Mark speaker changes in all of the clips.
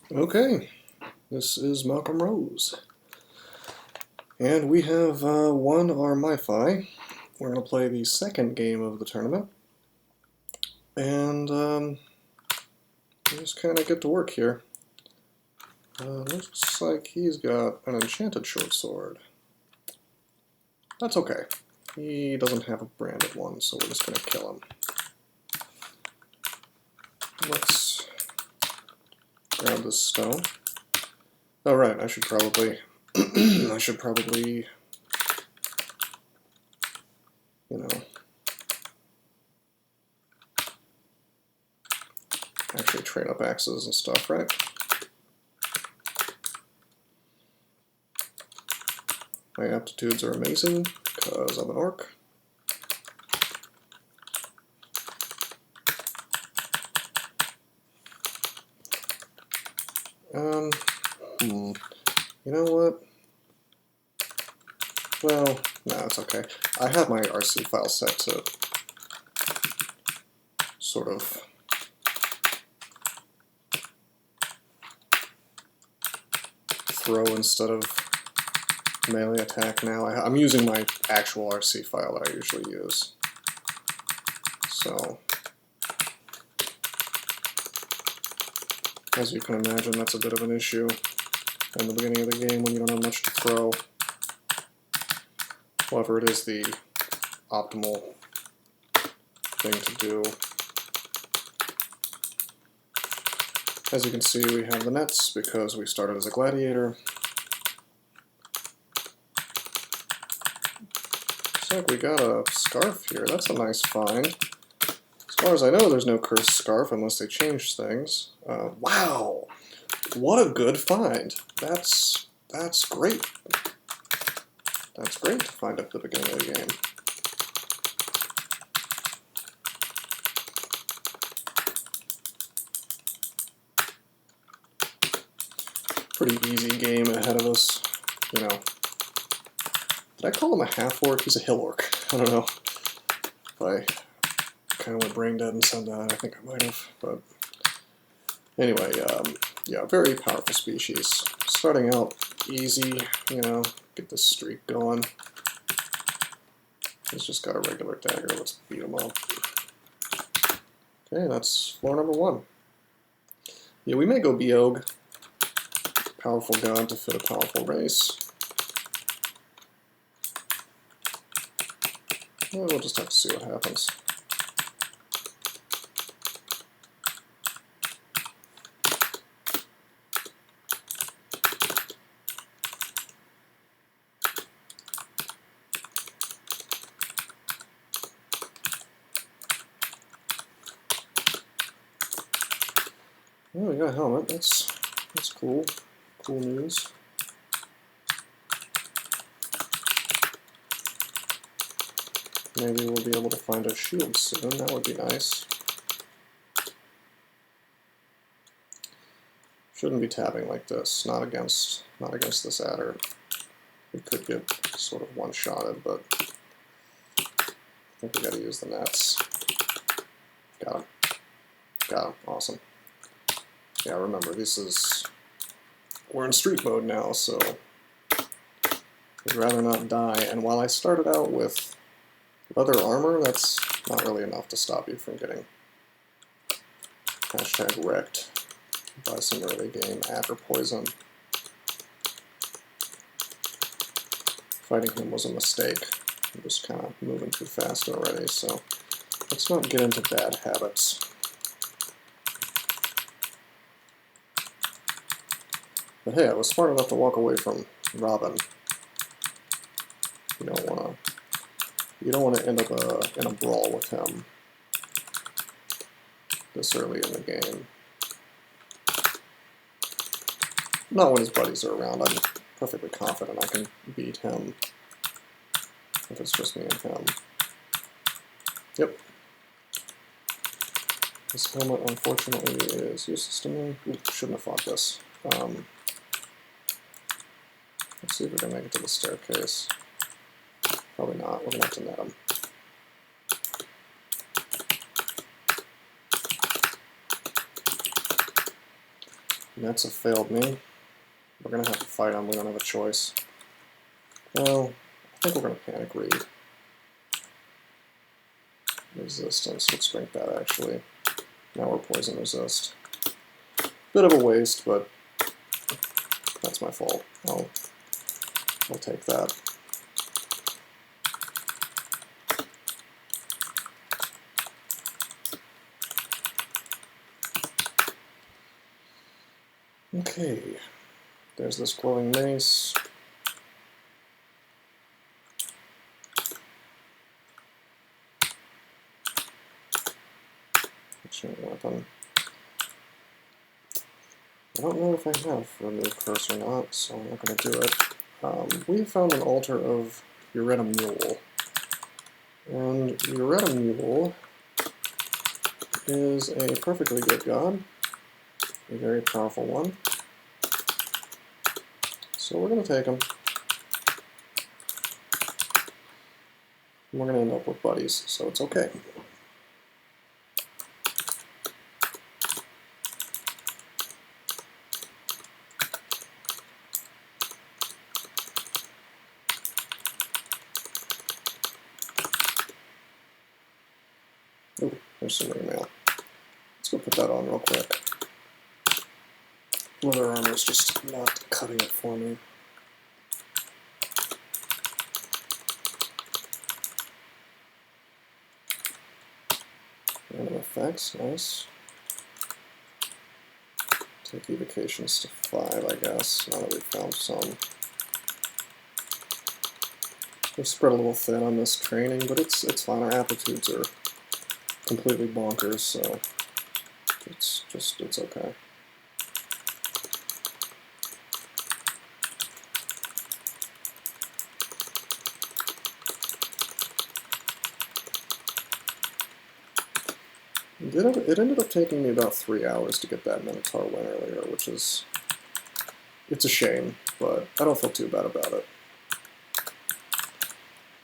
Speaker 1: Okay, this is Malcolm Rose, and we have won our MiFi. We're going to play the second game of the tournament, and just kind of get to work here. Looks like he's got an enchanted short sword. That's okay. He doesn't have a branded one, so we're just going to kill him. Let's grab this stone. Oh right, I should probably, you know, actually trade up axes and stuff, right? My aptitudes are amazing because I'm an orc. You know what? Well, no, it's okay. I have my RC file set to sort of throw instead of melee attack now. I'm using my actual RC file that I usually use. So, as you can imagine, that's a bit of an issue in the beginning of the game when you don't have much to throw. However, it is the optimal thing to do. As you can see, we have the nets because we started as a gladiator. Looks like we got a scarf here. That's a nice find. As far as I know, there's no cursed scarf unless they change things. Wow! What a good find! That's great. That's great to find at the beginning of the game. Pretty easy game ahead of us, you know. Did I call him a half-orc? He's a hill orc. I don't know. I kind of went brain dead and said that. I think I might have. But anyway, yeah, very powerful species. Starting out easy, you know, get this streak going. He's just got a regular dagger. Let's beat him up. Okay, that's floor number 1. Yeah, we may go HoGl. Powerful god to fit a powerful race. Yeah, we'll just have to see what happens. Oh, we got a helmet. That's cool. Cool news. Maybe we'll be able to find a shield soon. That would be nice. Shouldn't be tabbing like this. Not against this adder. We could get sort of one-shotted, but I think we gotta use the nets. Got him. Got him. Awesome. Yeah, remember, we're in street mode now, so I'd rather not die. And while I started out with leather armor, that's not really enough to stop you from getting #wrecked by some early game adder poison. Fighting him was a mistake. I'm just kind of moving too fast already, so let's not get into bad habits. But hey, I was smart enough to walk away from Robin. You don't want to end up in a brawl with him this early in the game. Not when his buddies are around. I'm perfectly confident I can beat him if it's just me and him. Yep. This helmet, unfortunately, is useless to me. Ooh, shouldn't have fought this. Let's see if we can make it to the staircase. Probably not. We're going to have to net him. Nets have failed me. We're going to have to fight them. We don't have a choice. Well, I think we're going to panic read. Resistance. Let's drink that, actually. Now we're poison resist. Bit of a waste, but that's my fault. I'll take that. Okay, there's this glowing mace. Weapon. I don't know if I have remove curse or not, so I'm not going to do it. We found an altar of Yred Mule. And Yred Mule is a perfectly good god, a very powerful one. So we're going to take him. And we're going to end up with buddies, so it's okay. Oh, there's some email. Let's go put that on real quick. Leather armor's just not cutting it for me. Random effects, nice. Take evocations to 5, I guess, now that we've found some. We've spread a little thin on this training, but it's fine. Our aptitudes are completely bonkers, so it's okay. It ended up taking me about 3 hours to get that Minotaur win earlier, which is... it's a shame, but I don't feel too bad about it.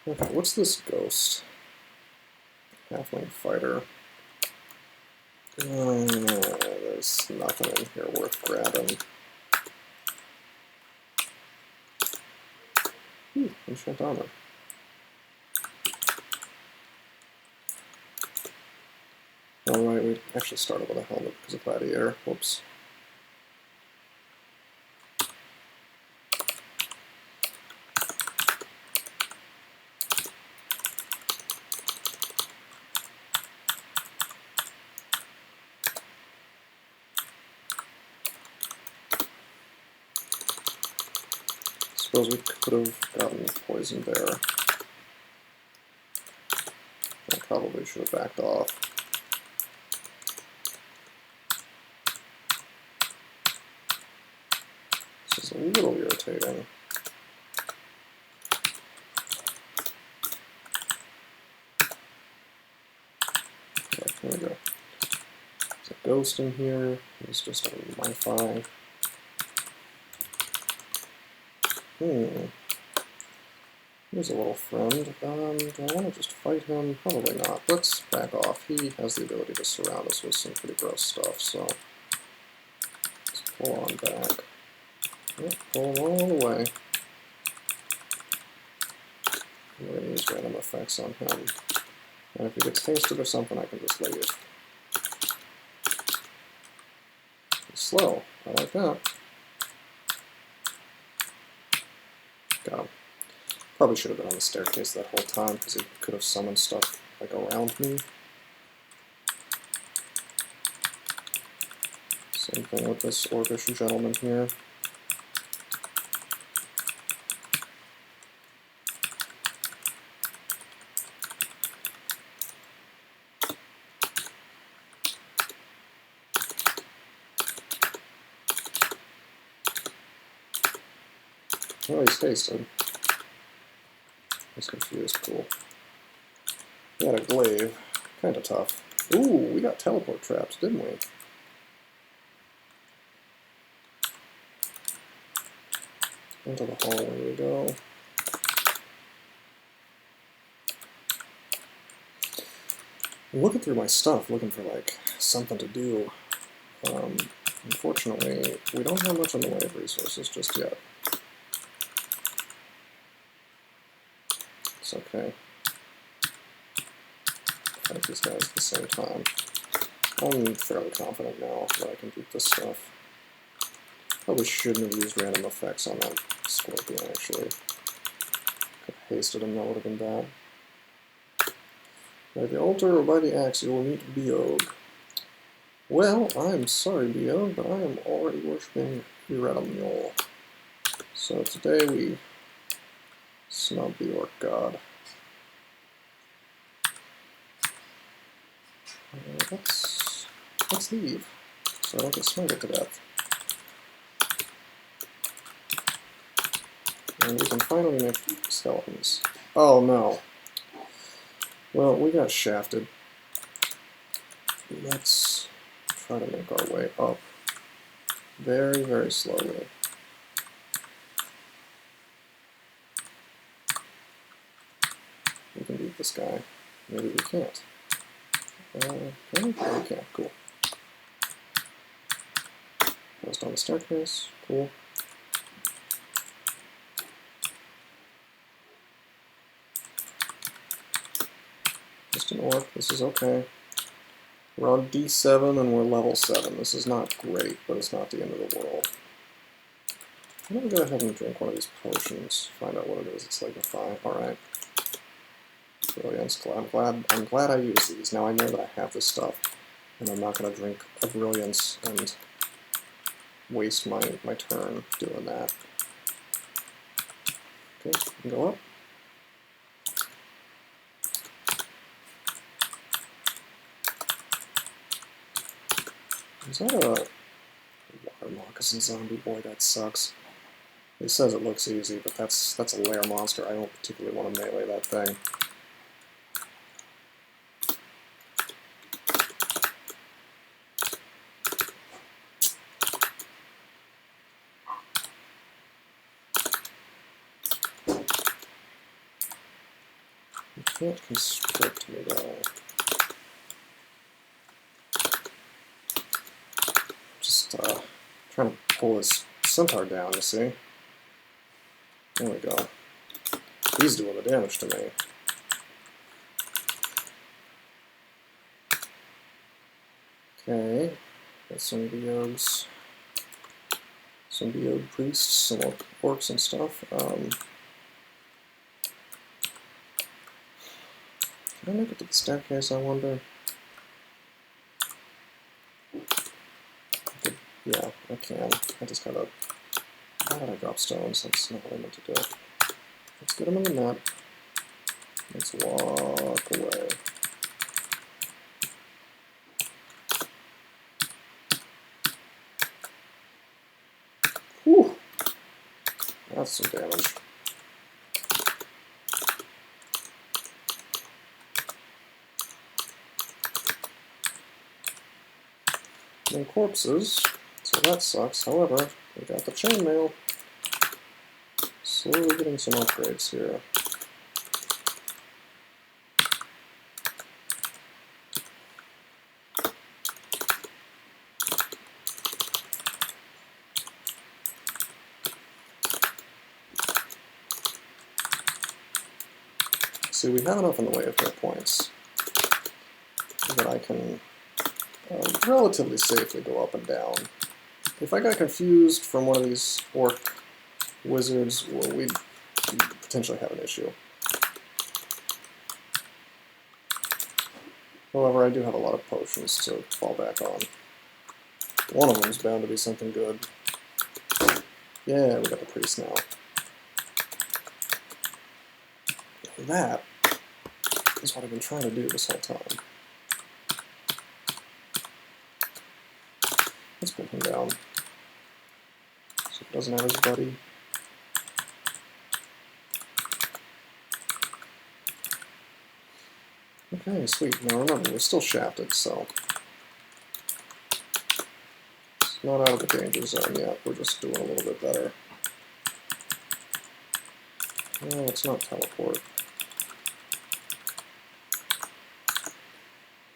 Speaker 1: Okay, what's this ghost? Halfling fighter. There's nothing in here worth grabbing. Enchant armor. Alright, we actually started with a helmet because of Gladiator. Whoops. Suppose we could have gotten poisoned there. I probably should have backed off. This is a little irritating. Okay, here we go. There's a ghost in here. He's just on Wi-Fi. Here's a little friend. Do I want to just fight him? Probably not. Let's back off. He has the ability to surround us with some pretty gross stuff, so let's pull on back. Yep, pull him all the way. I'm going to use random effects on him. And if he gets tasted or something, I can just leave. He's slow. I like that. Got him. Probably should have been on the staircase that whole time, because he could have summoned stuff like around me. Same thing with this orcish gentleman here. Oh, he's tasted. He's confused, cool. We had a glaive, kinda tough. Ooh, we got teleport traps, didn't we? Into the hallway we go. I'm looking through my stuff, looking for like something to do. Unfortunately, we don't have much in the way of resources just yet. It's okay. Fight these guys at the same time. I'm fairly confident now that I can beat this stuff. Probably shouldn't have used random effects on that scorpion, actually. Could have hasted him, that would have been bad. By the altar or by the axe, you will meet Biog. Well, I'm sorry, Biog, but I am already worshipping Yred. So today we snub the Orc God. Let's leave, so I don't get smited to death. And we can finally make skeletons. Oh no. Well, we got shafted. Let's try to make our way up very, very slowly. We can beat this guy. Maybe we can't. Can we? No, we can't. Cool. Goes down the staircase. Cool. Just an orc. This is okay. We're on D7 and we're level 7. This is not great, but it's not the end of the world. I'm gonna go ahead and drink one of these potions. Find out what it is. It's like a 5. Alright. Brilliance. I'm glad I use these. Now I know that I have this stuff, and I'm not going to drink a Brilliance and waste my turn doing that. Okay, we can go up. Is that a water moccasin zombie? Boy, that sucks. He says it looks easy, but that's a lair monster. I don't particularly want to melee that thing. Can't constrict me though. Just trying to pull this centaur down, you see? There we go. He's doing the damage to me. Okay, got some Biogs. Some Biog priests, some orcs and stuff. Can I make it to the staircase, I wonder? Yeah, I can. I just gotta... Why did I drop stones? That's not what I meant to do. Let's get them on the map. Let's walk away. Whew! That's some damage. No corpses, so that sucks. However, we got the chainmail. Slowly getting some upgrades here. See, we have enough in the way of hit points that I can relatively safely go up and down. If I got confused from one of these orc wizards, well, we'd potentially have an issue. However, I do have a lot of potions to fall back on. One of them is bound to be something good. Yeah, we got the priest now. That is what I've been trying to do this whole time. Let's pull him down so he doesn't have his buddy. Okay, sweet. Now remember, we're still shafted, so it's not out of the danger zone yet. We're just doing a little bit better. No, let's not teleport.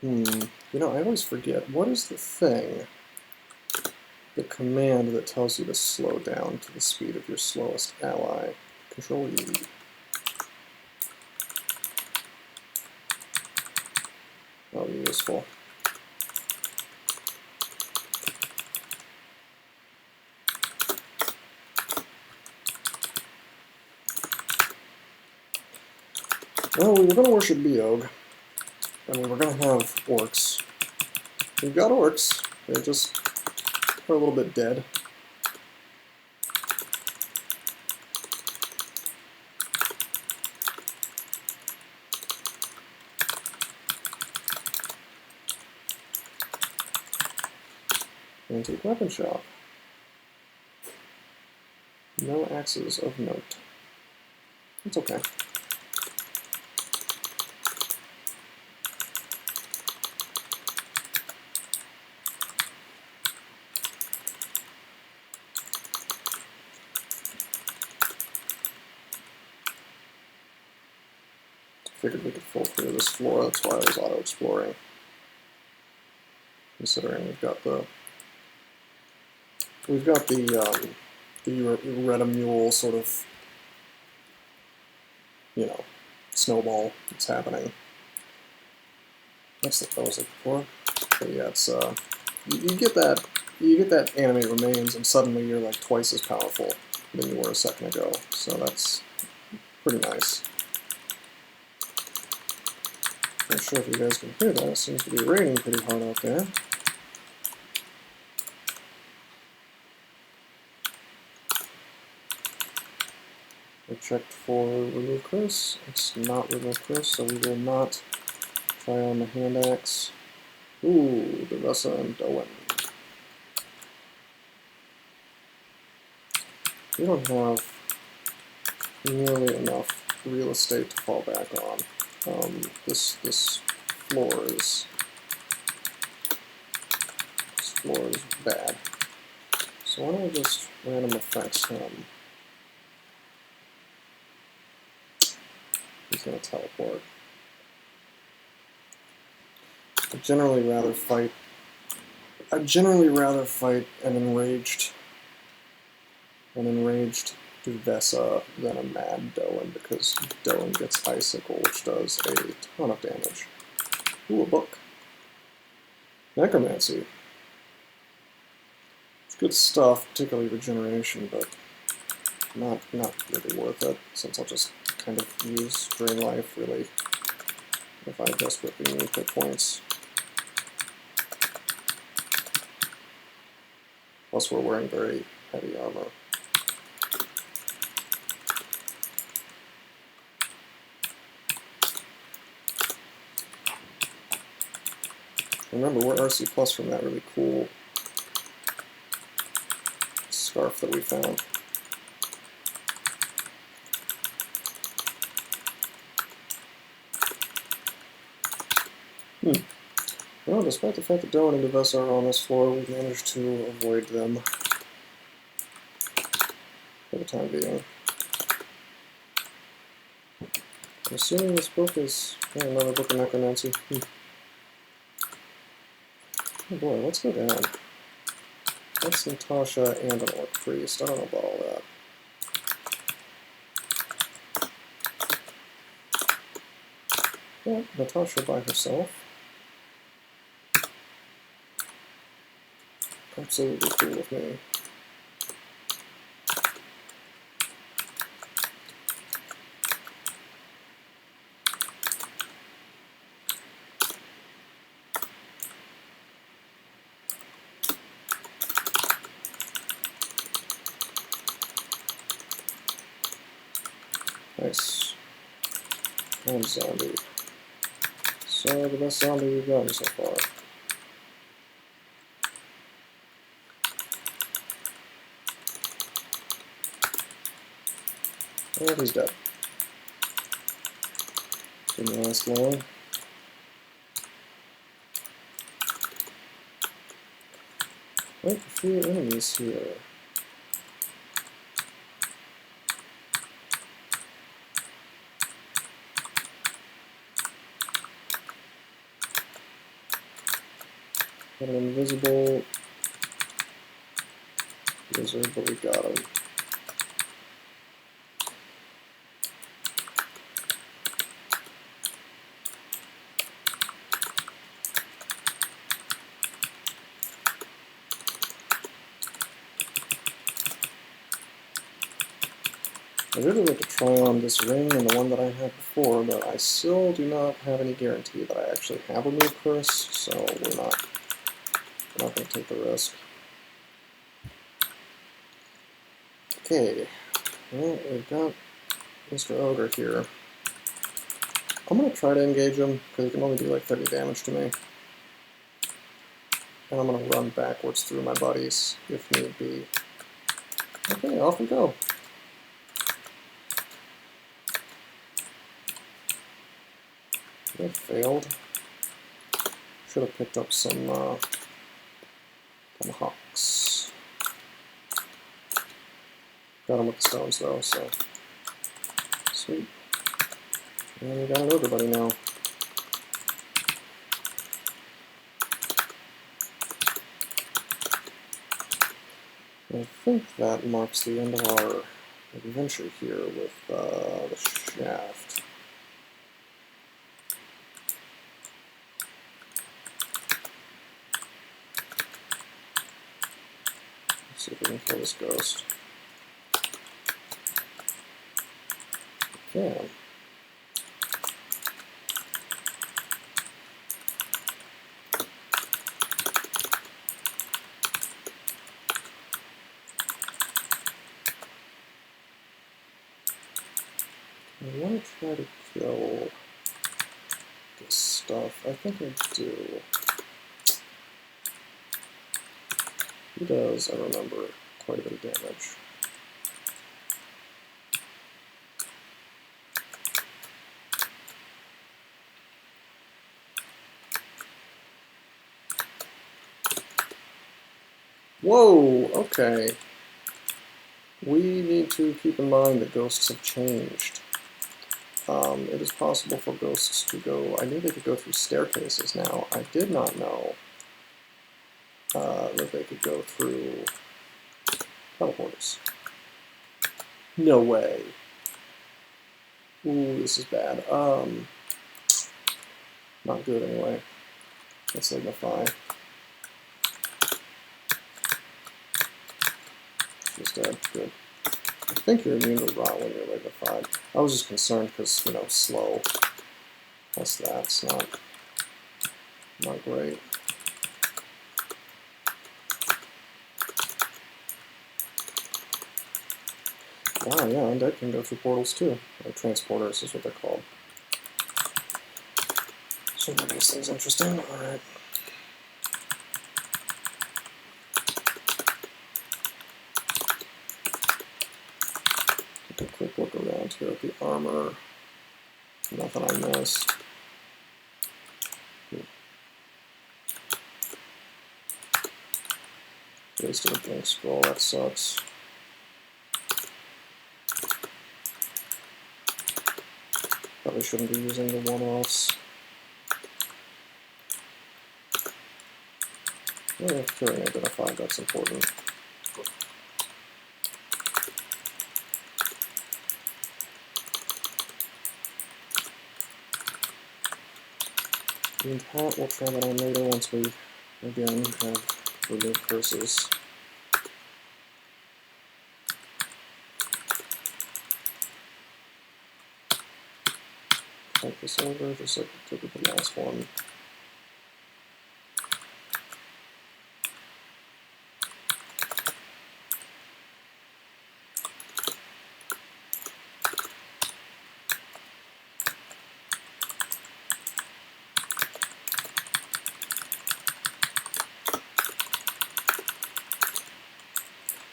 Speaker 1: You know, I always forget, what is the thing the command that tells you to slow down to the speed of your slowest ally. Control E. That'll be useful. Well, we were going to worship Beog, and we were going to have orcs. We've got orcs. They just are a little bit dead. Antique weapon shop. No axes of note. It's okay. Figured we could full clear this floor, that's why I was auto-exploring. Considering we've got the Yred sort of, you know, snowball that's happening. That's what I was looking for. But yeah, it's you get that animate remains, and suddenly you're like twice as powerful than you were a second ago. So that's pretty nice. Not sure if you guys can hear that. It seems to be raining pretty hard out there. I checked for remove curse. It's not remove curse, so we will not try on the hand axe. Ooh, Devessa and Doan. We don't have nearly enough real estate to fall back on. This floor is bad. So why don't I just random effects him? He's gonna teleport. I'd generally rather fight an enraged Devessa than a mad Doan, because Doan gets Icicle, which does a ton of damage. Ooh, a book. Necromancy. It's good stuff, particularly regeneration, but not really worth it, since I'll just kind of use Drain Life, really, if I desperately need hit points. Plus we're wearing very heavy armor. Remember, we're RC plus from that really cool scarf that we found. Well, despite the fact that Doan and Devessa are on this floor, we've managed to avoid them for the time being. I'm assuming this book is another book of Necromancy. Oh boy, let's go down. That's Natasha and an Orc Priest. I don't know about all that. Yeah, Natasha by herself. Absolutely cool with me. Nice. And zombie. So, the best zombie we've gotten so far. And he's dead. Didn't last long. Quite a few enemies here. Got an invisible wizard, but we got him. I really like to try on this ring and the one that I had before, but I still do not have any guarantee that I actually have a move curse, so we're not going to take the risk. Okay, well, we've got Mr. Ogre here. I'm going to try to engage him, because he can only do like 30 damage to me. And I'm going to run backwards through my buddies, if need be. Okay, off we go. That failed. Should have picked up some hawks. Got him with the stones though, so sweet. And we got an ogre buddy now. I think that marks the end of our adventure here with the shaft. Let's see if we can kill this ghost. We can. I want to try to kill this stuff. I think I do. He does, I remember, quite a bit of damage. Whoa, okay. We need to keep in mind that ghosts have changed. It is possible for ghosts to go... I knew they could go through staircases now. I did not know that they could go through teleporters. No way. Ooh, this is bad. Not good anyway. Let's signify. She's dead. Good. I think you're immune to rot when you're lignified. I was just concerned because, you know, slow. Plus that's not great. Wow, yeah, undead can go through portals too. Or transporters is what they're called. So that makes things interesting. Alright. Take a quick look around here at the armor. Nothing I missed. Wasted a blink scroll, that sucks. Probably shouldn't be using the one-offs. Yeah, curing identified, that's important. And hat, we'll try that on later once we, again, have removed curses. Type this over, just like we did with the last one.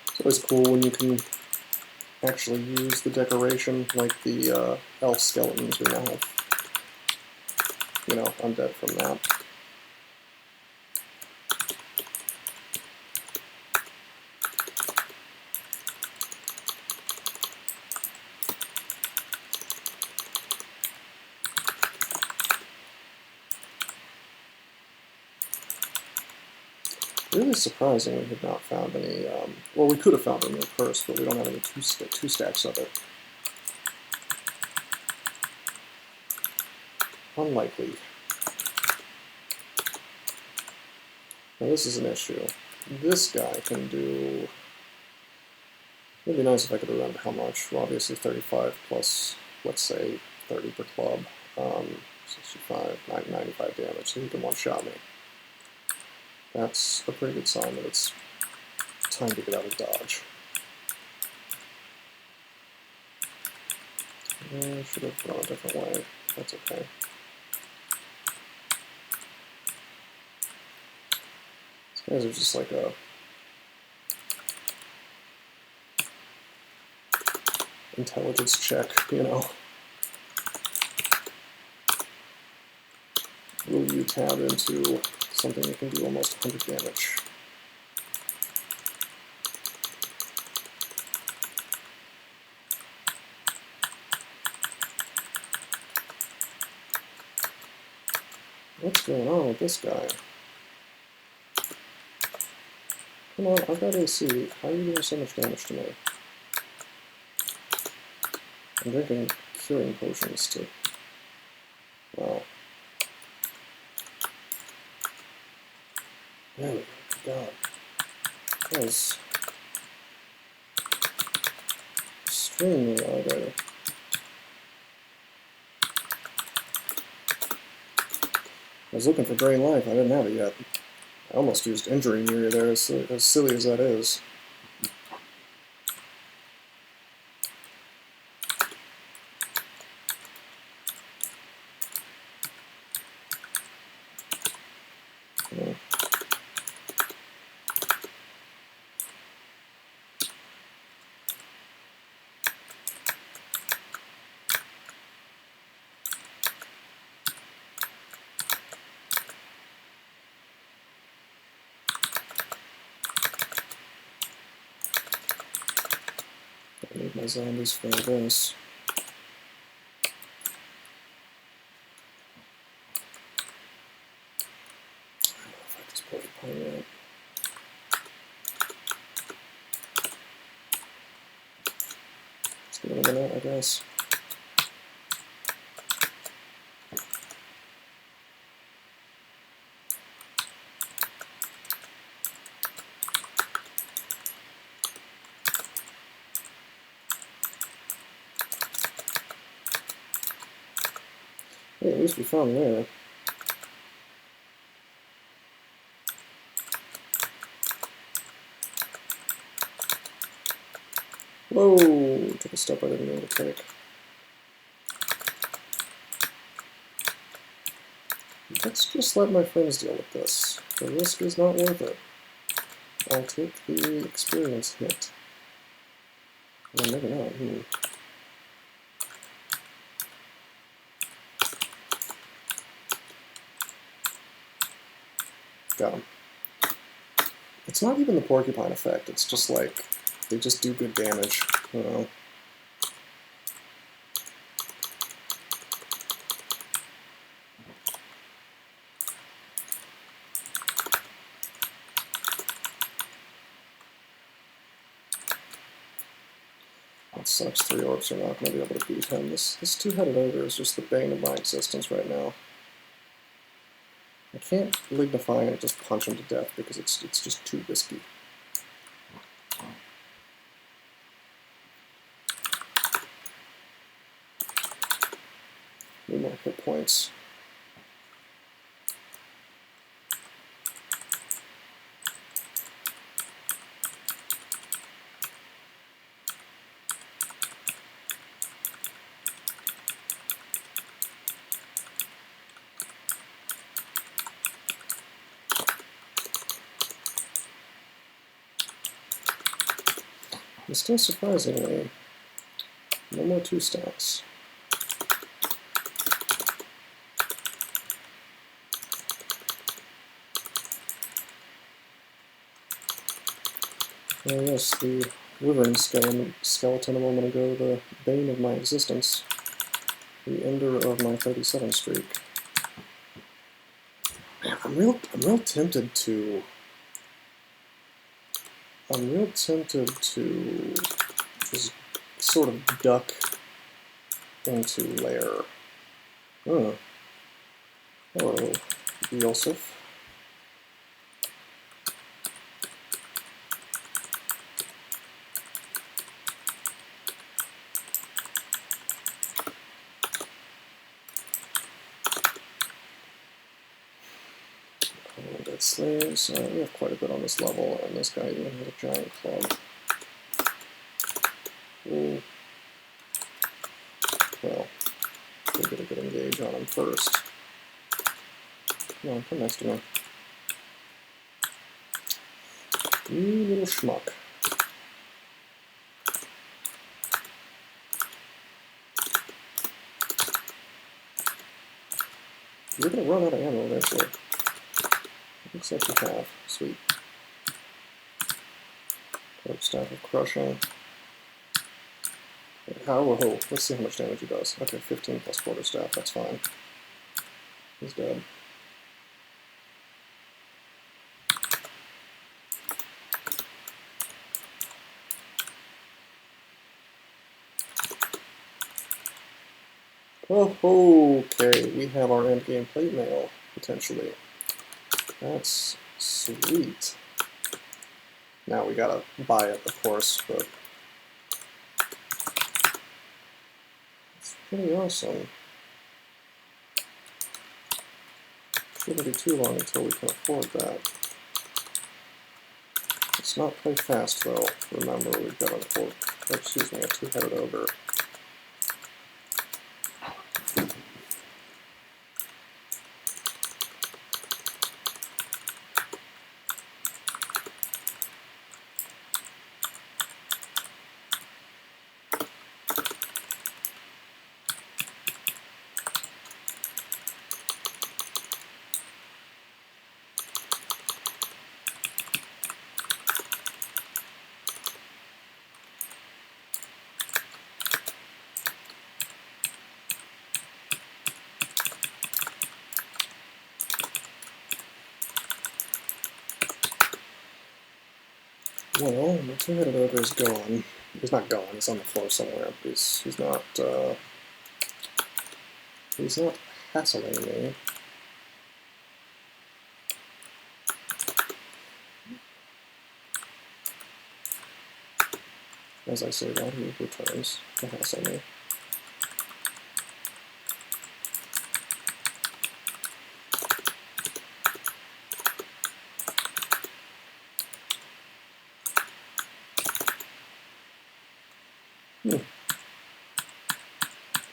Speaker 1: It's always cool when you can actually use the decoration, like the elf skeletons we now have, you know, undead from that. Really surprising we have not found any, well, we could have found a new curse, but we don't have any two stacks of it. Unlikely. Now this is an issue. This guy can do... It'd be nice if I could remember how much. Well, obviously 35 plus, let's say, 30 per club. 65, 95 damage, so he can one-shot me. That's a pretty good sign that it's time to get out of dodge. I should have gone a different way. That's okay. These guys are just like a intelligence check, you know. Will you tab into something that can do almost 100 damage? What's going on with this guy? Come on, I've got AC. How are you doing so much damage to me? I'm drinking curing potions to... Wow. Oh, God. That was extremely loud. I was looking for Drain Life, I didn't have it yet. I almost used Injury Mirror there, as silly as that is. Yeah. I need my zombies for this. I don't know if I just put a pony out. Let's give it a minute, I guess. Hey, at least we found there. Whoa! Took a step I didn't mean to take. Let's just let my friends deal with this. The risk is not worth it. I'll take the experience hit. Well, maybe not. Got him. It's not even the porcupine effect, it's just like, they just do good damage, you know. That sucks, 3 orcs are not going to be able to beat him. This two-headed ogre is just the bane of my existence right now. I can't lignify and just punch him to death because it's just too risky. Need more hit points. And still surprisingly, no more 2 stacks. Oh yes, the Wyvern skeleton a moment ago, the bane of my existence, the ender of my 37 streak. Man, I'm real tempted to I'm real tempted to just sort of duck into lair. Oh. Hello, Yosef. Dead slaves. We have quite a bit on this level, and this guy even has a giant club. Ooh. Well, we'll get a good engage on him first. Come on, come next to me. You little schmuck. You're gonna run out of ammo eventually. Looks like you have. Sweet. Put up staff of crushing. Oh, let's see how much damage he does. Okay, 15 plus quarterstaff, that's fine. He's dead. Oh, okay, we have our endgame plate mail, potentially. That's sweet. Now we gotta buy it, of course, but it's pretty awesome. Shouldn't be too long until we can afford that. Let's not play fast, though. Remember, we've got a two-headed ogre. Well, the two-headed ogre is gone. He's not gone. He's on the floor somewhere. But he's not hassling me. As I say that, he returns to hassle me.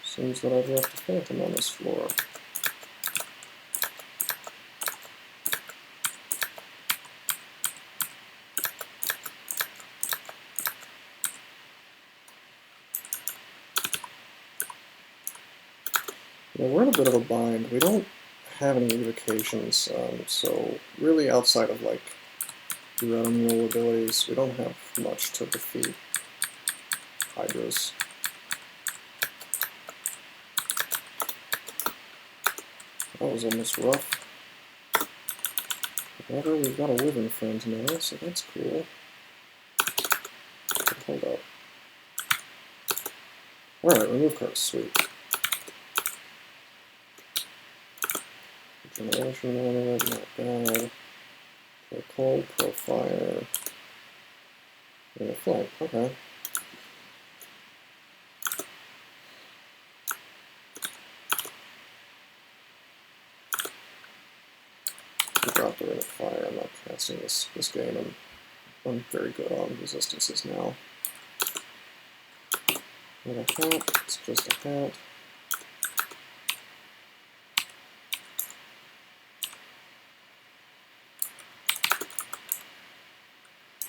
Speaker 1: Seems that I've left a phantom on this floor. Yeah, we're in a bit of a bind. We don't have any evocations, so really outside of like run roll abilities, we don't have much to defeat Hydras. That was almost rough. However, we've got a wyvern friend now, so that's cool. Hold up. Alright, remove curse, sweet. Generation on it, not bad. Pro cold, pro fire. And a flank, okay. I dropped the ring of fire. I'm not casting this game, and I'm very good on resistances now. And a hat, it's just a hat.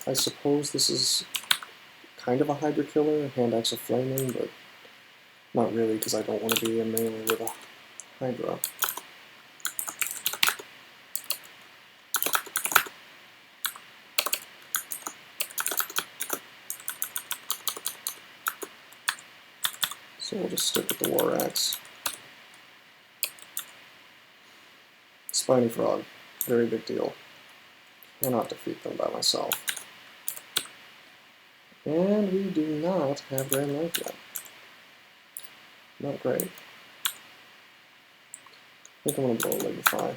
Speaker 1: I suppose this is kind of a Hydra killer, hand axe of flaming, but not really, because I don't want to be in melee with a Hydra. So we'll just stick with the war axe. Spiny frog, very big deal. Cannot defeat them by myself. And we do not have Grand Knife yet. Not great. I think I'm going to blow a Lignify.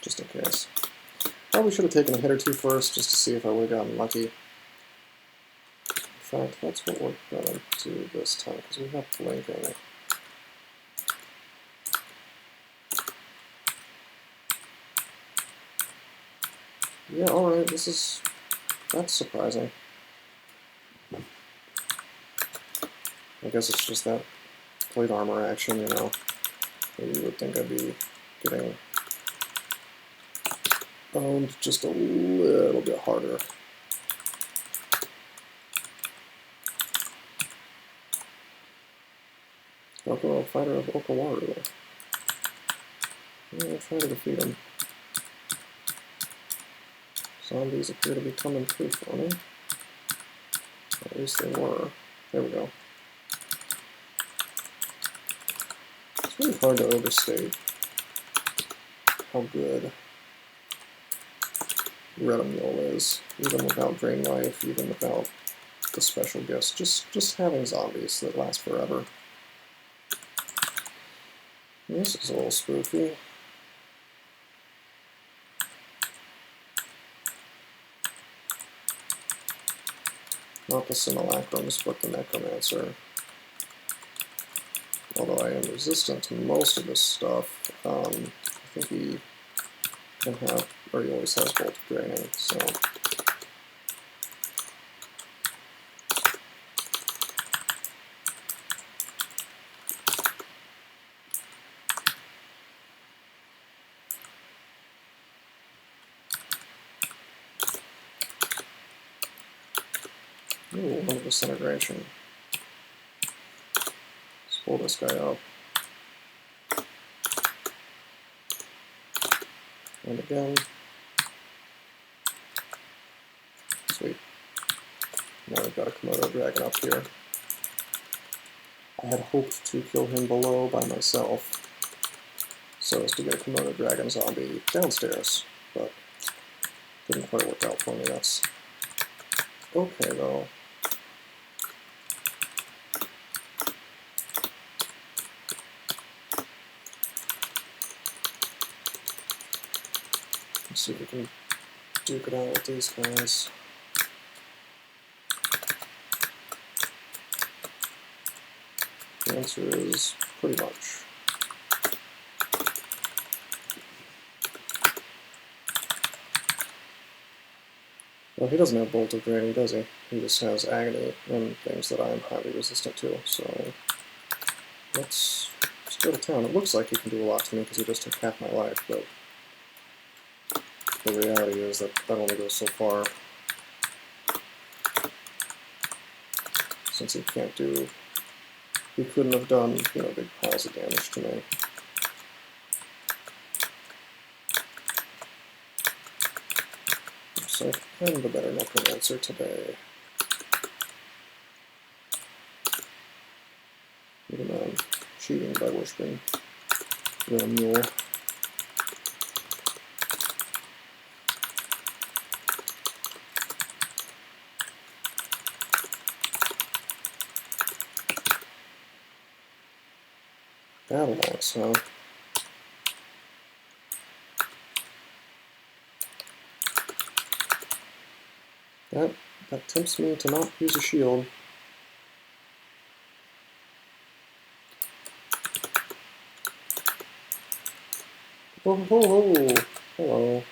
Speaker 1: Just in case. Probably should have taken a hit or two first, just to see if I would have gotten lucky. In fact, that's what we're going to do this time, because we have blinking. Yeah, alright, that's surprising. I guess it's just that plate armor action, you know. You would think I'd be getting owned just a little bit harder. HoGl Fighter of HoGl Yred. I'll try to defeat him. Zombies appear to be coming through for me. At least they were. There we go. It's really hard to overstate how good Red Mule is, even without Drain Life, even without the special gifts. Just having zombies that last forever. This is a little spooky. Not the Simulacrums, but the Necromancer. Although I am resistant to most of this stuff, I think he can have, or he always has Bolt of Draining, so. Ooh, 1 disintegration. Let's pull this guy up. And again. Sweet. Now we've got a Komodo Dragon up here. I had hoped to kill him below by myself, so as to get a Komodo Dragon zombie downstairs, but didn't quite work out for me. That's okay though. Let's see if we can duke it out with these guys. The answer is pretty much. Well, he doesn't have Bolt of Draining, does he? He just has Agony and things that I am highly resistant to, so let's go to town. It looks like he can do a lot to me because he just took half my life, but the reality is that only goes so far. Since he can't do, he couldn't have done, you know, big piles of damage to me. So I'm the better Necromancer today. Even though I'm cheating by worshipping Red Mule. Battle Axe, huh? That tempts me to not use a shield. Oh, ho, ho. Hello.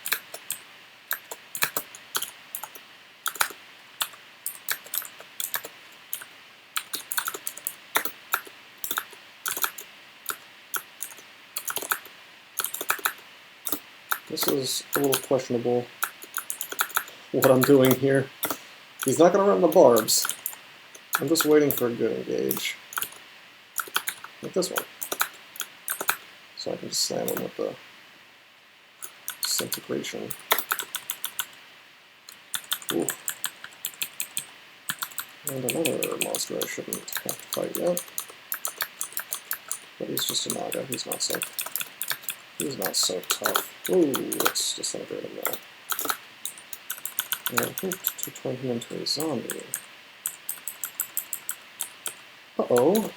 Speaker 1: This is a little questionable, what I'm doing here. He's not going to run the barbs. I'm just waiting for a good engage. Like this one. So I can just slam him with the disintegration. Ooh. And another monster I shouldn't have to fight yet. But he's just a Naga. He's not so tough. Ooh, let's disintegrate him now. And I hoped to turn him into a zombie. Uh-oh.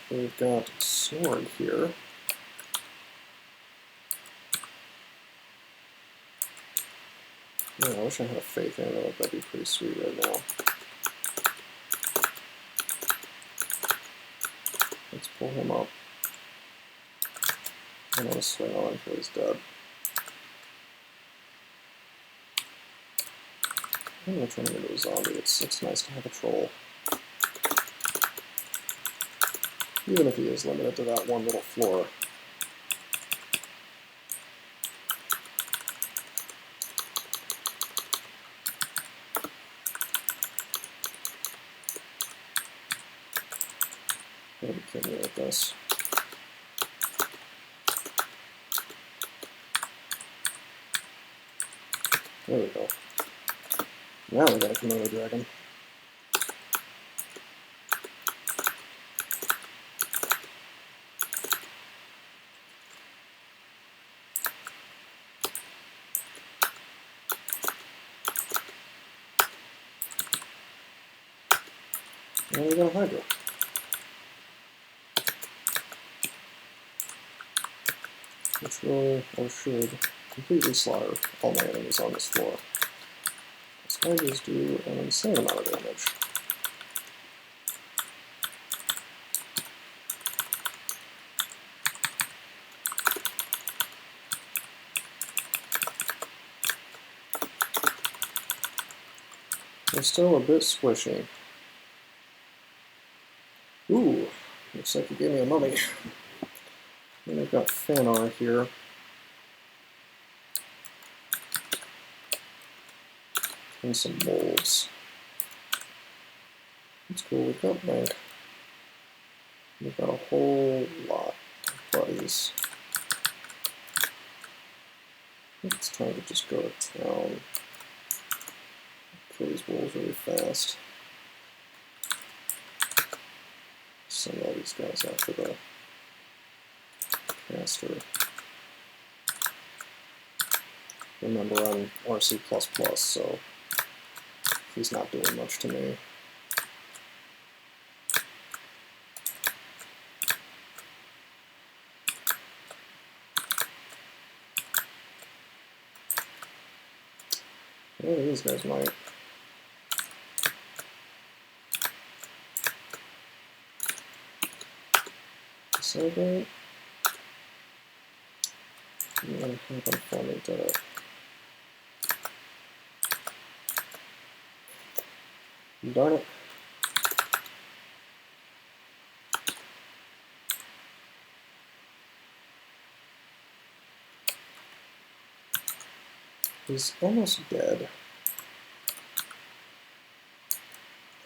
Speaker 1: We've got Sword here. Yeah, I wish I had a Faith Amulet. That'd be pretty sweet right now. Let's pull him up. I'm going to swing on until he's dead. I'm going to turn him into a zombie. It's nice to have a troll. Even if he is limited to that one little floor. Gotta be kidding me with this. There we go. Now we got a Komodo dragon. And we got a Hydra. Which will, or should, completely slaughter all my enemies on this floor. These Hydras do an insane amount of damage. They're still a bit squishy. Ooh, looks like you gave me a mummy. And I've got Fanar here. And some molds. That's cool, we've got Bank. We've got a whole lot of buddies. I think it's time to just go to town. Kill these wolves really fast. Send all these guys after the caster. Remember, I'm RC++, so he's not doing much to me. Yeah, these guys might. Celebrate. I'm gonna have them for me to darn it. He's almost dead.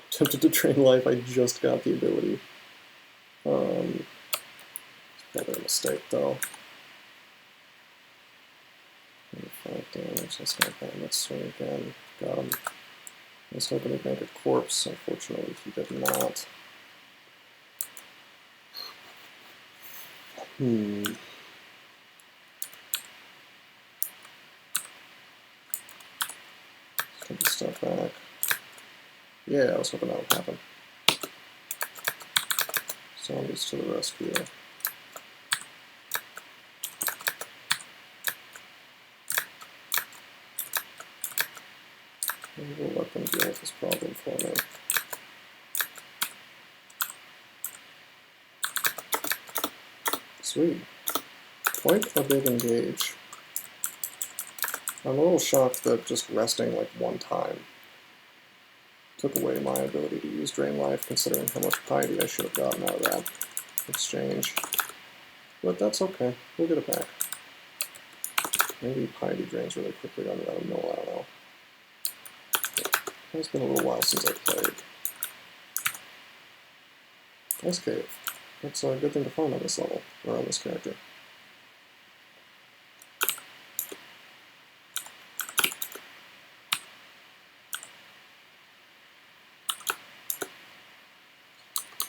Speaker 1: Attempted to train life, I just got the ability. It's probably a mistake though. 5 damage, that's not bad. Let's swing again. Got him. I was hoping he'd make a corpse, unfortunately he did not. Take a step back. Yeah, I was hoping that would happen. Zombies to the rescue. And we'll let them deal with this problem for me. Sweet. Quite a big engage. I'm a little shocked that just resting like one time took away my ability to use Drain Life, considering how much piety I should have gotten out of that exchange. But that's okay. We'll get it back. Maybe piety drains really quickly on the other mill, I don't know. It's been a little while since I played. Nice cave. That's a good thing to find on this level, or on this character.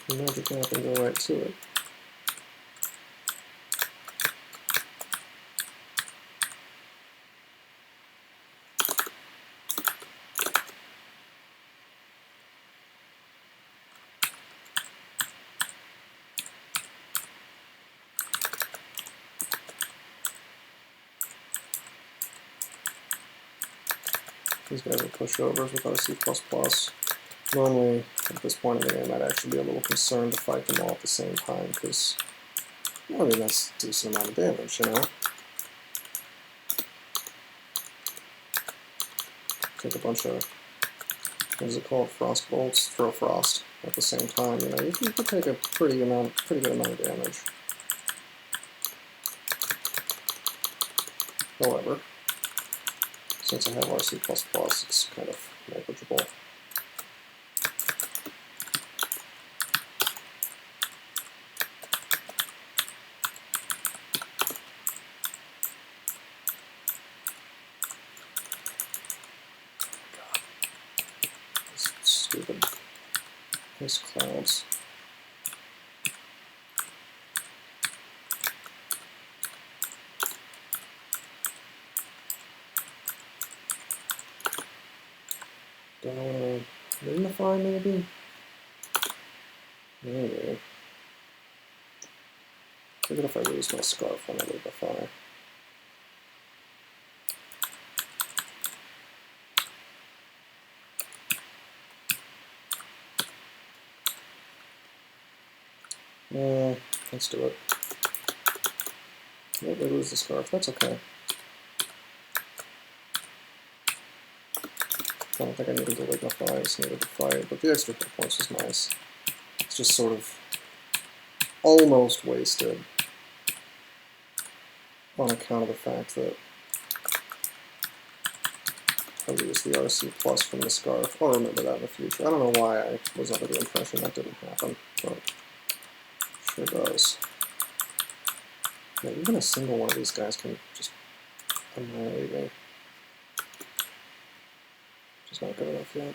Speaker 1: The magic map and go right to it. These guys are pushovers with RC++. Normally, at this point in the game, I'd actually be a little concerned to fight them all at the same time, because, I mean, that's a decent amount of damage, you know? Take a bunch of, what is it called, frost bolts, throw frost at the same time, you know? You can take a pretty good amount of damage. However, since I have RC++, it's kind of negligible. God, these stupid, these clouds. Do I want to magnify, maybe? Maybe. Even if I lose my scarf when I magnify. Let's do it. Nope, I lose the scarf. That's okay. I don't think I needed to lignify, I just needed to fight, but the extra hit points was nice. It's just sort of almost wasted on account of the fact that I lose the RC plus from the scarf. I'll remember that in the future. I don't know why I was under the impression that didn't happen, but it sure does. Yeah, even a single one of these guys can just annihilate me. Just not good enough yet.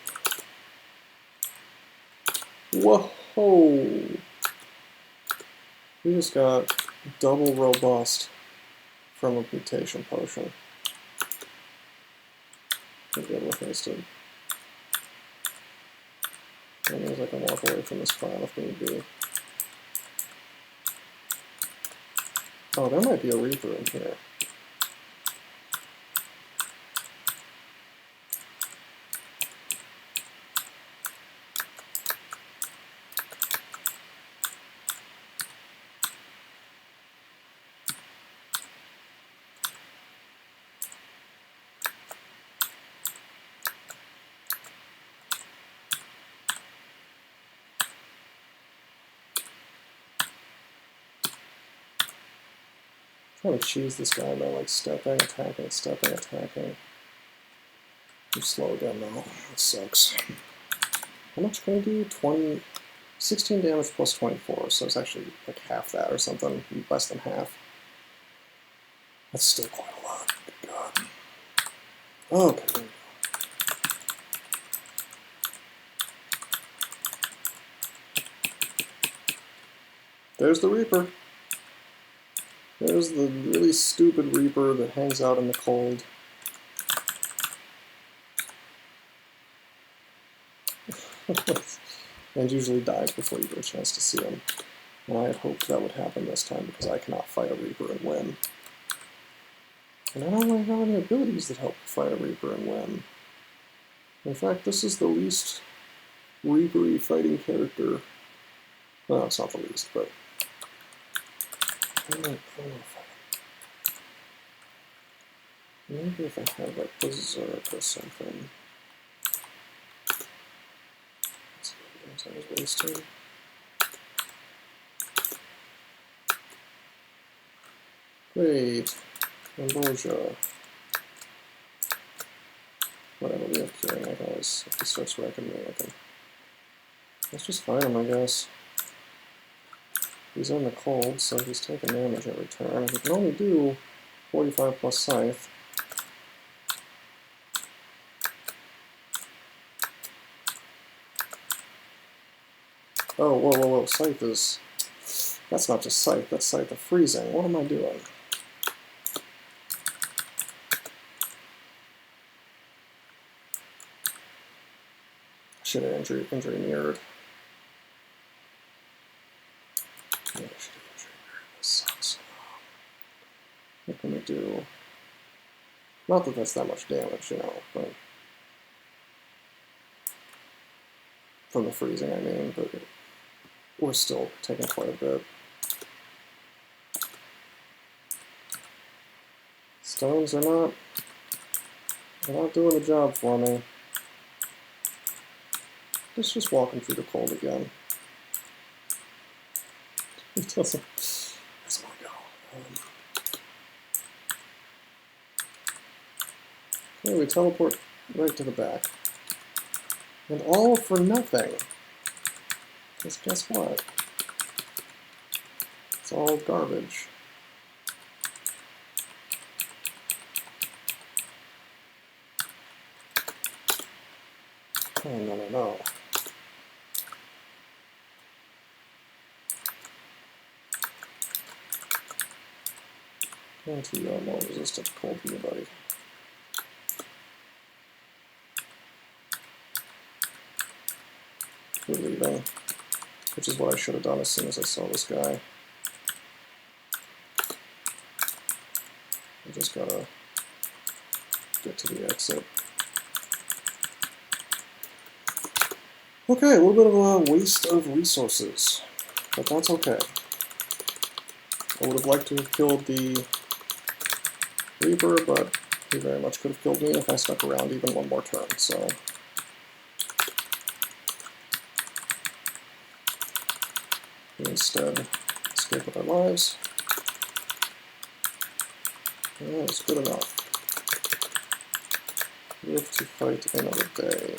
Speaker 1: Whoa! We just got double robust from a mutation potion. Maybe I'm wasted. That means I can walk away from this cloud if need be. Oh, there might be a Reaper in here. I'm trying to cheese this guy by like stepping, attacking, stepping, attacking. I'm slow again though. That sucks. How much can I do? 16 damage plus 24, so it's actually like half that or something, less than half. That's still quite a lot. Good God. Okay, there we go. There's the Reaper. There's the really stupid Reaper that hangs out in the cold. And usually dies before you get a chance to see him. And I had hoped that would happen this time because I cannot fight a Reaper and win. And I don't really have any abilities that help fight a Reaper and win. In fact, this is the least Reaper-y fighting character. Well, it's not the least, but I don't know if maybe if I had like Berserk or something. I was wasting. Great. Ambrosia. Whatever, we have curing. I can always, if he starts wrecking me, I can. Let's just fight him, I guess. He's in the cold, so he's taking damage every turn. He can only do 45 plus Scythe. Oh, whoa, whoa, whoa, Scythe is... That's not just Scythe, that's Scythe of Freezing. What am I doing? Should have injury mirrored. Yeah, I should have injury mirrored. This sucks. What can we do? Not that that's that much damage, you know, but From the freezing, I mean, but we're still taking quite a bit. Stones are not doing the job for me. Let's just walk him through the cold again. He doesn't. That's my go. Okay, we teleport right to the back. And all for nothing. Because guess what? It's all garbage. Oh, no. Guarantee you are more resistant to cold than your buddy. We're leaving, which is what I should have done as soon as I saw this guy. I just gotta get to the exit. Okay, a little bit of a waste of resources, but that's okay. I would have liked to have killed the Reaper, but he very much could have killed me if I stuck around even one more turn, so... we instead escape with our lives. And that was good enough. Live to fight another day.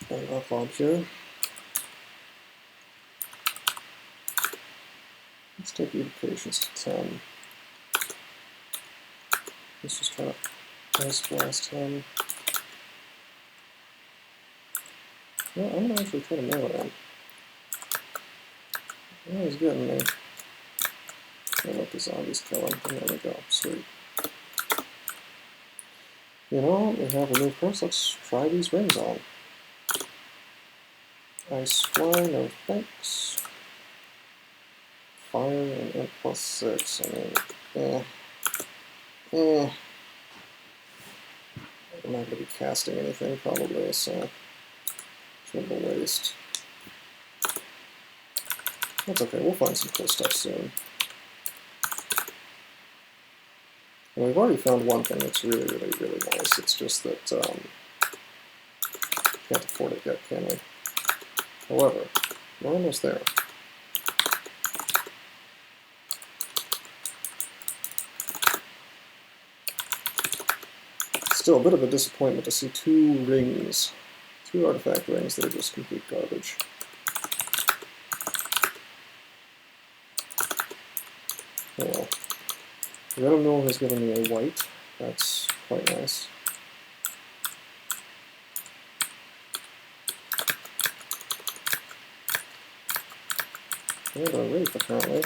Speaker 1: And up on here. Let's take Evocations to 10. Let's just try to Ice Blast him. Yeah, I'm gonna actually try to nail him. Yeah, he's getting me. I'll let the zombies kill him. And there we go. Sweet. You know, we have a new curse. Let's try these rings on. Ice Fly, no thanks. Fire and Int +6. I mean, I'm not going to be casting anything probably, so it's a little waste. That's okay, we'll find some cool stuff soon. And we've already found one thing that's really nice. It's just that can't afford it yet, can we? However, we're almost there. Still a bit of a disappointment to see two artifact rings that are just complete garbage. Oh well. Venom Knoll has given me a white. That's quite nice. And a Wraith, apparently.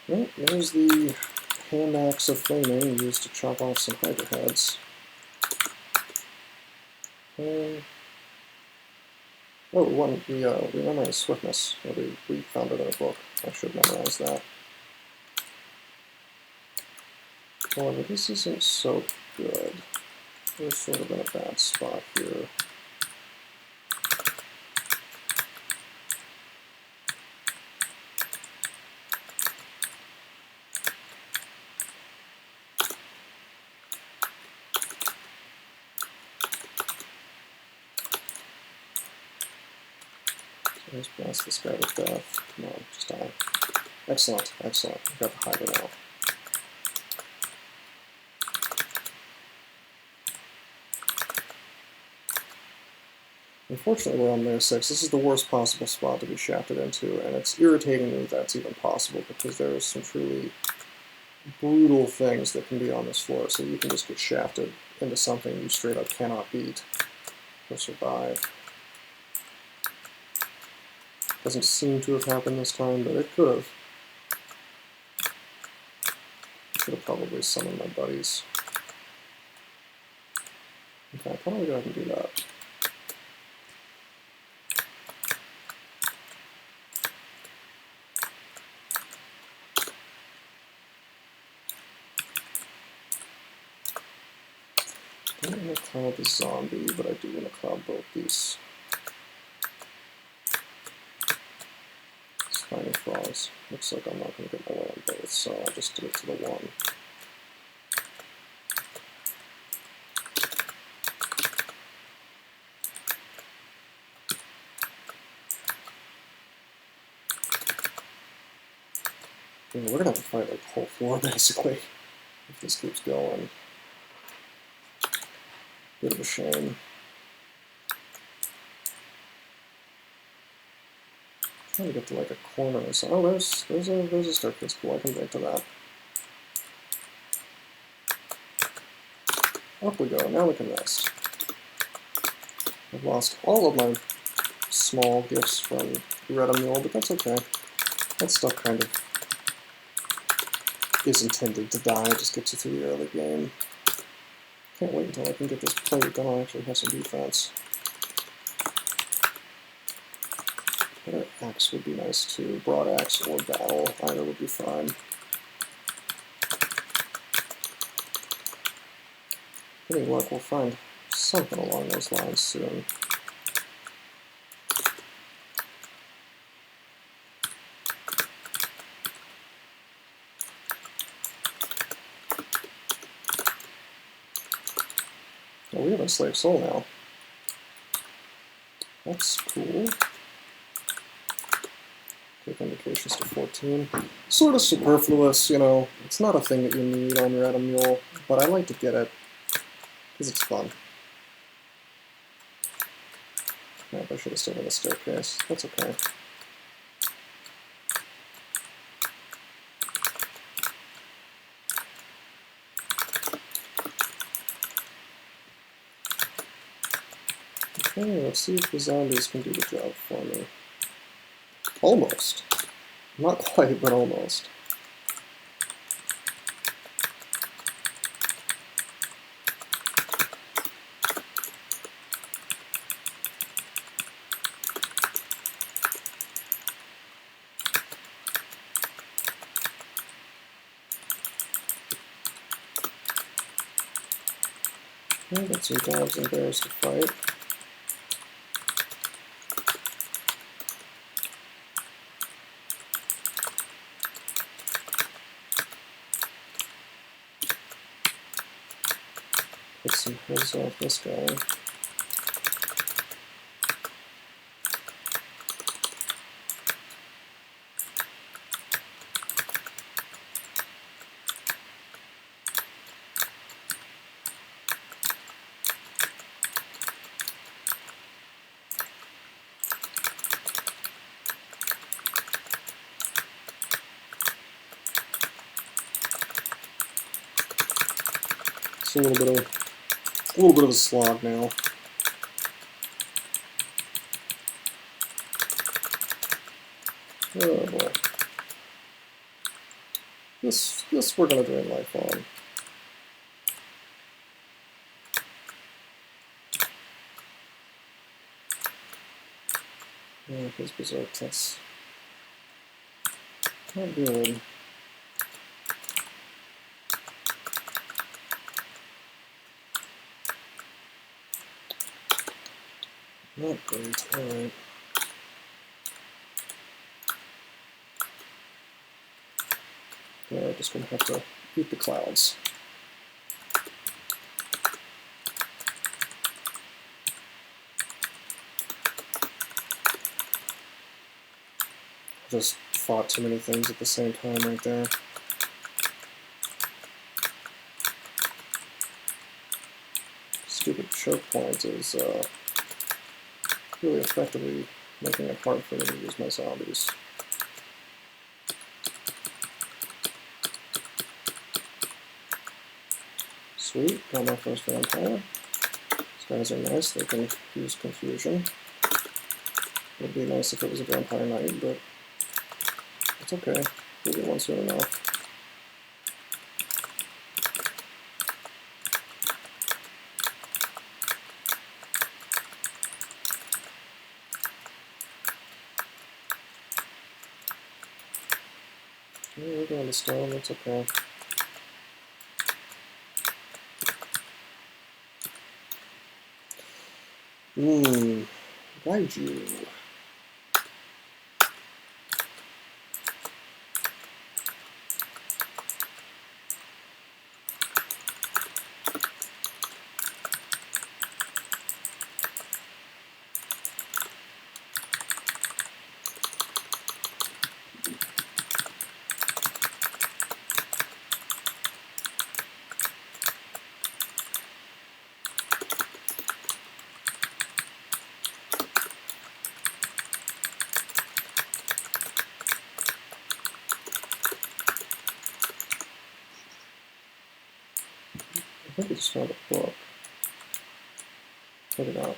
Speaker 1: Well, there's the hand axe of flaming used to chop off some Hydra heads. Oh, we memorized swiftness. We found it in a book. I should memorize that. However, this isn't so good. We're sort of in a bad spot here. Let's blast this guy with death. Come on, just die. Excellent, excellent. I've got the hider now. Unfortunately, we're on layer 6. This is the worst possible spot to be shafted into, and it's irritating me that that's even possible because there are some truly brutal things that can be on this floor, so you can just get shafted into something you straight up cannot beat or survive. Doesn't seem to have happened this time, but it could have. Should have probably summoned my buddies. In fact, why don't we go ahead and do that? I don't want to cloud the zombie, but I do want to cloud both these spiny frogs. Looks like I'm not going to get my way on both, so I'll just do it to the one. Yeah, we're going to have to fight like the whole floor, basically, if this keeps going. Bit of a shame. Trying to get to like a corner or something. Oh, there's a staircase. Cool, I can break to that. Up we go. Now we can rest. I've lost all of my small gifts from Red Mule, but that's okay. That stuff kind of is intended to die. It just gets you through the early game. Can't wait until I can get this plate, then I'll actually have some defense. Better axe would be nice too. Broad axe or battle, either would be fine. Any luck, we'll find something along those lines soon. Oh, we have a slave soul now. That's cool. Take indications to 14. Sort of superfluous, you know. It's not a thing that you need on your Mule, but I like to get it because it's fun. Nope, I should have stayed on the staircase. That's okay. Okay, let's see if the zombies can do the job for me. Almost. Not quite, but almost. Okay, got some dogs and bears to fight. Put some hose off this guy. It's a little bit of a slog now. Oh boy. This we're gonna drain life on. Oh, his berserk, that's not good. Not great, alright. Yeah, we're just gonna have to eat the clouds. Just fought too many things at the same time right there. Stupid choke point is really effectively making it hard for me to use my zombies. Sweet, got my first vampire. These guys are nice, they can use confusion. Would be nice if it was a vampire knight, but it's okay. We'll get one soon enough. Yeah, we're going to stone, that's okay. Raiju. I think I just found a book. Maybe not.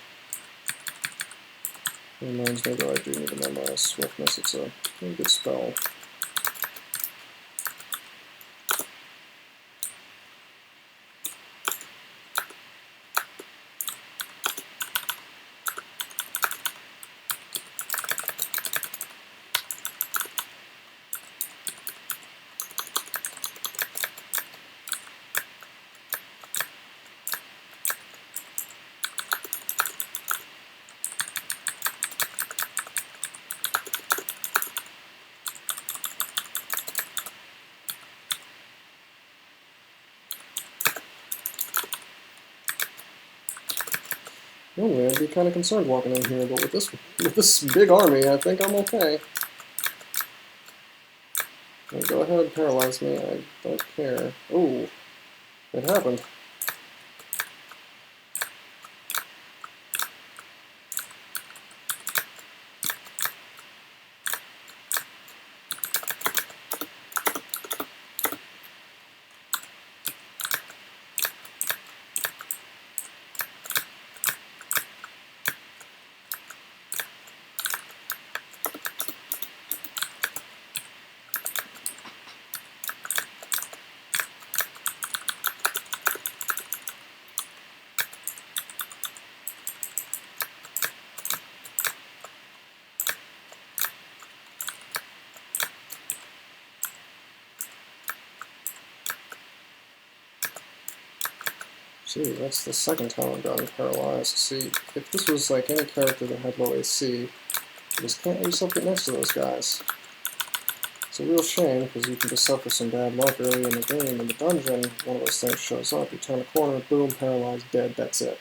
Speaker 1: It reminds me that I do need to know my swiftness. It's a really good spell. Normally I'd be kind of concerned walking in here, but with this big army, I think I'm okay. Well, go ahead and paralyze me, I don't care. Ooh, it happened. See, that's the second time I've gotten paralyzed. See, if this was like any character that had low AC, you just can't let yourself get next to those guys. It's a real shame, because you can just suffer some bad luck early in the game. In the dungeon, one of those things shows up, you turn a corner, boom, paralyzed, dead, that's it.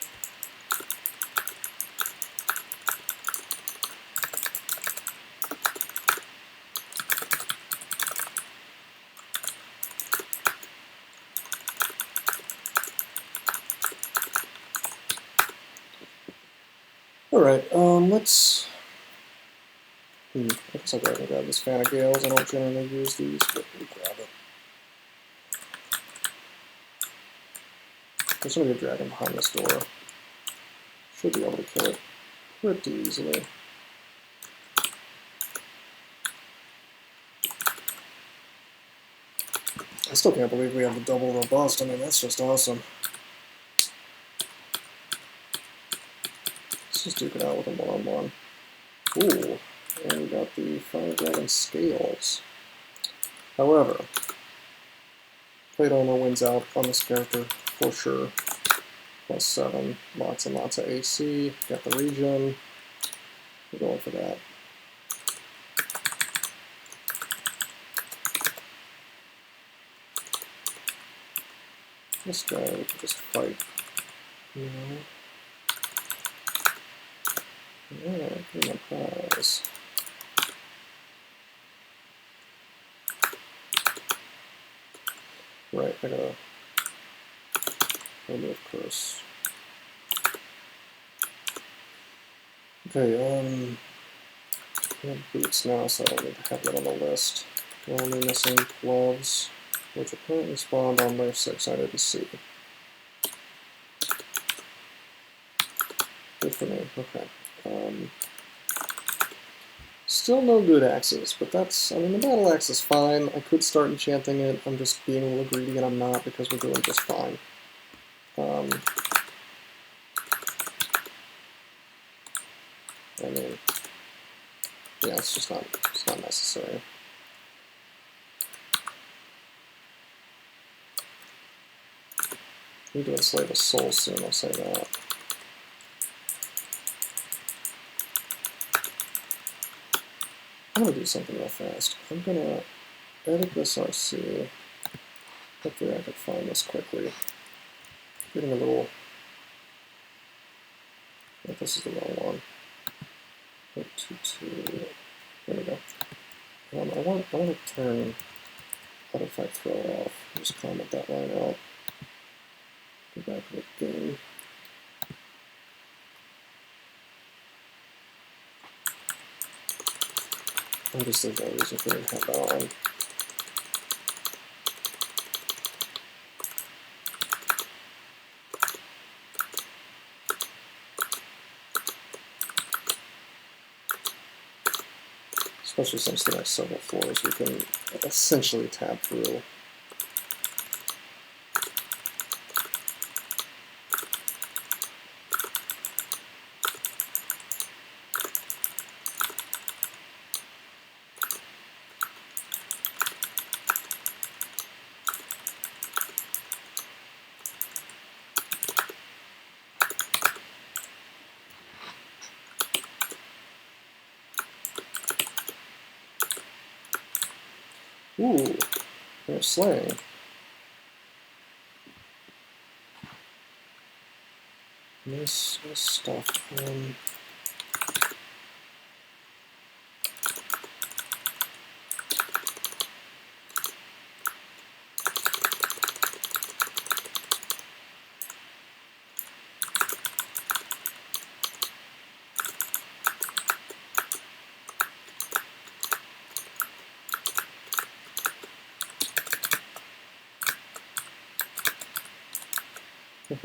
Speaker 1: Alright, let's... I guess I'll go ahead and grab this fan of Gales. I don't generally use these, but we'll grab it. There's gonna be a dragon behind this door. Should be able to kill it pretty easily. I still can't believe we have the double robust. I mean, that's just awesome. Let's just duke it out with a one-on-one. Ooh, and we got the Fire Dragon Scales. However, Plate Armor wins out on this character for sure. +7, lots and lots of AC, got the regen. We're going for that. This guy we can just fight. You know. Yeah, give me my prize. I gotta remove curse. Okay, I have boots now, so I don't need to have that on the list. We're only missing gloves, which apparently spawned on layer 6, I didn't see. Good for me, okay. Still no good axes, but that's, I mean, the battle axe is fine. I could start enchanting it, I'm just being a little greedy and I'm not because we're doing just fine. I mean, yeah, it's not necessary. I need to enslave a soul soon, I'll say that. I'm gonna do something real fast. I'm gonna edit this RC. Hopefully I can find this quickly. Getting a little... I think this is the wrong one. 822. There we go. I want to turn auto fight throw off. Just comment that line out. Go back to the game. I'm just thinking of reason for me to have that on. Especially since the next several floors we can essentially tab through. Ooh, they're slaying. Nice stuff.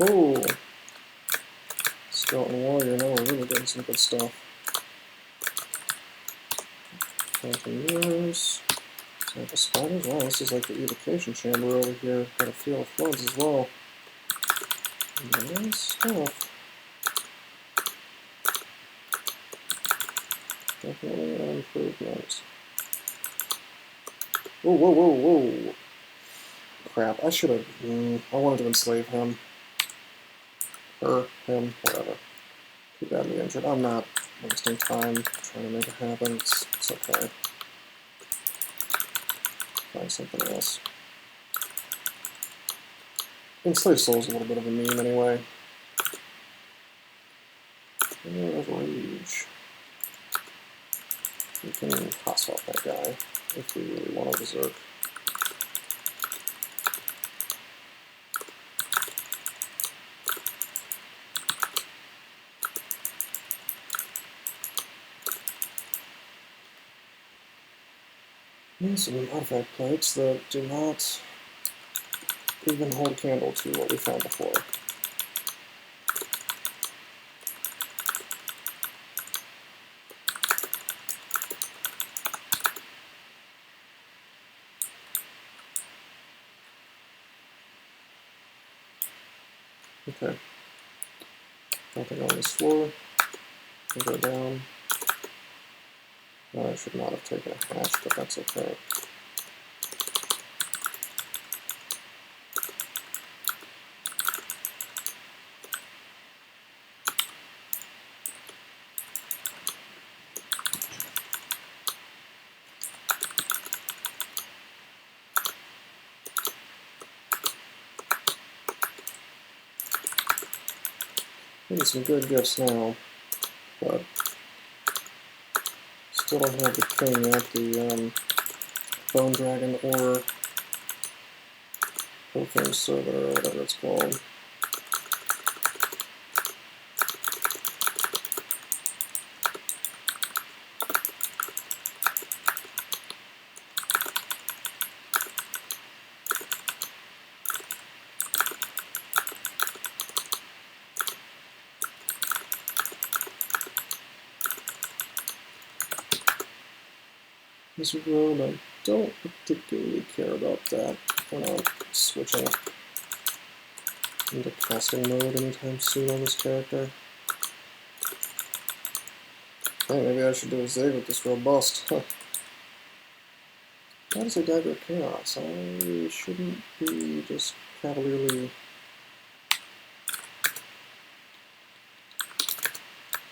Speaker 1: Oh, Skeleton Warrior, now we're really doing some good stuff. Phantom Mirrors, Sample Spiders, wow, this is like the evocation chamber over here. Got a Field of Floods as well. Nice stuff. Definitely an improvement. Whoa, whoa, whoa, whoa. Crap, I should have, I wanted to enslave him. Her, him, whatever. Too badly injured. I'm not wasting time trying to make it happen. It's okay. Find something else. Enslaved Soul's a little bit of a meme anyway. Mirror of Rage. We can toss off that guy if we really want to berserk. Some artifact plates that do not even hold candle to what we found before. Okay. Nothing on this floor. We'll go down. I should not have taken a hatch, but that's okay. Getting some good gifts now, but still don't have the king yet, the Bone Dragon or profane server, or whatever it's called. This road, I don't particularly care about that. I'm not switching into casting mode anytime soon on this character. Hey, maybe I should do a Zig with this robust. Huh. That is a dagger of chaos. I shouldn't be just cavalierly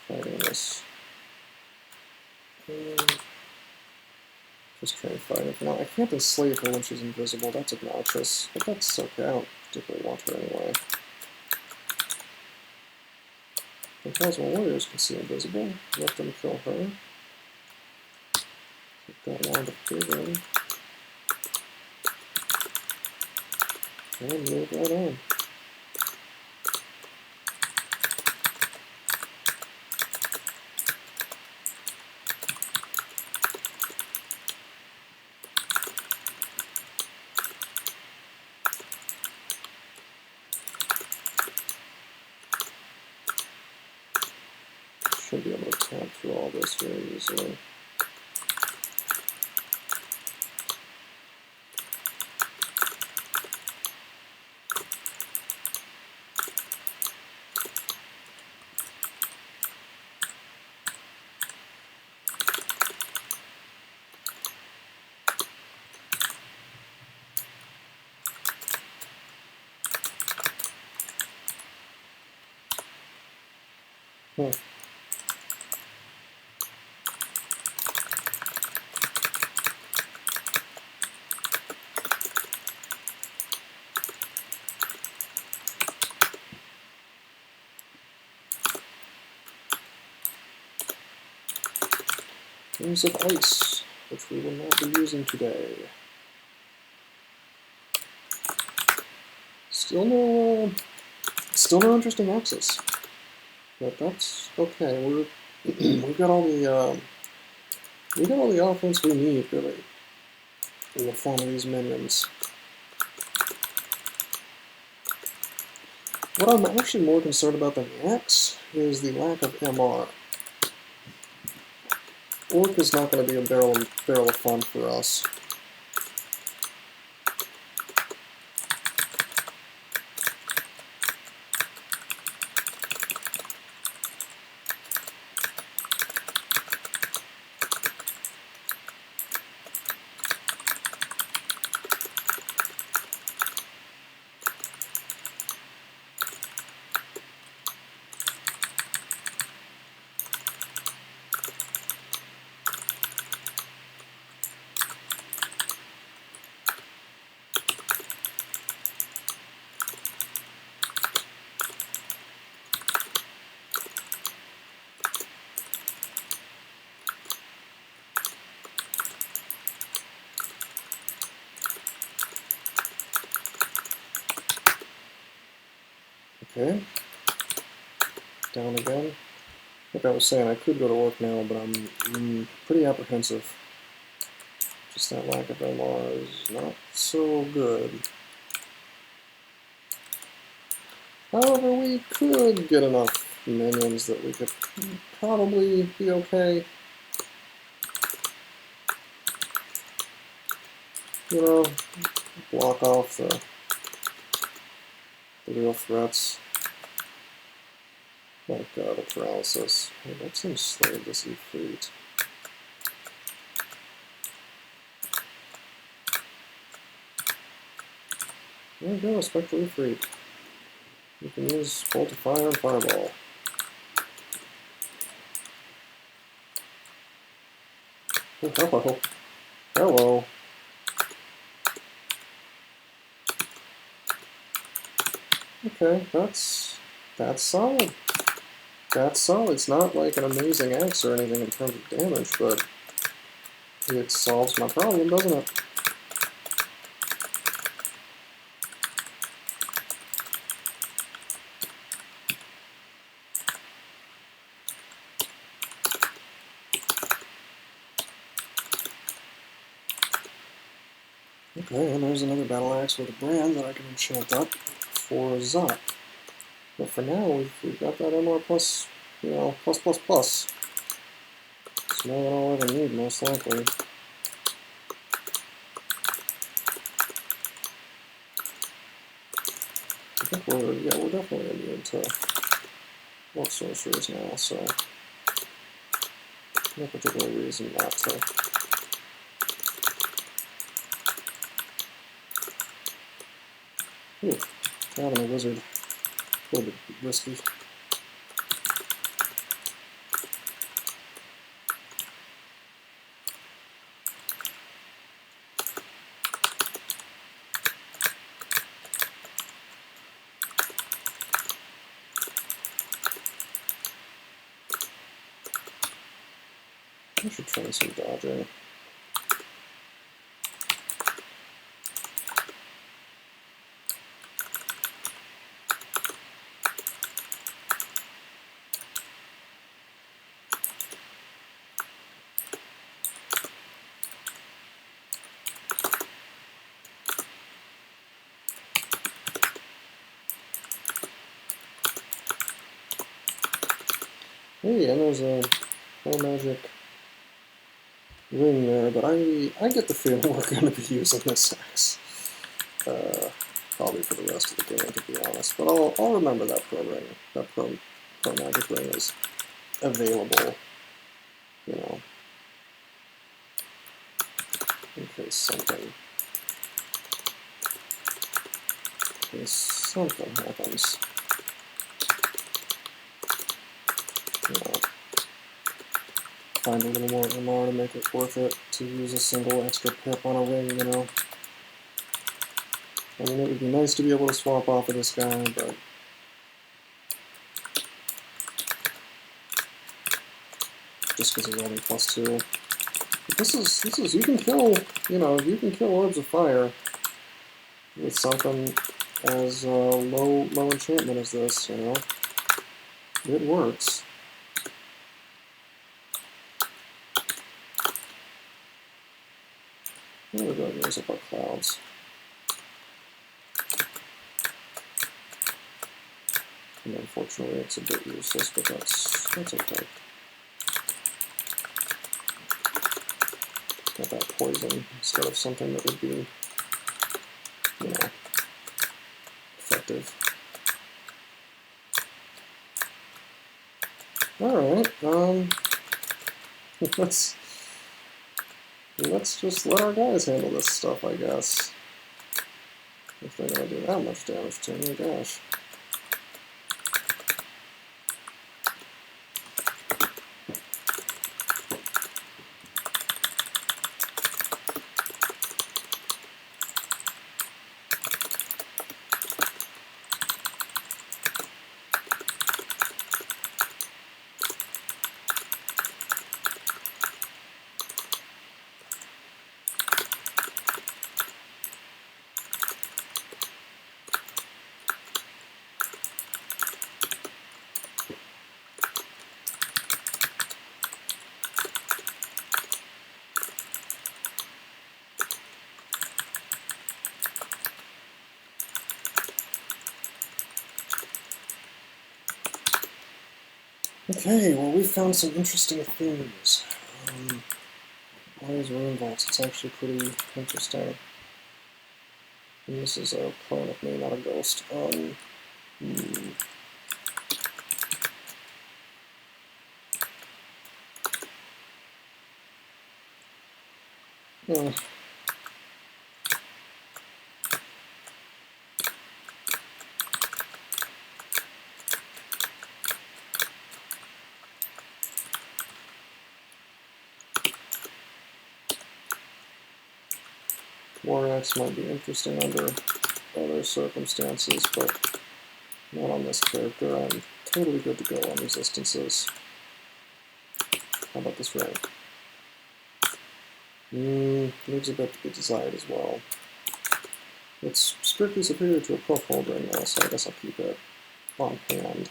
Speaker 1: fighting this. Just trying to fight it. Now, I can't enslave her when she's invisible. That's obnoxious. But that's okay. I don't particularly want her anyway. The Plasma Warriors can see invisible. Let them kill her. Keep that line of vision. And move right on. Should be able to tap through all this very easily. Rings of Ice, which we will not be using today. Still no interesting axis, but that's okay. We've got all the offense we need really in the form of these minions. What I'm actually more concerned about than the axe is the lack of MR. Orc is not going to be a barrel of fun for us. Okay. Down again. Like I was saying, I could go to Orc now, but I'm pretty apprehensive. Just that lack of MR is not so good. However, we could get enough minions that we could probably be okay. You know, block off the real threats. Like the paralysis. Hey, that seems slave this Efreet. There we go, Spectral Efreet. You can use Bolt of Fire and Fireball. Oh, hello. Hello. Okay, that's solid. That's solid. It's not like an amazing axe or anything in terms of damage, but it solves my problem, doesn't it? Okay, and there's another battle axe with a brand that I can enchant up for Zot. But for now, we've got that MR plus, you know, plus plus plus. It's more than I'll ever need, most likely. I think we're definitely immune to Orc sorcerers now, so no particular reason not to. Ooh, having a wizard, a little bit risky. I should try some dodging. Hey, and there's a whole magic ring there, but I get the feeling we're going to be using this axe. Probably for the rest of the game, to be honest. But I'll remember that pro ring, that pro magic ring is available, you know, in case something happens. You know, find a little more MR to make it worth it to use a single extra pip on a ring, you know. I mean, it would be nice to be able to swap off of this guy, but just because he's only +2. But this is you can kill, you know, you can kill orbs of fire with something as low enchantment as this, you know. It works. There we go, raise up our clouds. And unfortunately it's a bit useless, but that's okay. Got that poison instead of something that would be, you know, effective. Alright, let's just let our guys handle this stuff, I guess. If they're gonna do that much damage to me, gosh. Okay, well, we found some interesting themes. Why is rune vaults? It's actually pretty interesting. And this is a clone of me, not a ghost. Warrax might be interesting under other circumstances, but not on this character. I'm totally good to go on resistances. How about this ring? Leaves a bit to be desired as well. It's strictly superior to a Prophold ring though, so I guess I'll keep it on hand.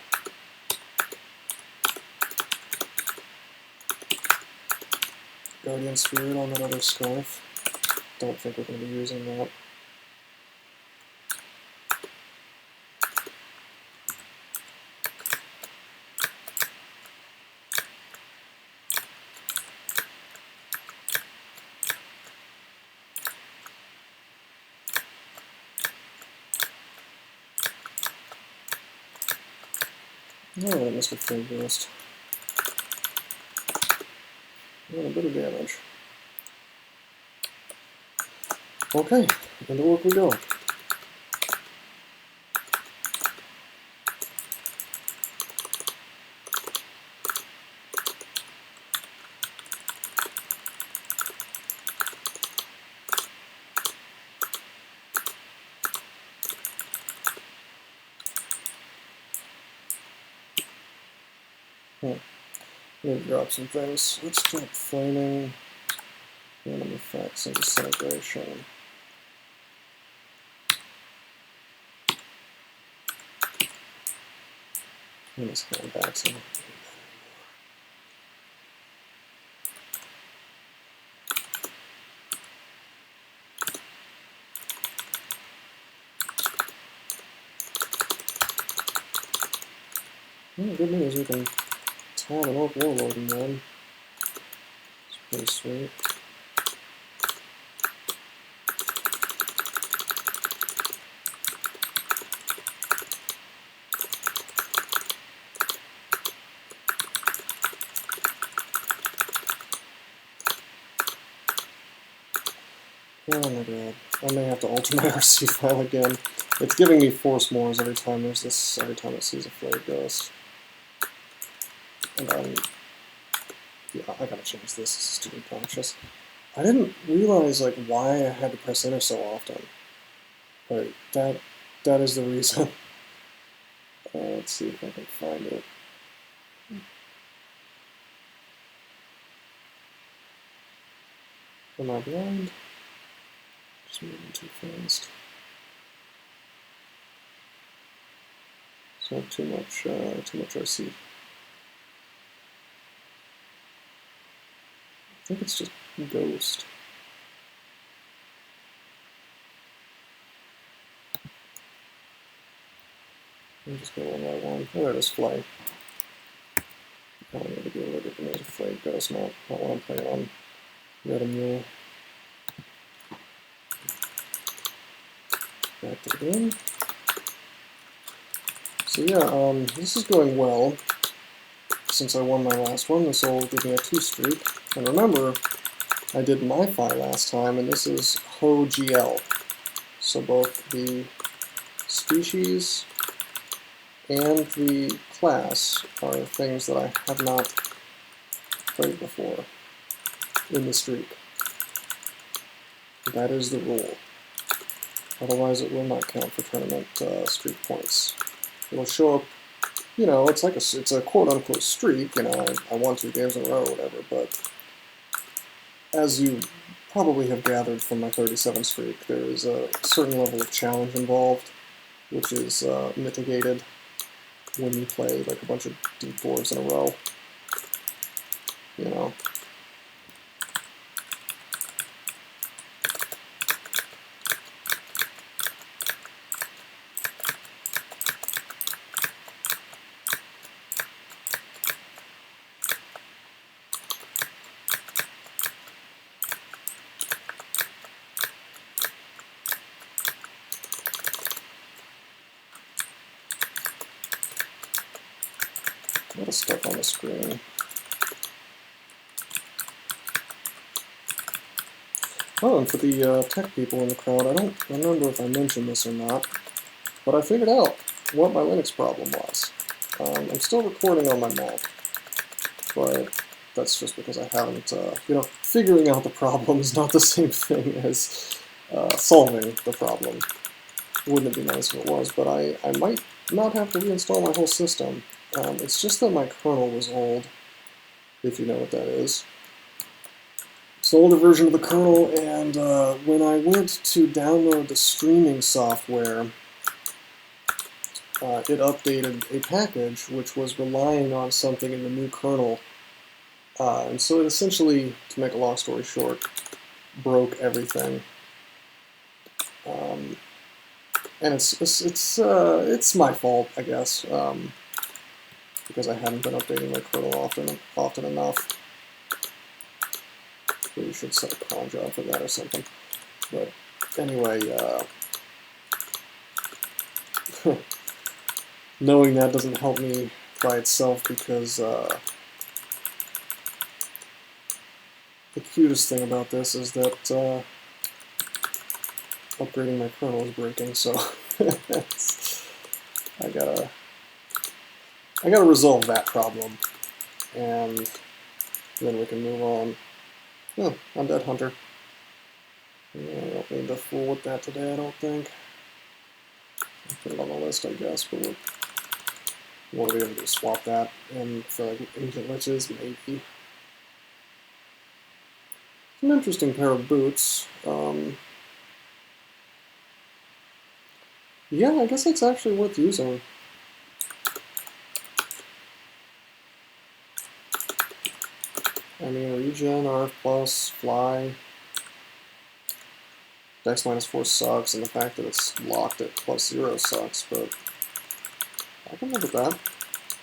Speaker 1: Guardian Spirit on that other scarf. don't think we're going to be using that. Alright, Mr. Flame Ghost. A bit of damage. Okay, into work we go. Need to drop some things. Let's drop flaming, random effects, and disintegration. And this hand back some. Good news, we can tab an Orc Warlord in one. It's pretty sweet. Oh my god. I may have to alter my RC file again. It's giving me force mores every time there's this, every time it sees a Flare Ghost. And yeah, I gotta change this. This is too obnoxious. I didn't realize like why I had to press enter so often. But that is the reason. Let's see if I can find it. Am I blind? Just moving too fast. So too much RC. I think it's just Ghost. I'm just going one by one. Oh, there it is, Flame. I need to be able to get them as a Flame Ghost, not what I'm playing on Red and Mule. Back to the game. So yeah, this is going well. Since I won my last one, this will give me a 2 streak. And remember, I did my fight last time, and this is HoGl. So both the species and the class are things that I have not played before in the streak. That is the rule. Otherwise it will not count for tournament streak points. It'll show up, you know, it's like it's a quote-unquote streak, you know, I won 2 games in a row or whatever, but as you probably have gathered from my 37 streak, there is a certain level of challenge involved, which is mitigated when you play like a bunch of D4s in a row, you know. A lot of stuff on the screen. Oh, and for the tech people in the crowd, I don't remember if I mentioned this or not, but I figured out what my Linux problem was. I'm still recording on my Mac, but that's just because I haven't, you know, figuring out the problem is not the same thing as solving the problem. Wouldn't it be nice if it was, but I might not have to reinstall my whole system. It's just that my kernel was old, if you know what that is. It's an older version of the kernel, and when I went to download the streaming software, it updated a package which was relying on something in the new kernel. And so it essentially, to make a long story short, broke everything. And it's my fault, I guess, because I haven't been updating my kernel often enough. Maybe you should set a cron job for that or something. But anyway, knowing that doesn't help me by itself, because the cutest thing about this is that upgrading my kernel is breaking, so I gotta resolve that problem, and then we can move on. Oh, Undead Hunter. I don't need to fool with that today, I don't think. I'll put it on the list, I guess, but we'll be able to swap that and for like Ancient Liches, maybe. An interesting pair of boots. Yeah, I guess it's actually worth using. I mean, regen, RF plus, fly. Dex -4 sucks, and the fact that it's locked at +0 sucks, but I can live with that.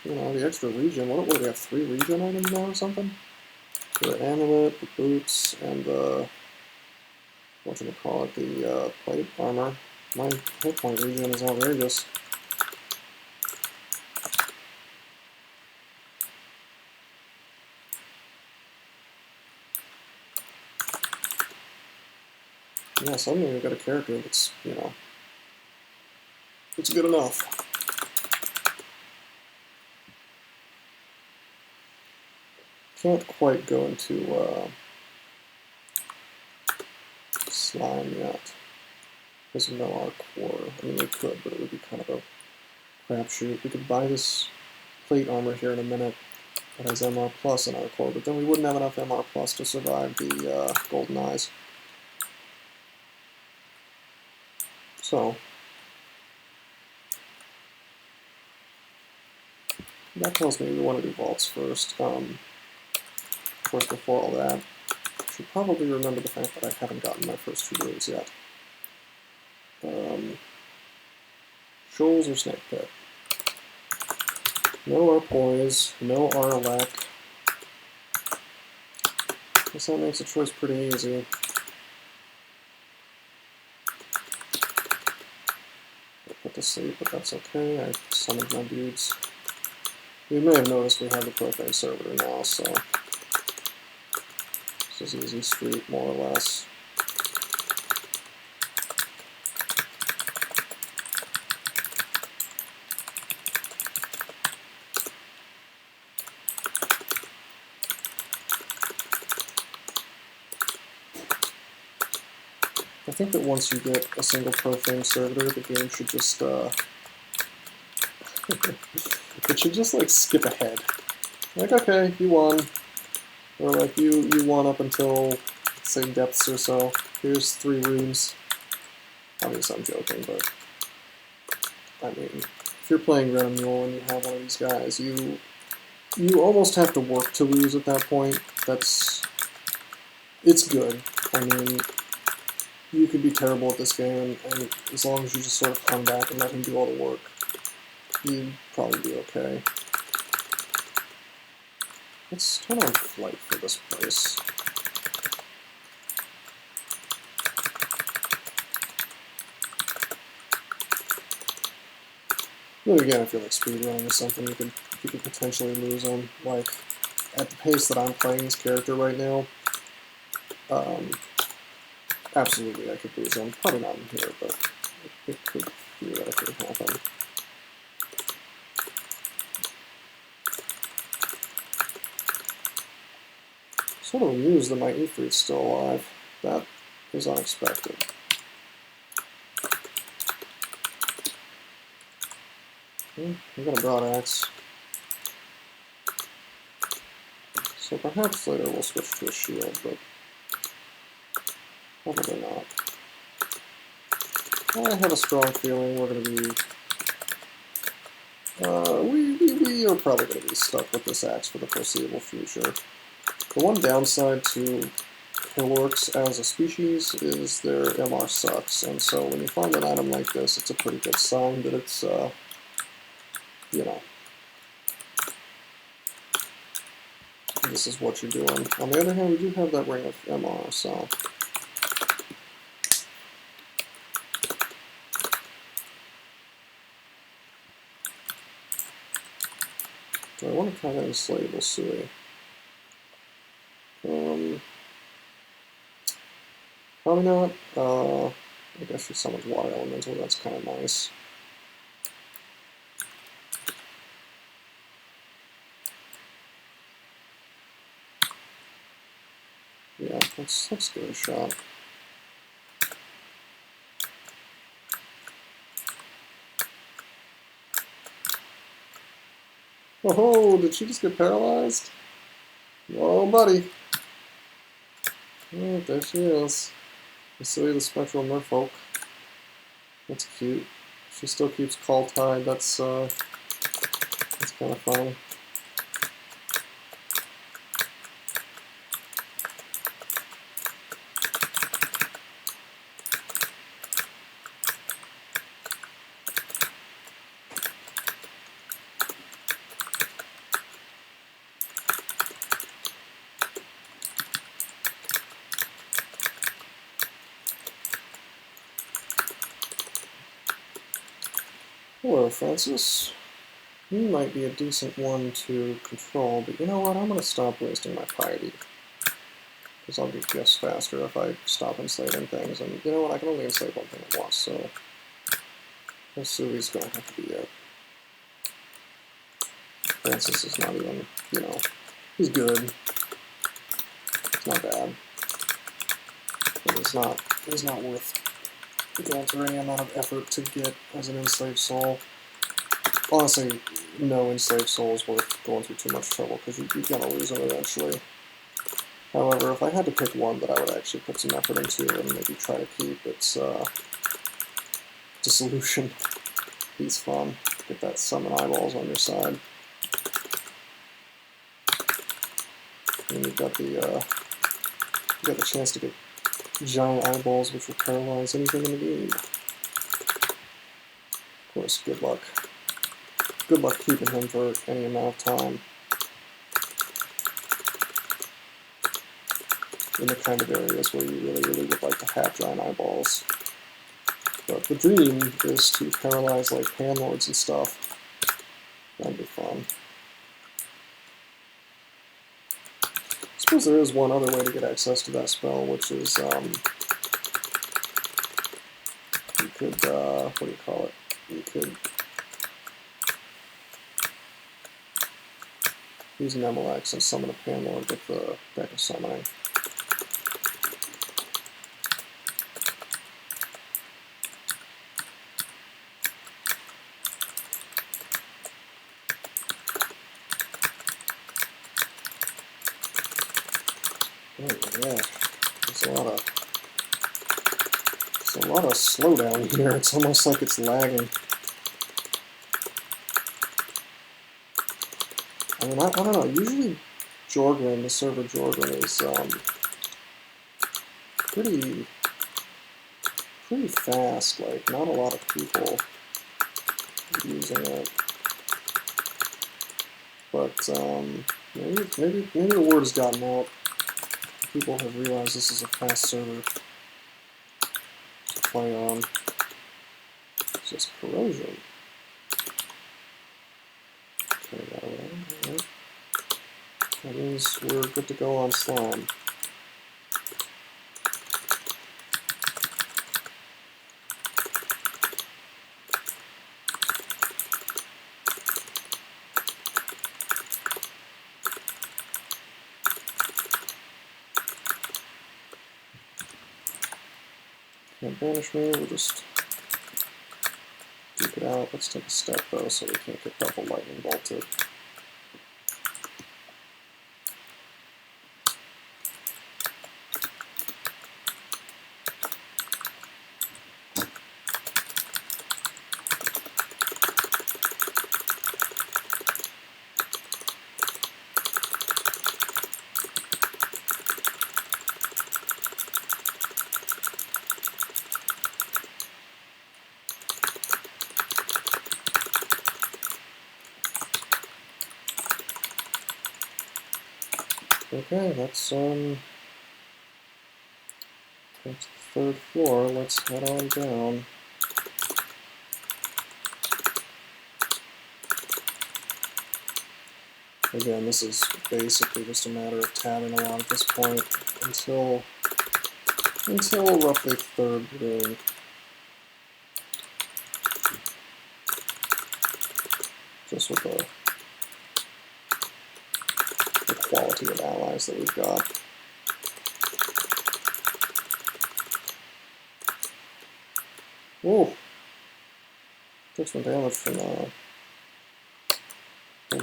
Speaker 1: You know, the extra regen. What do we have? 3 regen items now or something? The amulet, the boots, and the whatchamacallit, the plate armor. My hit point regen is outrageous. Yeah, suddenly we've got a character that's, you know, it's good enough. Can't quite go into slime yet, because we know our core. I mean, we could, but it would be kind of a crapshoot. We could buy this plate armor here in a minute that has MR plus in our core, but then we wouldn't have enough MR plus to survive the golden eyes. So that tells me we want to do vaults first. Of course, before all that, I should probably remember the fact that I haven't gotten my first 2 runes yet. Shoals or Snake Pit? No our poise, no our elect. Guess that makes the choice pretty easy. I'll put to sleep, but that's okay. I summoned my dudes. You may have noticed we have the profane servitor now, so this is easy street, more or less. I think that once you get a single profane servitor, the game should just it should just like skip ahead. Like, okay, you won. Or like you won up until, say, depths or so. Here's 3 runes. Obviously I'm joking, but I mean, if you're playing Red Mule and you have one of these guys, you almost have to work to lose at that point. It's good. I mean, you could be terrible at this game, and as long as you just sort of come back and let him do all the work, you'd probably be okay. Let's turn on flight for this place. Then again, if you're like speedrunning or something, you could potentially lose them. Like, at the pace that I'm playing this character right now, absolutely I could lose them. Probably not in here, but it could theoretically happen. Sort of amused that my Ifrit's still alive. That is unexpected. We got a broadaxe. So perhaps later we'll switch to a shield, but probably not. I have a strong feeling we're going to be... we are probably going to be stuck with this axe for the foreseeable future. The one downside to Orcs as a species is their MR sucks, and so when you find an item like this, it's a pretty good sign that it's, you know, this is what you're doing. On the other hand, we do have that ring of MR, so... Do I want to count that enslavable Sui? Probably not. I guess she summons water elemental, that's kind of nice. Yeah, let's give it a shot. Oh, did she just get paralyzed? Whoa, buddy. Oh, there she is. The Spectral Merfolk. That's cute. She still keeps Call Tide. That's kind of funny. Hello, Francis. You might be a decent one to control, but you know what? I'm going to stop wasting my piety. Because I'll get gifts faster if I stop enslaving things. And you know what? I can only enslave one thing at once, so... Sui's going to have to be it. Francis is not even, you know... He's good. It's not bad. But it's not worth going through any amount of effort to get as an enslaved soul. Honestly, no enslaved soul is worth going through too much trouble, because you're going to lose them eventually. However, if I had to pick one that I would actually put some effort into and maybe try to keep, it's Dissolution. He's fun. Get that summon eyeballs on your side. And you've got the chance to get giant eyeballs which will paralyze anything in the game. Of course, good luck. Good luck keeping him for any amount of time. In the kind of areas where you really would like to have giant eyeballs. But the dream is to paralyze like Panlords and stuff. That'd be fun. I suppose there is one other way to get access to that spell, which is, you could, what do you call it? You could use an Emelex and summon a Panlord with the deck of summoning. Oh yeah, there's a lot of slowdown here. It's almost like it's lagging. I mean, I don't know. Usually, Jorgren, the server Jorgren, is pretty fast. Like, not a lot of people using it. But maybe the word has gotten out. People have realized this is a fast server to play on. It's just corrosion. Turn that around. Alright. That means we're good to go on slime. Can't banish me, we'll just duke it out. Let's take a step though so we can't get double lightning bolted. Okay, that's the third floor. Let's head on down. Again, this is basically just a matter of tabbing along at this point until roughly third room. Just with the quality of allies that we've got. Whoa! Took some damage from the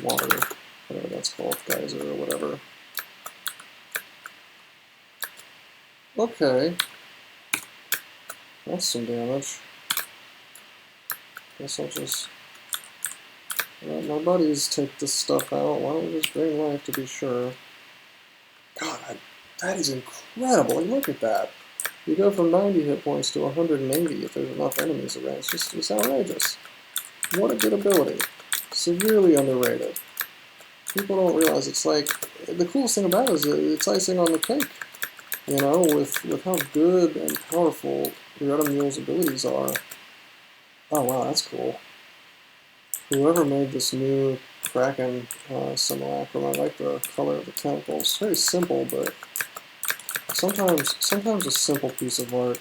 Speaker 1: water, whatever that's called, geyser or whatever. Okay. That's some damage. Guess I'll just let my buddies take this stuff out. Why don't we just bring life to be sure? God, that is incredible. Like, look at that. You go from 90 hit points to 180 if there's enough enemies around. It's outrageous. What a good ability. Severely underrated. People don't realize it's like, the coolest thing about it is it's icing on the cake. You know, with how good and powerful Yred Mule's abilities are. Oh wow, that's cool. Whoever made this new Kraken simulacrum, I like the color of the tentacles. It's very simple, but sometimes a simple piece of art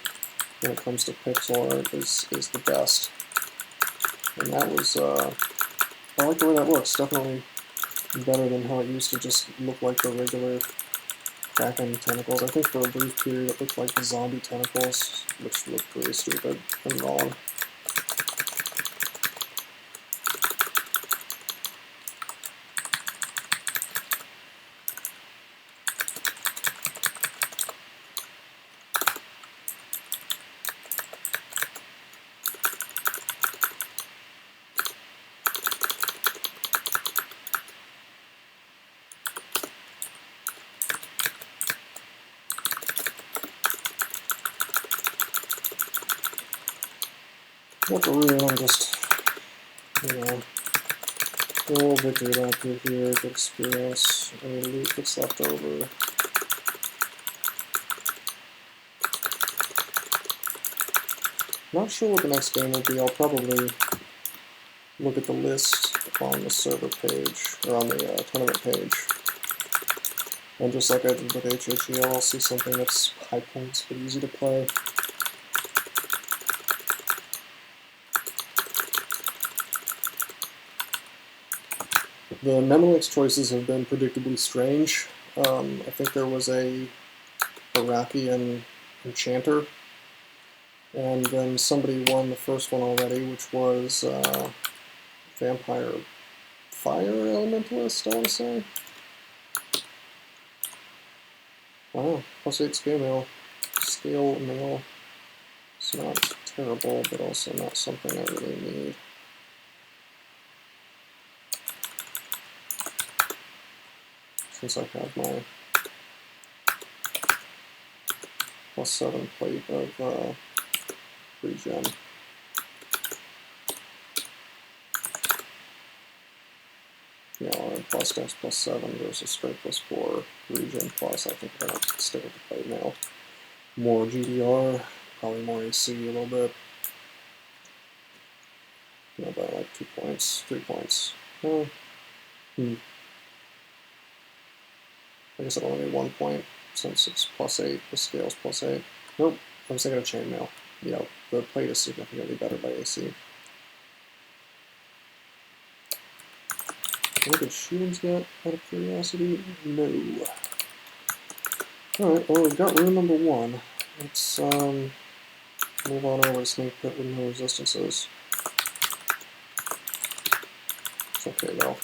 Speaker 1: when it comes to pixel art is the best. And that was, I like the way that looks. Definitely better than how it used to just look like the regular Kraken tentacles. I think for a brief period it looked like the zombie tentacles, which looked really stupid and wrong. What the real, I'm just, you know, a little victory lap here, good experience, any loot that's left over. Not sure what the next game will be. I'll probably look at the list on the server page, or on the tournament page. And just like I did with HoGl, I'll see something that's high points but easy to play. The Nemelik's choices have been predictably strange. I think there was a Iraqian enchanter, and then somebody won the first one already, which was Vampire Fire Elementalist, I want to say. Wow, +8 scale mail. It's not terrible, but also not something I really need. Since I have my +7 plate of regen. Yeah, and plus dex +7 versus strength +4, regen plus. I think we're going to stick with the plate now. More GDR, probably more AC a little bit. You know, by like 2 points, 3 points. I guess it'll only be 1 point since it's +8, the scale's +8. Nope, I was thinking of chainmail. Yeah, the plate is significantly better by AC. What did shields get, out of curiosity? No. Alright, well, we've got room number 1. Let's move on over to Snake Pit with no resistances. It's okay though.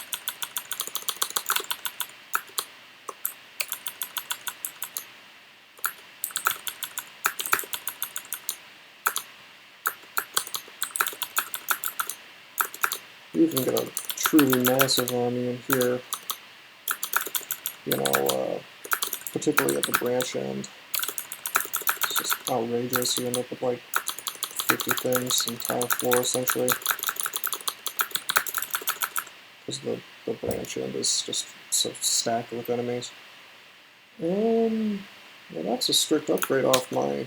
Speaker 1: You can get a truly massive army in here, you know, particularly at the branch end. It's just outrageous. You end up with like 50 things, entire floor essentially, because the branch end is just so stacked with enemies. Well, that's a strict upgrade off my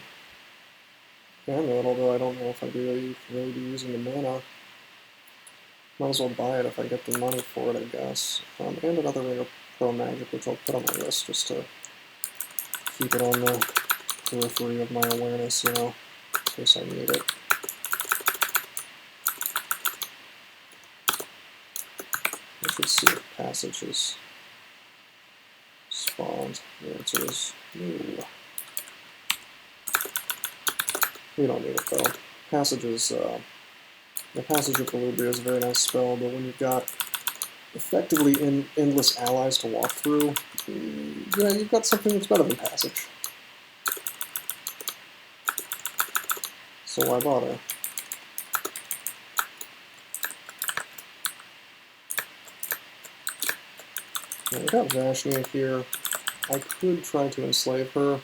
Speaker 1: amulet, although I don't know if I'd really be using the mana. Might as well buy it if I get the money for it, I guess. And another Ring of Pro Magic, which I'll put on my list just to keep it on the periphery of my awareness, you know, in case I need it. I should see if Passage is spawned. The answer is no. We don't need it though. Passage is, the Passage of Calibria is a very nice spell, but when you've got effectively endless allies to walk through, yeah, you've got something that's better than Passage. So why bother? Now, we got Vashnia here. I could try to enslave her.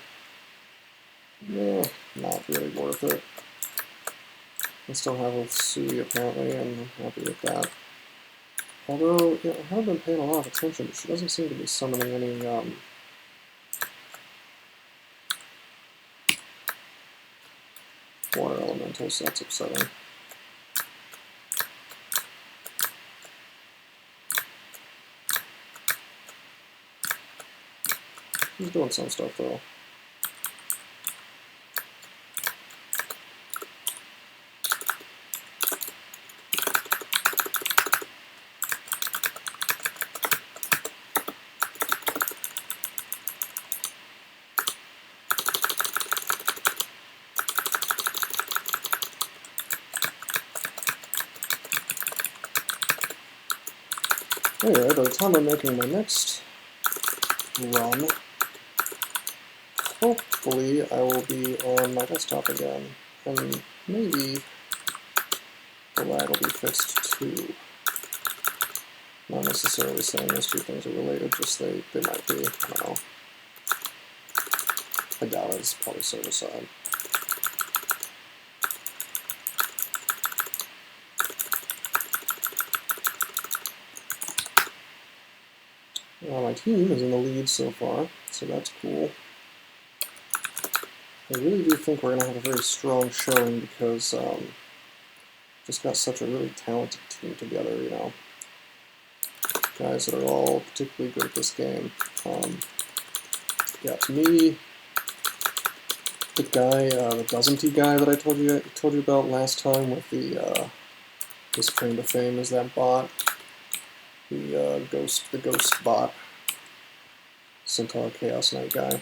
Speaker 1: Yeah, not really worth it. I still have a Sui apparently, and I'm happy with that. Although, yeah, I haven't been paying a lot of attention, but she doesn't seem to be summoning any, water elementals, so that's upsetting. He's doing some stuff, though. Anyway, by the time I'm making my next run, hopefully I will be on my desktop again, and maybe the lag will be fixed too. Not necessarily saying those two things are related, just they might be. I don't know. I doubt it. It's probably server side. Well, my team is in the lead so far, so that's cool. I really do think we're going to have a very strong showing because just got such a really talented team together, you know. Guys that are all particularly good at this game. Yeah, to me, the guy, the doesn't-y guy that I told you about last time with the his claim to fame is that bot, the ghost bot, Centaur Chaos Knight guy.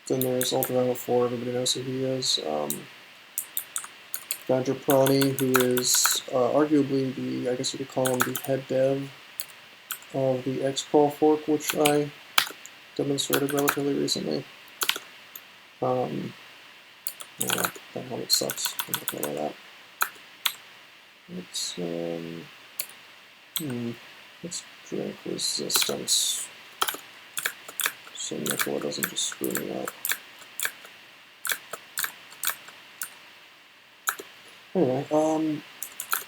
Speaker 1: Then there's Ultraviolet 4, everybody knows who he is. Badger Prani, who is arguably the, I guess you could call him the head dev of the X-Crawl fork, which I demonstrated relatively recently. Yeah, that helmet sucks. I'm not gonna lie that. Let's drink resistance, so Nicola doesn't just screw me up. Anyway,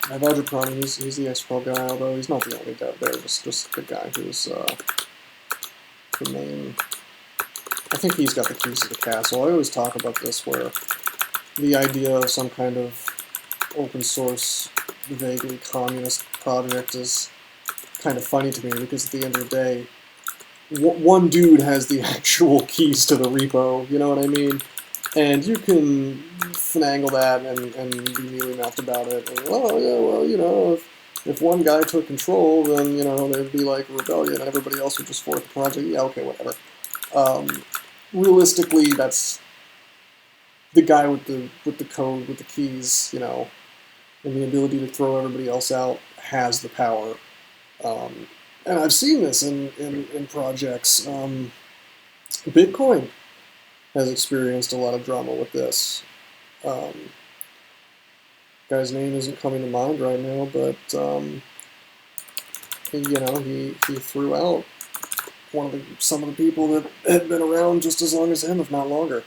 Speaker 1: Badger Prani, he's the X-Crawl guy, although he's not the only dev there, just the guy who's the main. I think he's got the keys to the castle. I always talk about this, where the idea of some kind of open source, vaguely communist project is kind of funny to me, because at the end of the day, one dude has the actual keys to the repo, you know what I mean? And you can finagle that and be mealy-mouthed about it. And, oh, yeah, well, you know, if one guy took control, then, you know, there'd be like a rebellion and everybody else would just fork the project. Yeah, okay, whatever. Realistically, that's the guy with the code, with the keys, you know, and the ability to throw everybody else out has the power. And I've seen this in projects. Bitcoin has experienced a lot of drama with this. Guy's name isn't coming to mind right now, but he threw out some of the people that had been around just as long as him, if not longer.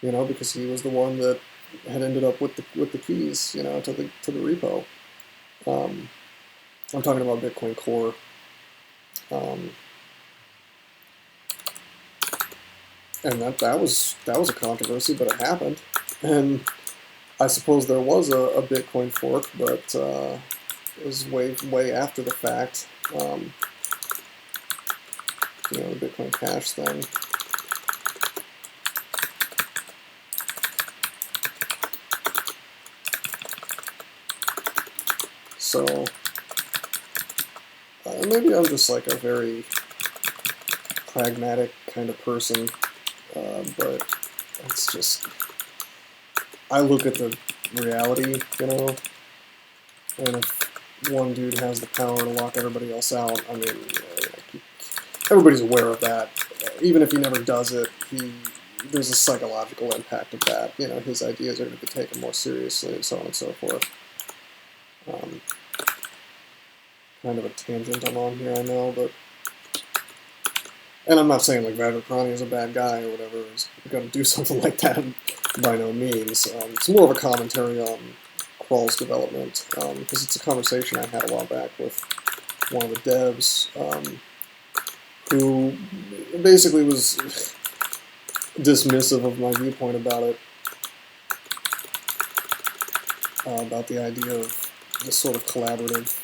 Speaker 1: You know, because he was the one that had ended up with the keys, you know, to the repo. I'm talking about Bitcoin Core. and that was a controversy, but it happened. And I suppose there was a Bitcoin fork, but it was way after the fact. You know, the Bitcoin Cash thing. So maybe I'm just like a very pragmatic kind of person, but it's just, I look at the reality, you know, and if one dude has the power to lock everybody else out, I mean, everybody's aware of that. Even if he never does it, there's a psychological impact of that. You know, his ideas are going to be taken more seriously, and so on and so forth. Kind of a tangent I'm on here, I know, but... And I'm not saying, like, Vajraprani is a bad guy or whatever, is going to do something like that, by no means. It's more of a commentary on Crawl's development, because it's a conversation I had a while back with one of the devs, who basically was dismissive of my viewpoint about it, about the idea of this sort of collaborative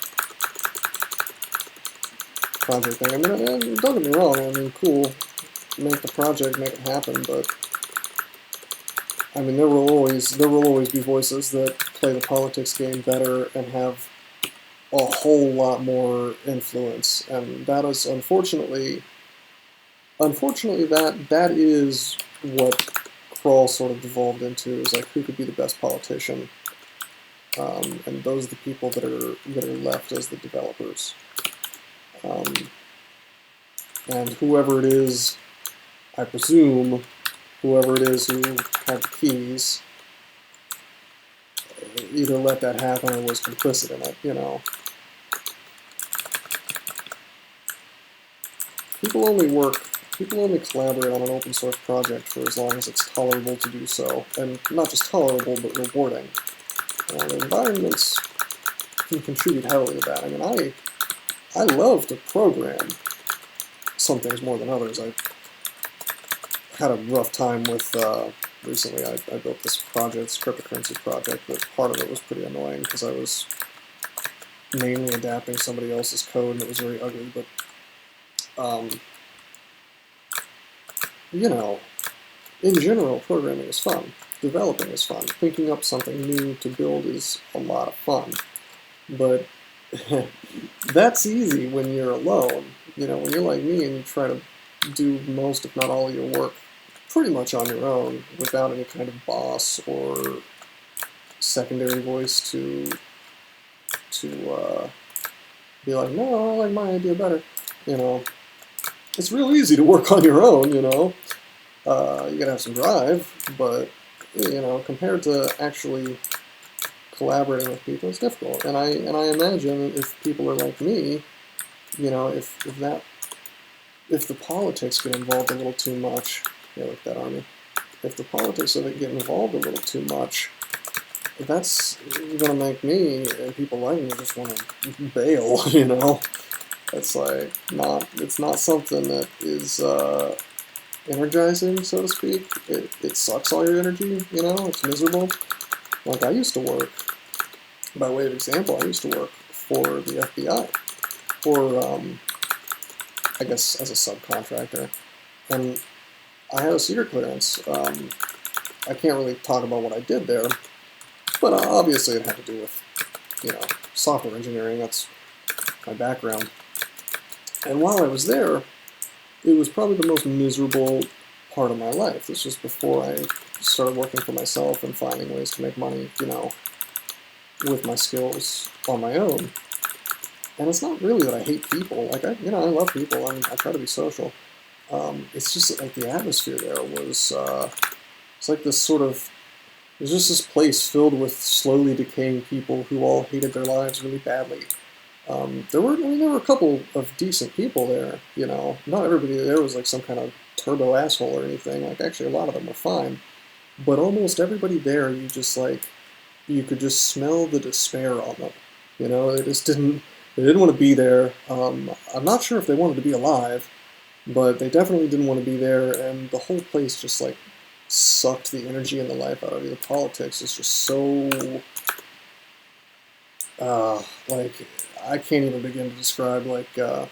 Speaker 1: project thing. I mean, don't get me wrong, I mean, cool, make the project, make it happen, but I mean, there will always be voices that play the politics game better and have a whole lot more influence, and that is unfortunately that is what Crawl sort of devolved into, is like who could be the best politician, and those are the people that are left as the developers. And whoever it is, I presume, whoever it is who had the keys, either let that happen or was complicit in it, you know. People only collaborate on an open source project for as long as it's tolerable to do so, and not just tolerable, but rewarding. The environments can contribute heavily to that. I mean, I love to program. Some things more than others. I had a rough time with, recently I built this project, this cryptocurrency project, but part of it was pretty annoying because I was mainly adapting somebody else's code and it was very ugly, but, you know, in general, programming is fun. Developing is fun. Thinking up something new to build is a lot of fun. But that's easy when you're alone. You know, when you're like me and you try to do most, if not all, of your work pretty much on your own without any kind of boss or secondary voice to be like, no, I like my idea better. You know, it's real easy to work on your own, you know. You gotta have some drive, but, you know, compared to actually collaborating with people, it's difficult. And I imagine if people are like me, you know, if the politics get involved a little too much, yeah, like that army, if the politics of it get involved a little too much, that's gonna make me and people like me just want to bail, you know. It's like it's not something that is energizing, so to speak. It sucks all your energy, you know. It's miserable. Like I used to work, by way of example, I used to work for the FBI, or I guess as a subcontractor, and I had a secret clearance. I can't really talk about what I did there, but obviously it had to do with, you know, software engineering. That's my background. And while I was there, it was probably the most miserable part of my life. This was before I started working for myself and finding ways to make money, you know, with my skills on my own. And it's not really that I hate people. Like, I love people. I try to be social. It's just that, like, the atmosphere there was, it's like this sort of, there's just this place filled with slowly decaying people who all hated their lives really badly. There were a couple of decent people there, you know. Not everybody there was like some kind of turbo asshole or anything. Like, actually, a lot of them were fine. But almost everybody there, you could just smell the despair on them. You know, they didn't want to be there. I'm not sure if they wanted to be alive, but they definitely didn't want to be there, and the whole place just like sucked the energy and the life out of you. The politics is just so like I can't even begin to describe. Like there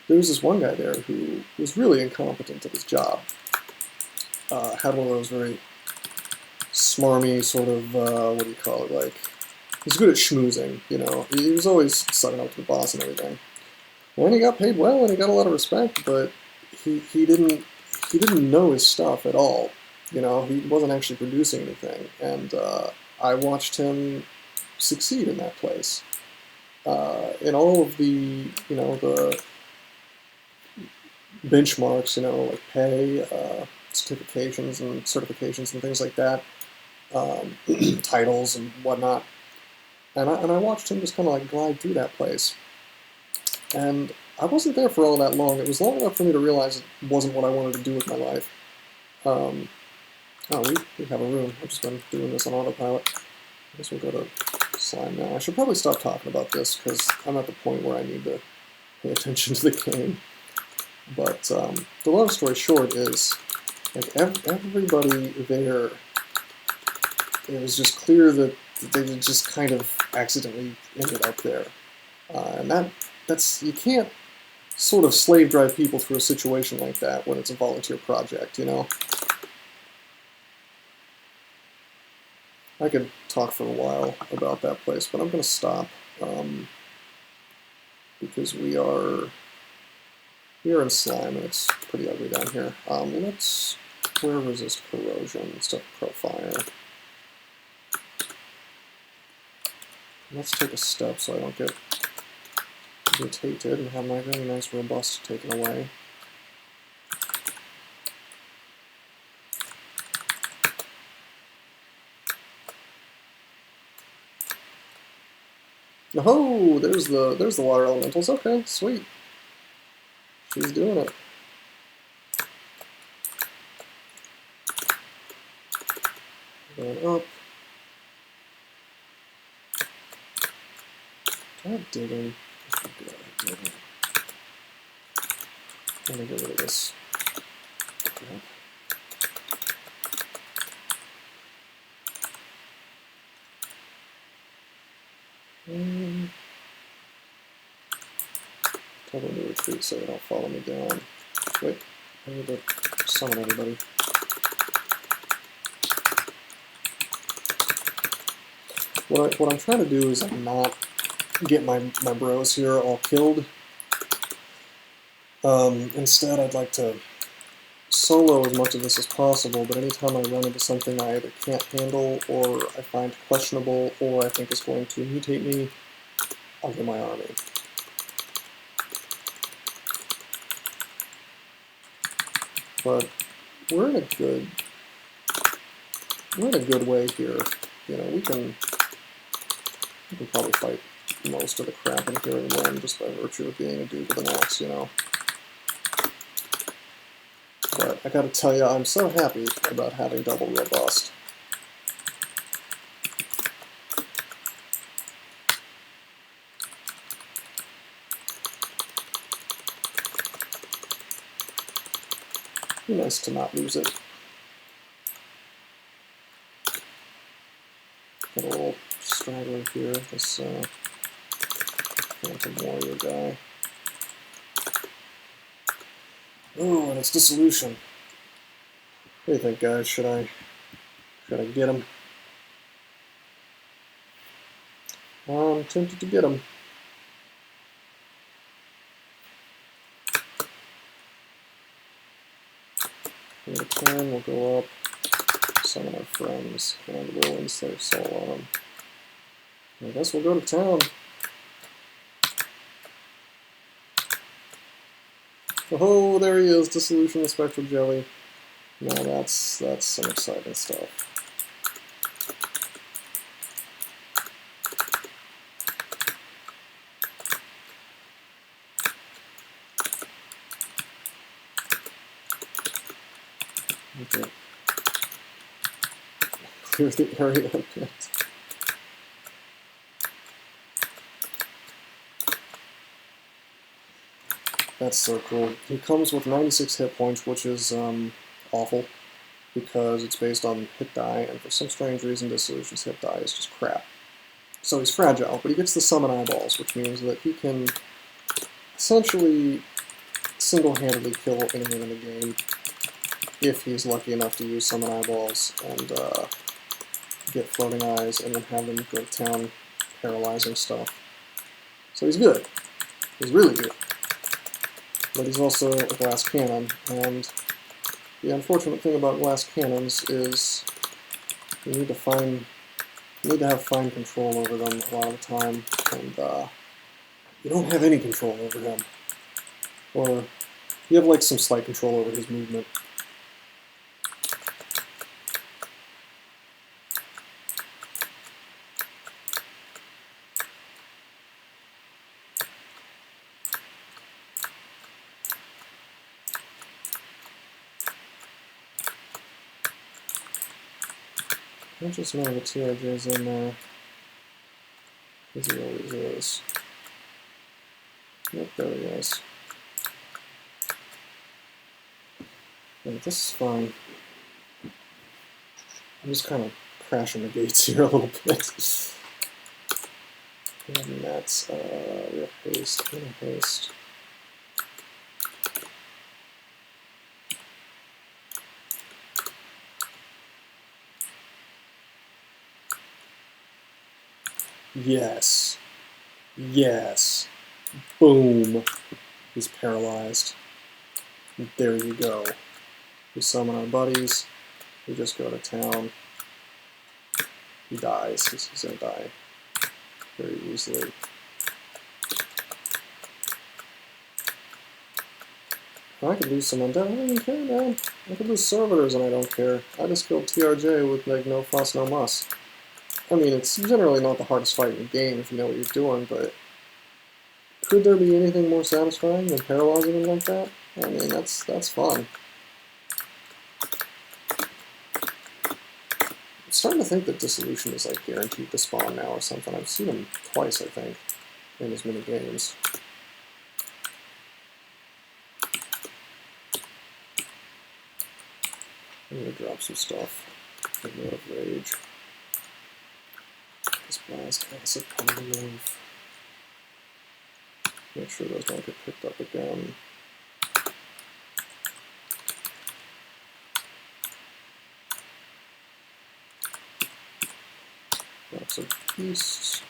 Speaker 1: was this one guy there who was really incompetent at his job. Had one of those very smarmy sort of what do you call it? Like he's good at schmoozing. You know, he was always sucking up to the boss and everything. And he got paid well and he got a lot of respect, but he didn't know his stuff at all. You know, he wasn't actually producing anything, and I watched him succeed in that place. In all of the, you know, the benchmarks, you know, like pay, certifications and things like that, titles and whatnot. And I watched him just kind of like glide through that place. And I wasn't there for all that long. It was long enough for me to realize it wasn't what I wanted to do with my life. Oh, we have a room. I've just been doing this on autopilot. I guess we'll go to slime now. I should probably stop talking about this because I'm at the point where I need to pay attention to the game. But the long story short is, like everybody there, it was just clear that they just kind of accidentally ended up there, and that's you can't sort of slave drive people through a situation like that when it's a volunteer project, you know. I could talk for a while about that place, but I'm going to stop because we are in slime and it's pretty ugly down here. Let's clear resist corrosion instead of profire. Let's take a step so I don't get mutated and have my very nice robust taken away. Oh, there's the water elementals. Okay, sweet. She's doing it. Going up. Start digging. I'm gonna get rid of this. Crap. Tell them to retreat so they don't follow me down. Wait, I need to summon everybody. What I'm trying to do is not get my bros here all killed. Instead, I'd like to solo as much of this as possible, but anytime I run into something I either can't handle, or I find questionable, or I think is going to mutate me, I'll get my army. But we're in a good way here. You know, we can probably fight most of the crap in here and win just by virtue of being a dude with an axe, you know. But I gotta tell you, I'm so happy about having double robust. Be nice to not lose it. Got a little straggler here, this Phantom Warrior guy. Oh, and it's dissolution. What do you think, guys? Should I get him? I'm tempted to get him. In return, we'll go up, summon our friends, and we'll enslave soul on them. I guess we'll go to town. Oh, there he is, Dissolution of Spectral Jelly. Now that's some exciting stuff. Okay. Clear the area a bit. That's so cool. He comes with 96 hit points, which is awful, because it's based on hit die, and for some strange reason Dissolution's hit die is just crap. So he's fragile, but he gets the summon eyeballs, which means that he can essentially single-handedly kill anyone in the game if he's lucky enough to use summon eyeballs and get floating eyes and then have them go to town paralyzing stuff. So he's good. He's really good. But he's also a glass cannon, and the unfortunate thing about glass cannons is you need to have fine control over them a lot of the time, and you don't have any control over him. Or you have like some slight control over his movement. I just know the TRJ's in there, because he always is. Yep, there he is. Right, this is fine. I'm just kind of crashing the gates here a little bit. And that's, we have haste, and haste. Yes. Yes. Boom. He's paralyzed. There you go. We summon our buddies. We just go to town. He dies. He's gonna die very easily. I could lose some undead. I don't even care, man. I could lose servitors and I don't care. I just killed TRJ with like no fuss, no muss. I mean, it's generally not the hardest fight in the game if you know what you're doing, but could there be anything more satisfying than paralyzing him like that? I mean, that's fun. I'm starting to think that Dissolution is like guaranteed to spawn now or something. I've seen him twice, I think, in as many games. I'm gonna drop some stuff. Get rid of rage. This blast acid polymorph. Make sure those don't get picked up again. Lots of beasts.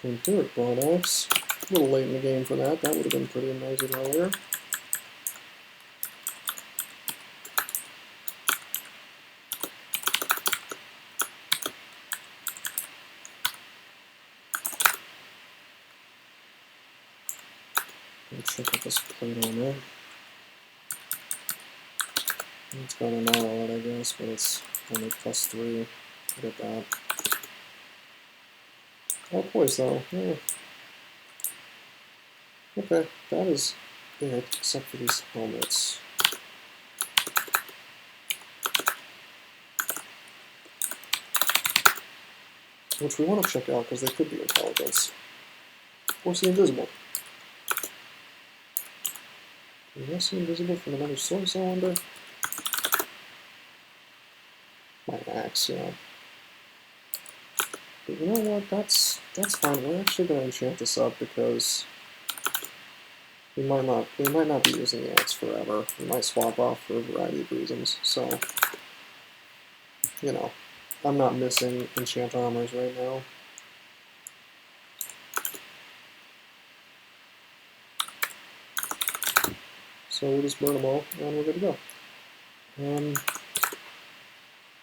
Speaker 1: Vampiric Broad Axe. A little late in the game for that. That would have been pretty amazing earlier. Let's check out this plate on there. It's got an R on it, I guess, but it's only +3. Look at that. Oh, poise though. Yeah. Okay, that is it, except for these helmets. Which we want to check out because they could be intelligence. Or see invisible. Is that see invisible from another source, I wonder? My axe, yeah. But you know what? That's fine. We're actually going to enchant this up because we might not be using the axe forever. We might swap off for a variety of reasons. So, you know, I'm not missing enchant armors right now. So we'll just burn them all, and we're good to go.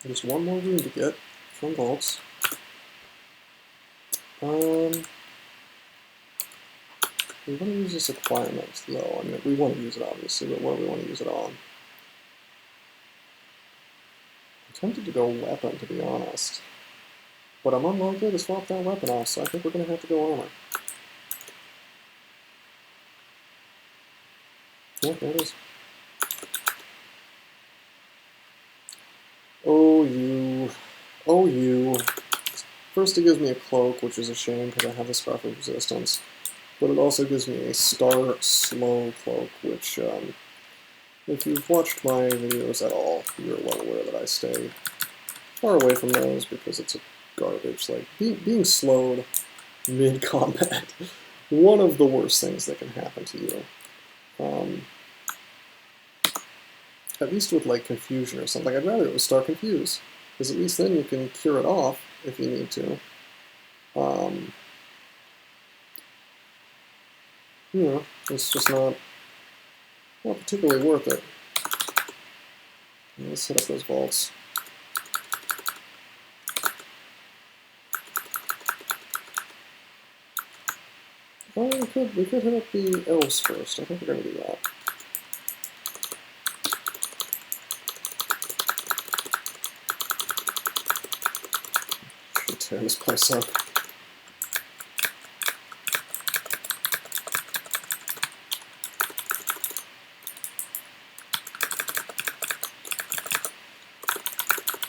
Speaker 1: There's one more rune to get from vaults. We want to use this acquirement, though. I mean, we want to use it, obviously, but what do we want to use it on? I'm tempted to go weapon, to be honest. But I'm unlikely to swap that weapon off, so I think we're going to have to go armor. Yeah, there it is. Oh, you. Oh, you. First it gives me a cloak, which is a shame because I have the Scarf of Resistance. But it also gives me a Star Slow cloak, which, if you've watched my videos at all, you're well aware that I stay far away from those because it's a garbage. Like, being slowed mid-combat, one of the worst things that can happen to you. At least with, like, Confusion or something. I'd rather it was Star Confuse, because at least then you can cure it off if you need to. You know, it's just not particularly worth it. Let's hit up those vaults. Oh, we could hit up the elves first. I think we're going to do that. Should tear this place up.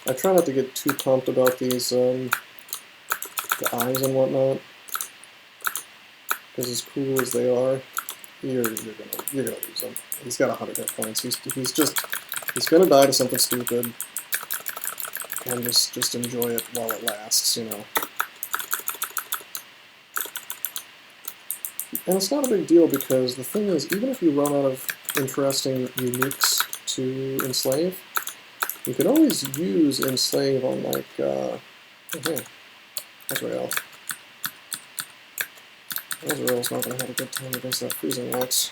Speaker 1: I try not to get too pumped about these, the eyes and whatnot, because as cool as they are, you're gonna lose them. He's got 100 hit points. He's gonna die to something stupid, and just enjoy it while it lasts, you know. And it's not a big deal because the thing is, even if you run out of interesting uniques to enslave, you can always use enslave on, like, okay, Azrael. Azrael's not going to have a good time against that freezing axe.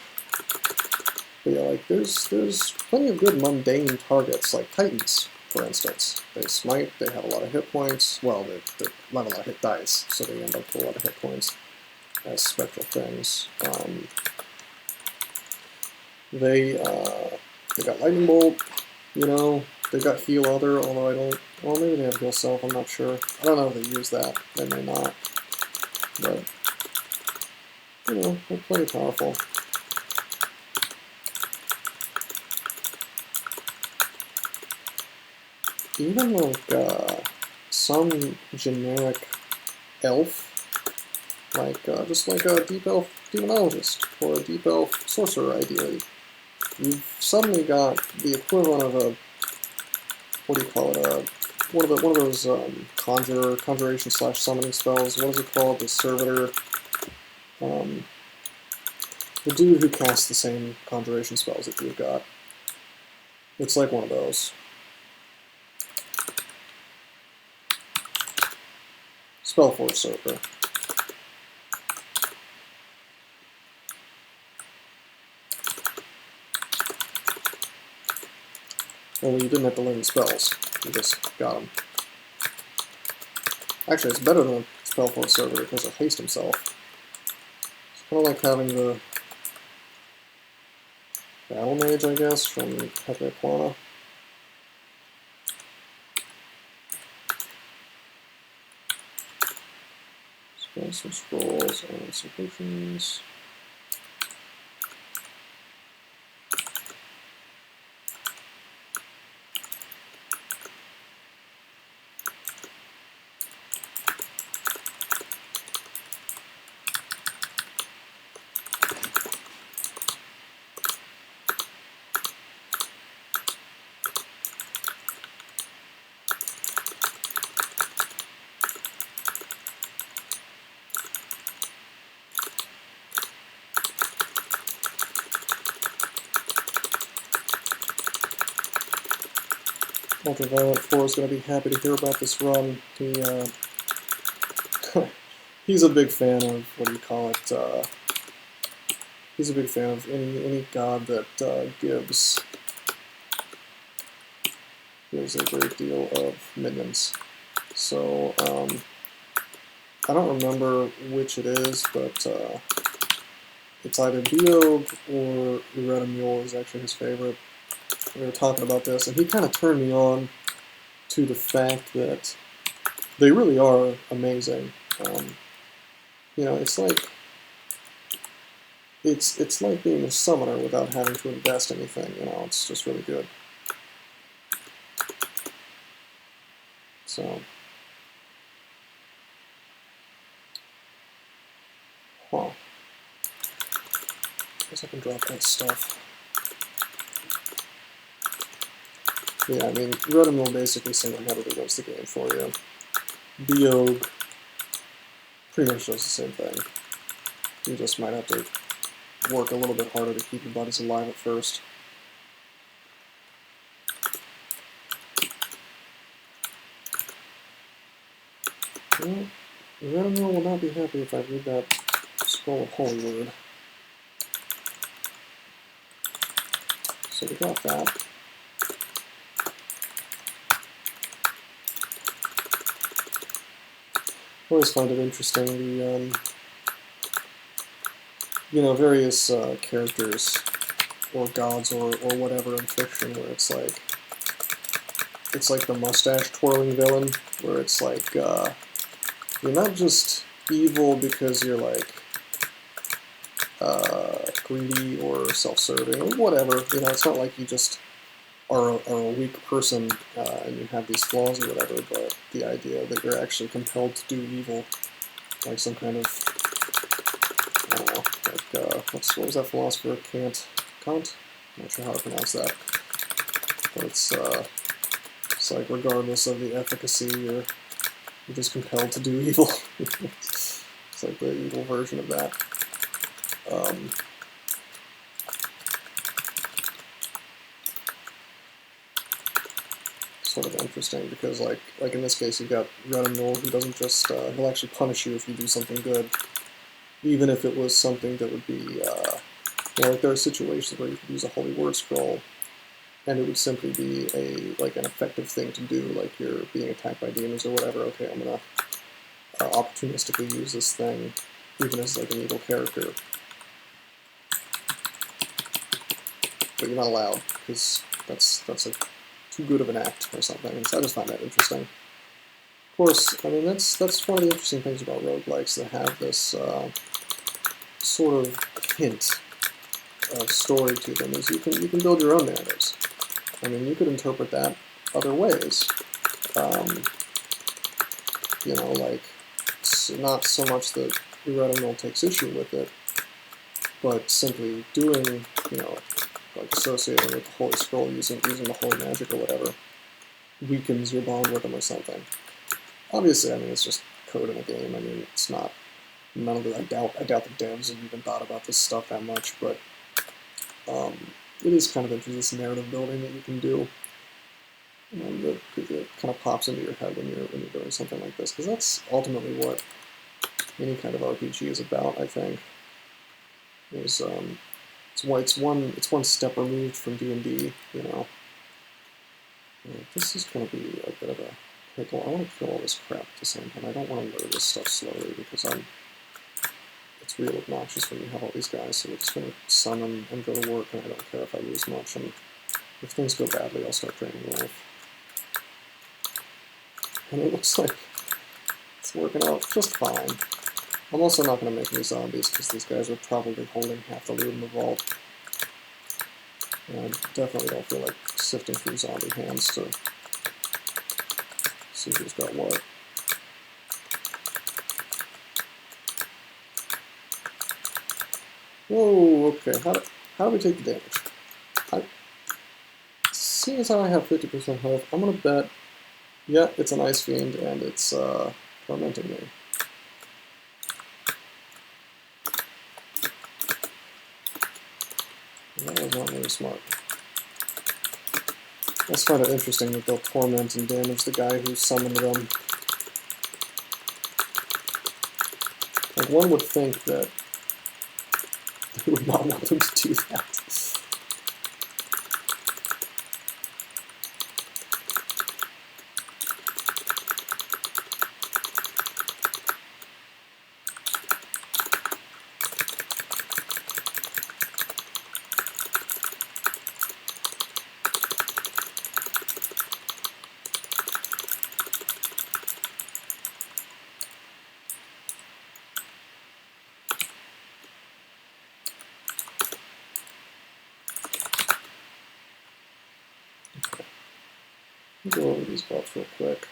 Speaker 1: But yeah, like, there's plenty of good mundane targets, like Titans, for instance. They smite, they have a lot of hit points. Well, they have a lot of hit dice, so they end up with a lot of hit points as spectral things. They got Lightning Bolt, you know. They got Heal Other, although I don't... Well, maybe they have Heal Self, I'm not sure. I don't know if they use that. They may not. But, you know, they're pretty powerful. Even, like, some generic elf, like, just like a Deep Elf Demonologist, or a Deep Elf Sorcerer, ideally. You've suddenly got the equivalent of a... What do you call it? One of those conjuration / summoning spells. What is it called? The Servitor. The dude who casts the same conjuration spells that you've got. It's like one of those. Spellforce Servitor. Only you didn't have to learn the spells. You just got them. Actually, it's better than a Spellforce Servitor because of haste himself. It's kind of like having the Battle Mage, I guess, from Hecaquana. Spell some scrolls and some potions. Ultraviolet 4 is going to be happy to hear about this run. He, he's a big fan of, what do you call it, he's a big fan of any god that gives a great deal of minions. So, I don't remember which it is, but it's either HoGl or Yred is actually his favorite. We were talking about this, and he kind of turned me on to the fact that they really are amazing. You know, it's like it's like being a summoner without having to invest anything, you know, it's just really good. So, huh. Guess I can drop that stuff. Yeah, I mean, Rotom will basically single-handedly wins the game for you. HoGl pretty much does the same thing. You just might have to work a little bit harder to keep your buddies alive at first. Well, Rotom will not be happy if I read that scroll of HoGl Yred. So we got that. I always find it interesting, the, you know, various characters, or gods, or whatever in fiction, where it's like the mustache-twirling villain, where it's like, you're not just evil because you're, like, greedy or self-serving, or whatever, you know, it's not like you just are a weak person and you have these flaws or whatever, but the idea that you're actually compelled to do evil, like some kind of, I don't know, like, what was that philosopher, Kant? I'm not sure how to pronounce that, but it's like regardless of the efficacy, you're just compelled to do evil. It's like the evil version of that. Sort of interesting because, like in this case, you've got Rotom who doesn't just he'll actually punish you if you do something good, even if it was something that would be, you know, like there are situations where you could use a Holy Word Scroll, and it would simply be an effective thing to do, like you're being attacked by demons or whatever. Okay, I'm gonna opportunistically use this thing, even as like an evil character. But you're not allowed, because that's like too good of an act or something. So I just find that interesting. Of course, I mean that's one of the interesting things about roguelikes that have this sort of hint of story to them, is you can build your own narratives. I mean, you could interpret that other ways. You know, like, not so much that Rotom takes issue with it, but simply doing, you know, like associating with the Holy Scroll, using the Holy Magic or whatever, weakens your bond with them or something. Obviously, I mean, it's just code in a game. I mean, it's not, none of the, I doubt the devs have even thought about this stuff that much, but it is kind of interesting, this narrative building that you can do, and that kind of pops into your head when you're doing something like this, because that's ultimately what any kind of RPG is about, I think. Is it's one step removed from D&D, you know. This is going to be a bit of a pickle. I want to kill all this crap at the same time. I don't want to learn this stuff slowly, because it's real obnoxious when you have all these guys, so we're just going to summon and go to work, and I don't care if I lose much, and if things go badly, I'll start draining life. And it looks like it's working out just fine. I'm also not going to make any zombies, because these guys are probably holding half the loot in the vault. And I definitely don't feel like sifting through zombie hands to see who's got what. Whoa, okay, how do we take the damage? Seeing as how I have 50% health, I'm going to bet, yeah, it's an Ice Fiend, and it's tormenting me. That was not very smart. I just find it interesting that they'll torment and damage the guy who summoned them. Like, one would think that they would not want them to do that. go over these gloves real quick.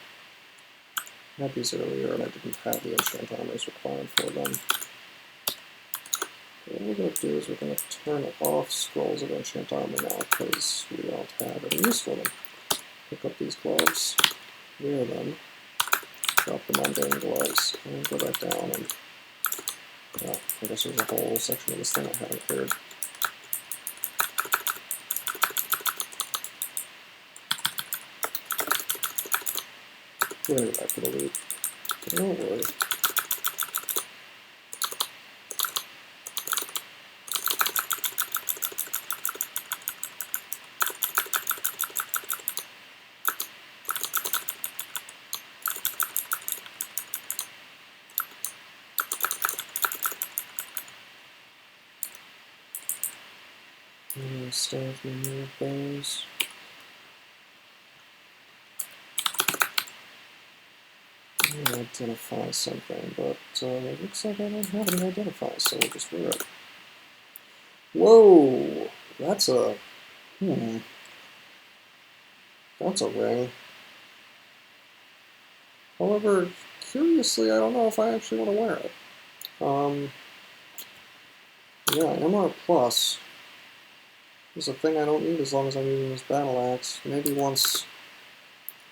Speaker 1: I had these earlier and I didn't have the enchant armors required for them. What we're going to do is we're going to turn off scrolls of enchant armor now because we don't have any use for them. Pick up these gloves, wear them, drop the mundane gloves, and go back down and I guess there's a whole section of this thing I haven't cleared. We're going to go back to the loot. But don't worry. Start remove those. Identify something, but it looks like I don't have any identify, so we'll just wear it. Whoa! That's a... That's a ring. However, curiously, I don't know if I actually want to wear it. Yeah, MR Plus is a thing I don't need as long as I'm using this battle axe. Maybe once...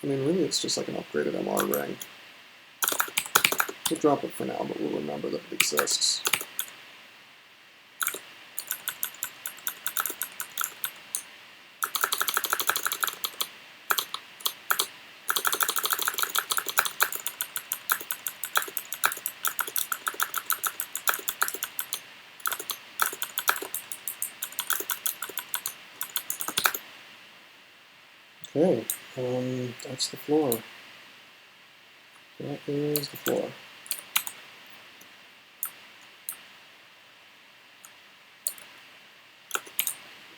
Speaker 1: I mean, really, it's just like an upgraded MR ring. We'll drop it for now, but we'll remember that it exists. Okay, that's the floor. That is the floor.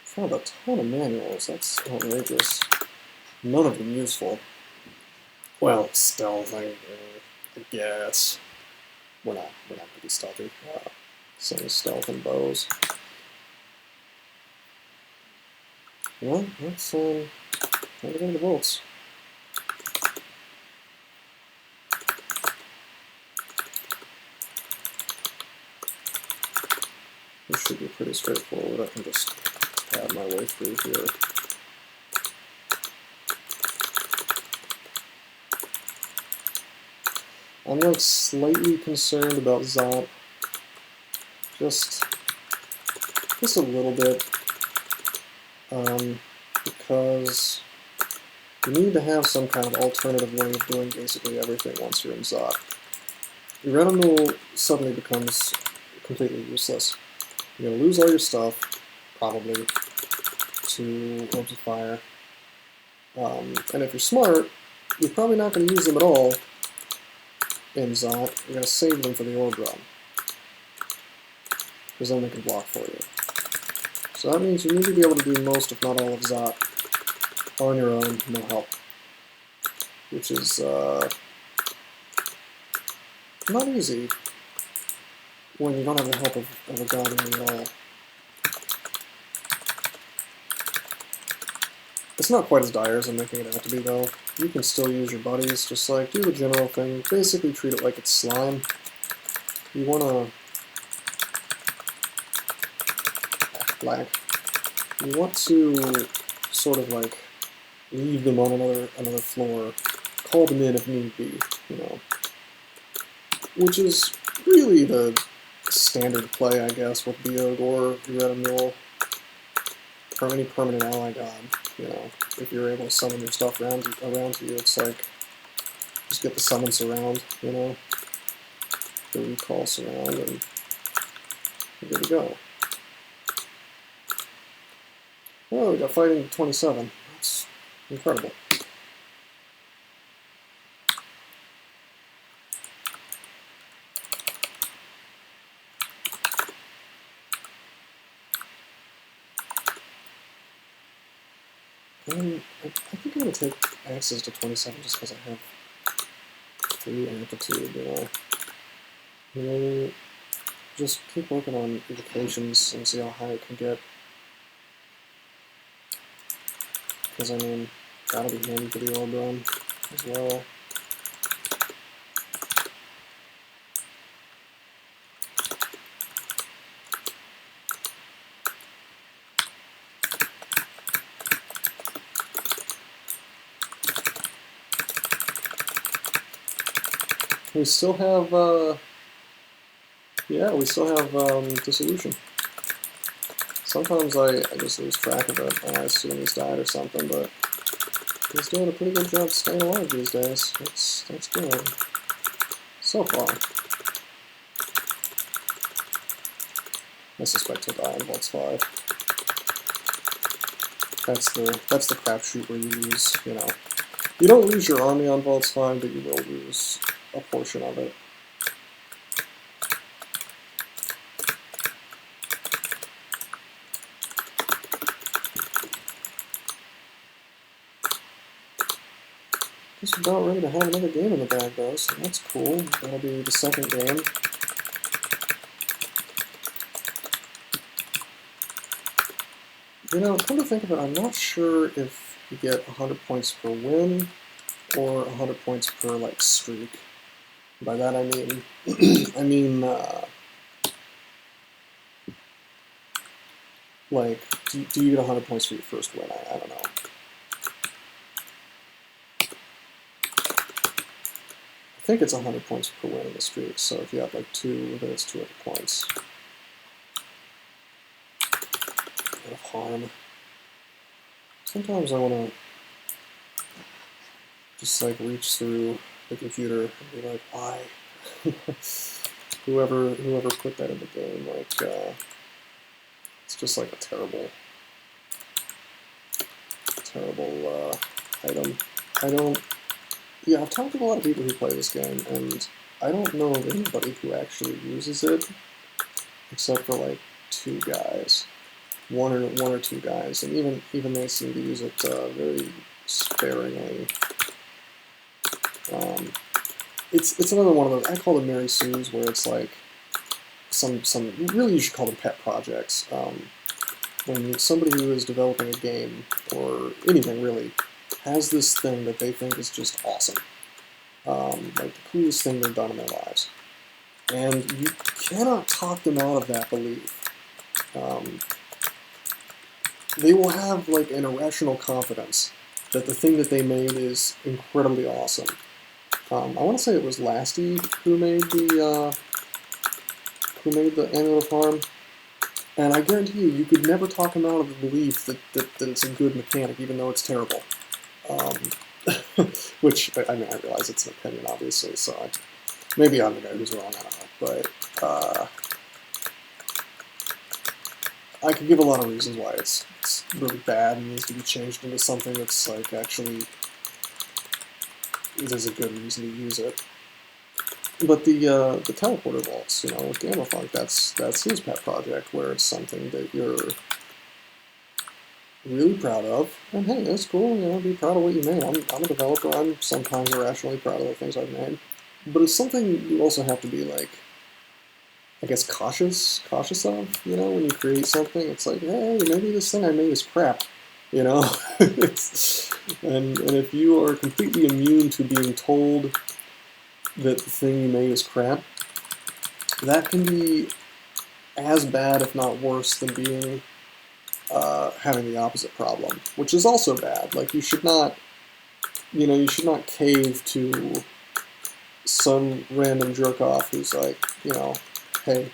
Speaker 1: Found a ton of manuals, that's outrageous. None of them useful. Well, stealthing, I guess. We're not going to be stealthy. Some stealth and bows. Well, let's time to go to the bolts. This should be pretty straightforward. I can just pad my way through here. I'm like slightly concerned about Zot. Just a little bit. Because you need to have some kind of alternative way of doing basically everything once you're in Zot. Your retinue suddenly becomes completely useless. You're going to lose all your stuff, probably, to Orbs of Fire. And if you're smart, you're probably not going to use them at all in Zot. You're going to save them for the Orb Run, because then they can block for you. So that means you need to be able to do most, if not all, of Zot on your own, no help. Which is not easy when you don't have the help of a Guardian at all. It's not quite as dire as I'm making it out to be, though. You can still use your buddies, just like do the general thing. Basically treat it like it's slime. You want to sort of like leave them on another floor, call them in if need be, you know. Which is really the standard play, I guess, with Biog or Red Mule, or any permanent ally god. You know, if you're able to summon your stuff around to you, it's like just get the summons around, you know, the recalls around, and you're good to go. Oh, we got fighting 27. That's incredible. I think I'm going to take axes to 27 just because I have 3 amplitude, you know. And then just keep working on evocations and see how high it can get. Because, I mean, That'll be handy for the orb run as well. We still have, yeah, we still have dissolution. Sometimes I just lose track of it, and I assume he's died or something, but he's doing a pretty good job staying alive these days. That's good. So far. I suspect he'll die in Vaults 5. That's the crapshoot where you lose, you know. You don't lose your army on Vaults 5, but you will lose a portion of it. Just about ready to have another game in the bag though, so that's cool. That'll be the second game. You know, come to think of it, I'm not sure if you get 100 points per win or 100 points per, like, streak. By that I mean, like, do you get 100 points for your first win? I don't know. I think it's 100 points per win in the streak, so if you have, like, 2, then it's 200 points. Of harm. Sometimes I want to just like reach through the computer and be like, why? whoever put that in the game, like, it's just like a terrible item. Yeah, I've talked to a lot of people who play this game, and I don't know of anybody who actually uses it, except for like 2 guys. One or two guys, and even they seem to use it very sparingly. It's another one of those, I call them Mary Sue's, where it's like some really you should call them pet projects. When somebody who is developing a game or anything really has this thing that they think is just awesome, like the coolest thing they've done in their lives, and you cannot talk them out of that belief. They will have like an irrational confidence that the thing that they made is incredibly awesome. I want to say it was Lasty who made the Amulet of Harm, and I guarantee you could never talk him out of the belief that it's a good mechanic, even though it's terrible. Which I mean, I realize it's an opinion, obviously, so maybe I'm the guy who's wrong. I don't know, but. I could give a lot of reasons why it's really bad and needs to be changed into something that's like actually there's a good reason to use it. But the teleporter vaults, you know, with Gamafunk, that's his pet project, where it's something that you're really proud of, and hey, that's cool, you know, be proud of what you made. I'm a developer, I'm sometimes irrationally proud of the things I've made, but it's something you also have to be like, I guess cautious of, you know, when you create something. It's like, hey, maybe this thing I made is crap, you know. and if you are completely immune to being told that the thing you made is crap, that can be as bad, if not worse, than being having the opposite problem, which is also bad. Like, you should not, you know, you should not cave to some random jerk off who's like, you know, hey,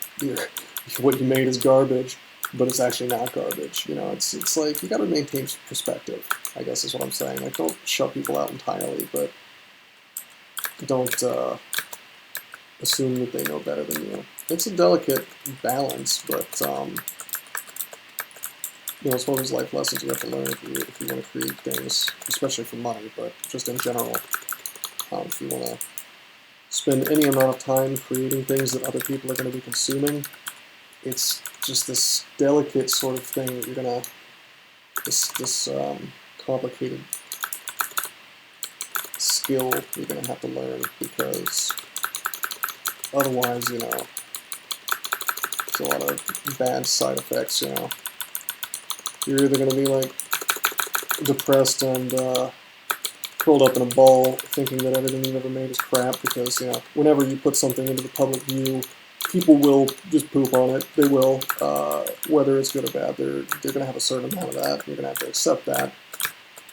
Speaker 1: what you made is garbage, but it's actually not garbage. You know, it's like, you gotta maintain perspective, I guess is what I'm saying. Like, don't shut people out entirely, but don't assume that they know better than you. It's a delicate balance, but you know, it's one of those life lessons you have to learn if you want to create things, especially for money, but just in general, if you want to spend any amount of time creating things that other people are going to be consuming, it's just this delicate sort of thing that you're going to, this complicated skill you're going to have to learn, because otherwise, you know, there's a lot of bad side effects, you know. You're either going to be like depressed and curled up in a ball thinking that everything you've ever made is crap, because, you know, whenever you put something into the public view, people will just poop on it. They will, whether it's good or bad. They're going to have a certain amount of that. You're going to have to accept that,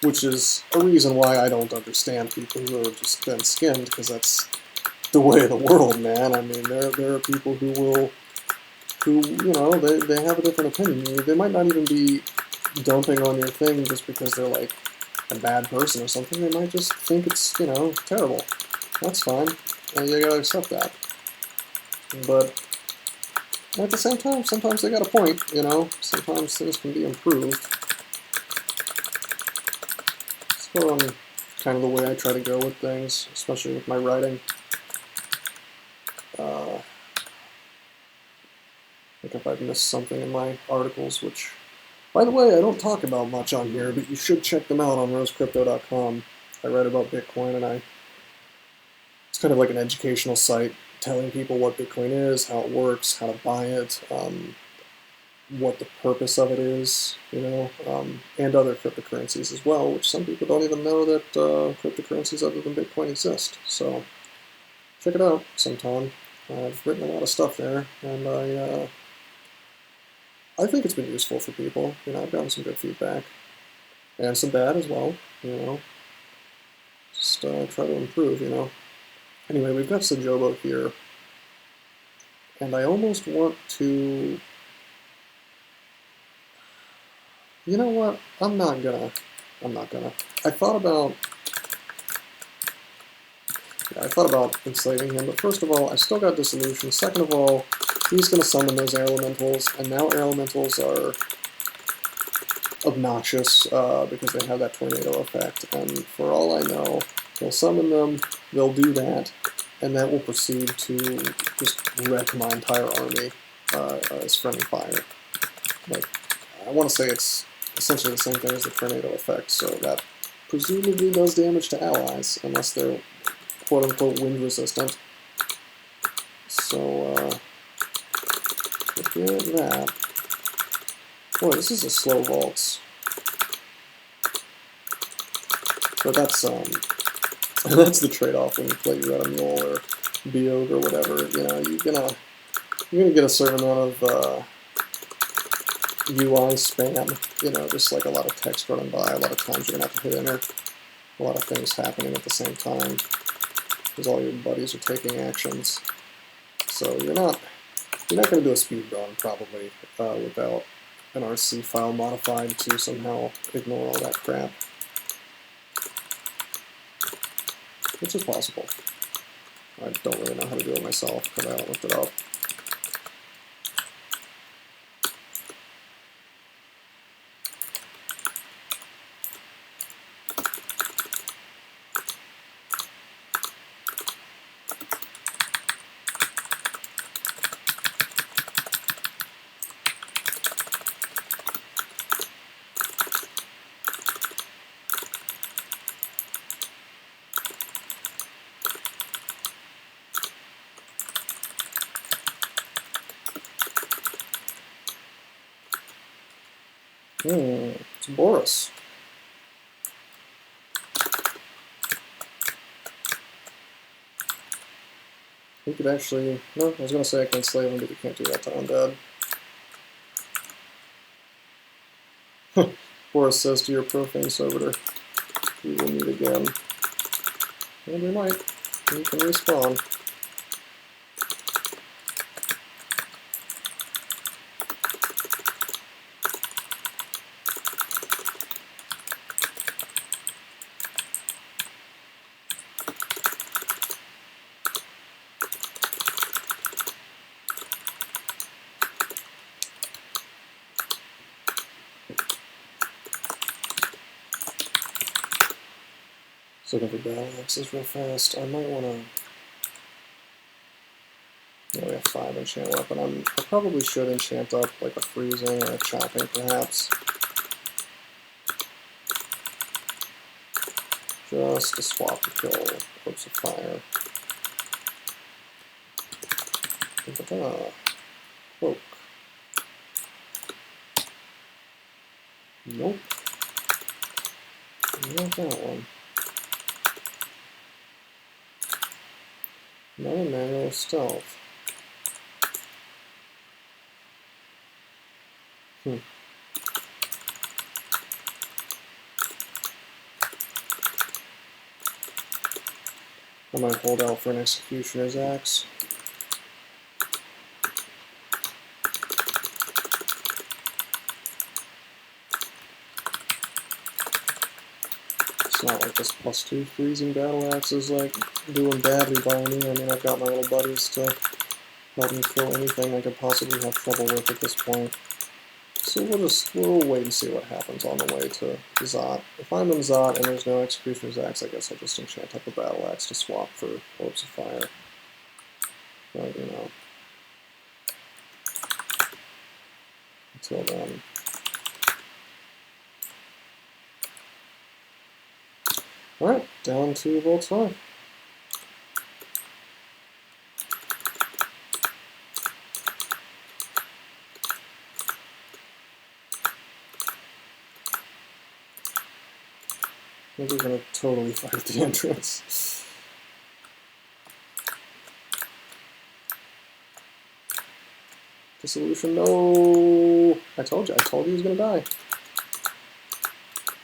Speaker 1: which is a reason why I don't understand people who are just thin-skinned, because that's the way of the world, man. I mean, there are people who will, you know, they have a different opinion. They might not even be dumping on your thing just because they're, like, a bad person or something. They might just think it's, you know, terrible. That's fine. And you gotta accept that. But at the same time, sometimes they got a point, you know? Sometimes things can be improved. So, kind of the way I try to go with things, especially with my writing. I think if I've missed something in my articles, which, by the way, I don't talk about much on here, but you should check them out on rosecrypto.com. I write about Bitcoin, and it's kind of like an educational site, telling people what Bitcoin is, how it works, how to buy it, what the purpose of it is, you know, and other cryptocurrencies as well, which some people don't even know that cryptocurrencies other than Bitcoin exist. So check it out sometime. I've written a lot of stuff there, and I think it's been useful for people. You know, I've gotten some good feedback, and some bad as well, you know. Just try to improve, you know. Anyway, we've got Sajobo here, and I almost want to... You know what? I'm not gonna. I thought about enslaving him, but first of all, I still got dissolution. Second of all, he's gonna summon those air elementals, and now air elementals are obnoxious because they have that tornado effect, and for all I know, he'll summon them, they'll do that, and that will proceed to just wreck my entire army as friendly fire. Like, I want to say it's essentially the same thing as the tornado effect, so that presumably does damage to allies, unless they're quote-unquote wind resistant. So, looking at that... Boy, this is a slow waltz. But that's that's the trade-off when you play Red Mule or Biog or whatever. You know, you're gonna get a certain amount of UI spam. You know, just like a lot of text running by. A lot of times you're gonna have to hit enter. A lot of things happening at the same time because all your buddies are taking actions. So you're not gonna do a speed run probably without an RC file modified to somehow ignore all that crap. Which is possible. I don't really know how to do it myself because I haven't looked it up. It's Boris. We could actually... No, I was going to say I can enslave him, but you can't do that to undead. Boris says to your profane servitor, we will meet again. And we might. You can respawn. Just looking for battle axes real fast. I might want to... Yeah, we have 5 enchant weapon. I probably should enchant up like a freezing or a chopping, perhaps. Just to swap to kill Corpse of Fire. Cloak. Nope. Not that one. Another manual stealth. I might hold out for an Executioner's Axe. It's not like this +2 freezing battle axe is like doing badly by me. I mean, I've got my little buddies to help me kill anything I could possibly have trouble with at this point. So we'll wait and see what happens on the way to Zot. If I'm in Zot and there's no Executioner's Axe, I guess I'll just enchant up a battle axe to swap for Orbs of Fire. But, you know, until then. Alright, down to Volts 5. I think we're going to totally fight the entrance. Dissolution, no! I told you he was going to die.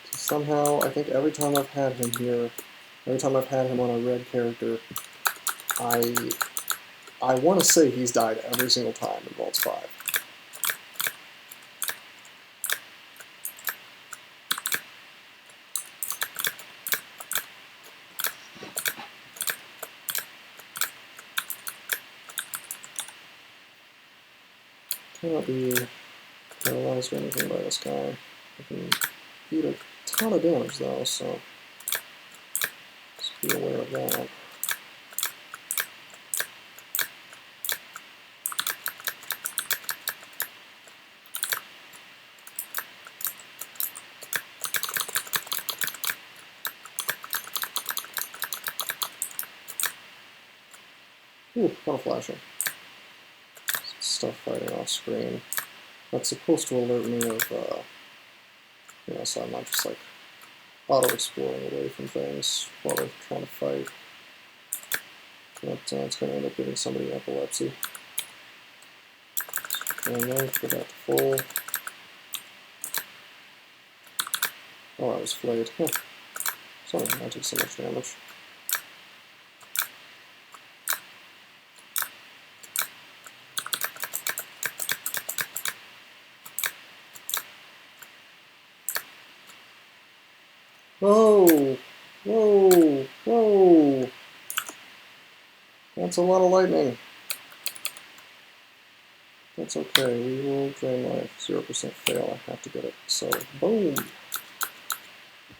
Speaker 1: So somehow, I think every time I've had him here, every time I've had him on a red character, I want to say he's died every single time in Volts 5. Cannot be paralyzed or anything by this guy. I can eat a ton of damage though, so just be aware of that. Ooh, got a flasher. Stuff fighting off screen. That's supposed to alert me of, you know, so I'm not just like auto-exploring away from things while they're trying to fight. But it's going to end up giving somebody epilepsy. And then go back to full. Oh, I was flayed. Huh. Sorry, I took so much damage. Whoa! Whoa! Whoa! That's a lot of lightning. That's okay, we will drain life. 0% fail, I have to get it. So, boom!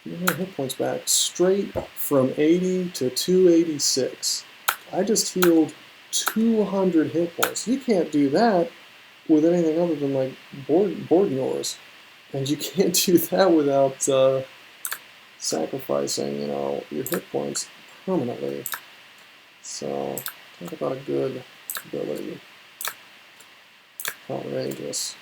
Speaker 1: You have hit points back. Straight from 80 to 286. I just healed 200 hit points. You can't do that with anything other than, like, Borgnors. And you can't do that without, sacrificing, you know, your hit points permanently. So, talk about a good ability. Outrageous.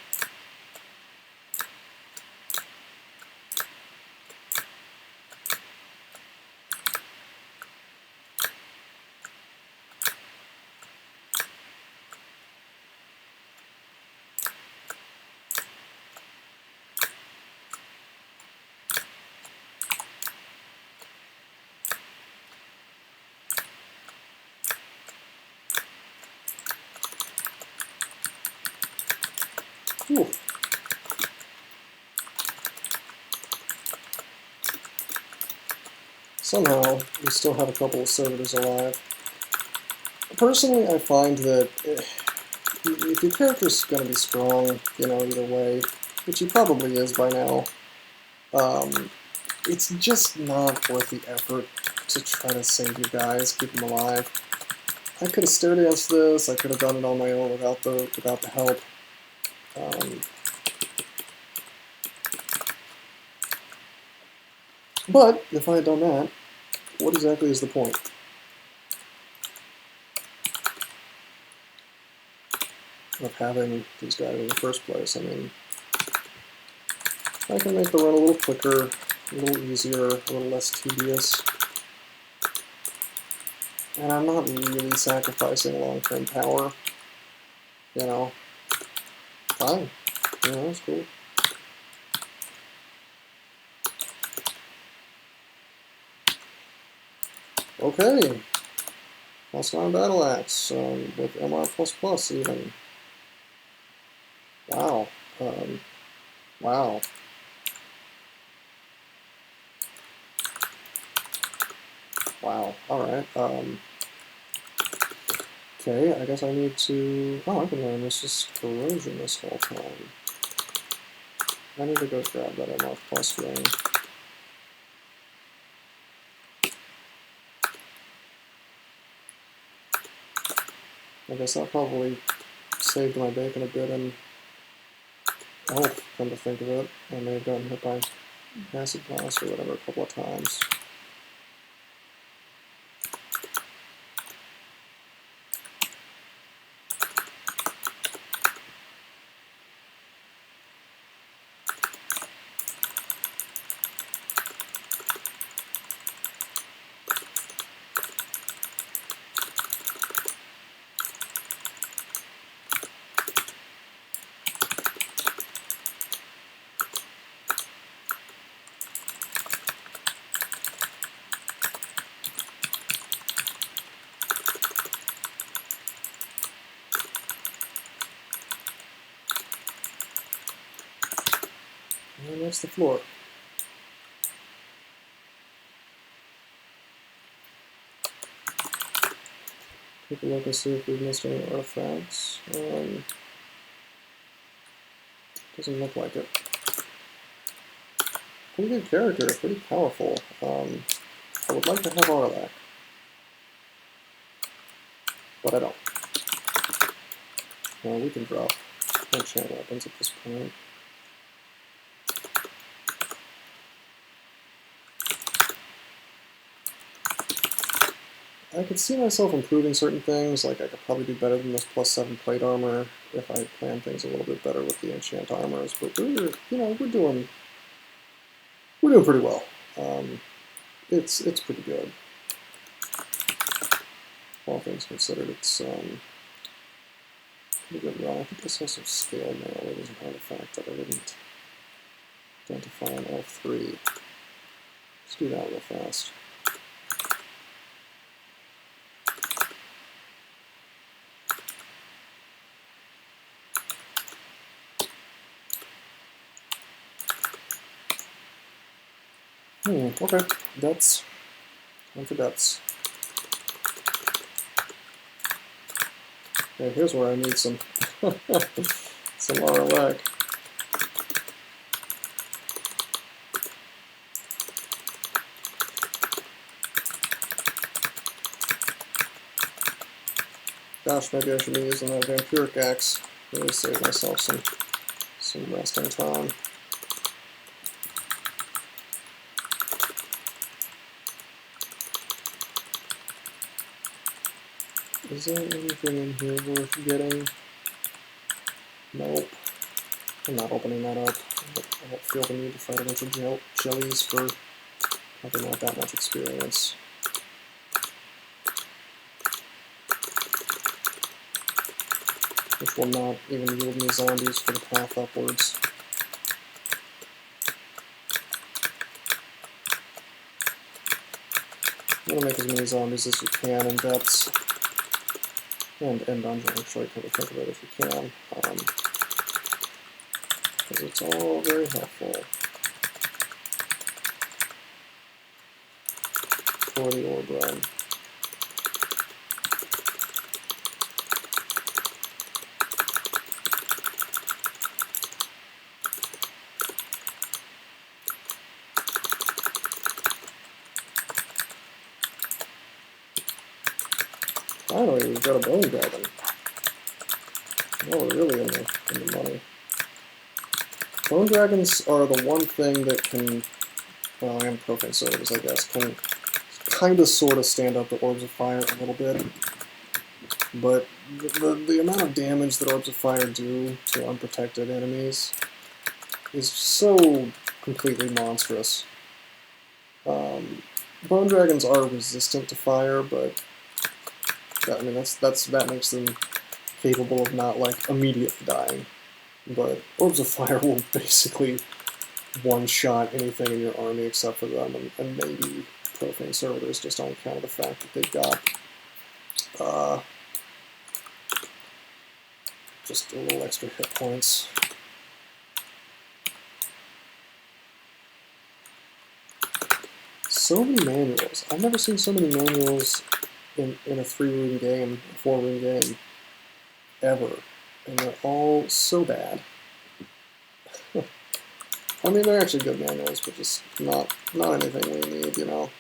Speaker 1: Whew. Somehow, we still have a couple of servitors alive. Personally, I find that if your character's going to be strong, you know, either way, which he probably is by now, it's just not worth the effort to try to save your guys, keep them alive. I could have stared against this, I could have done it on my own without the help. But if I had done that, what exactly is the point? Of having these guys in the first place? I mean, I can make the run a little quicker, a little easier, a little less tedious. And I'm not really sacrificing long-term power, you know. Fine. You know, that's cool. Okay. +9 battle axe with MR++ even. Wow. Wow. Wow. Alright. Okay, I guess I need to... Oh, I've been learning this is corrosion this whole time. I need to go grab that MR+ ring. I guess that probably saved my bacon a bit, and oh, come to think of it, I may have gotten hit by acid blast or whatever a couple of times. And that's the floor. Take a look and see if we've missed any artifacts. Doesn't look like it. Pretty good character, pretty powerful. I would like to have Arlac, but I don't. Well, we can drop enchant weapons at this point. I could see myself improving certain things, like I could probably do better than this +7 plate armor if I plan things a little bit better with the enchant armors, but we're doing pretty well. It's pretty good. All things considered, it's pretty good run. I think this has some scale mail. It was an artifact that I didn't identify on L3. Let's do that real fast. Okay, depths. Time for depths. Okay, here's where I need some some Arlac. Gosh, maybe I should be using that vampiric axe. Really save myself some resting time. Is there anything in here worth getting? Nope. I'm not opening that up. I don't feel the need to fight a bunch of jellies for probably not that much experience. Which will not even yield me zombies for the path upwards. You want to make as many zombies as you can in depths. And dungeon, actually, come to think of it, if you can. Because it's all very helpful for the orb run. Finally, we've got a bone dragon. Now we're really in the money. Bone dragons are the one thing that can, well, and profane swords, I guess, can kind of sort of stand up to Orbs of Fire a little bit. But the amount of damage that Orbs of Fire do to unprotected enemies is so completely monstrous. Bone dragons are resistant to fire, but I mean, that makes them capable of not, like, immediately dying. But Orbs of Fire will basically one-shot anything in your army except for them, and maybe Profane Servitors, just on account of the fact that they've got just a little extra hit points. So many manuals. I've never seen so many manuals in a 3-room game, a 4-room game, ever. And they're all so bad. I mean, they're actually good manuals, but just not anything we need, you know.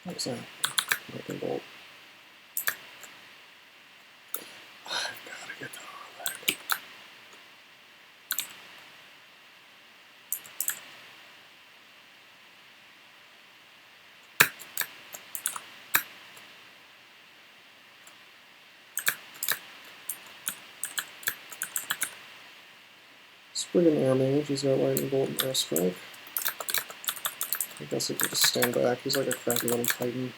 Speaker 1: What was that? Lightning bolt. I've got to get that overlay. Spriggan Air Mage, he's got Lightning Bolt and Airstrike. I guess he could just stand back, he's like a crappy little Titan.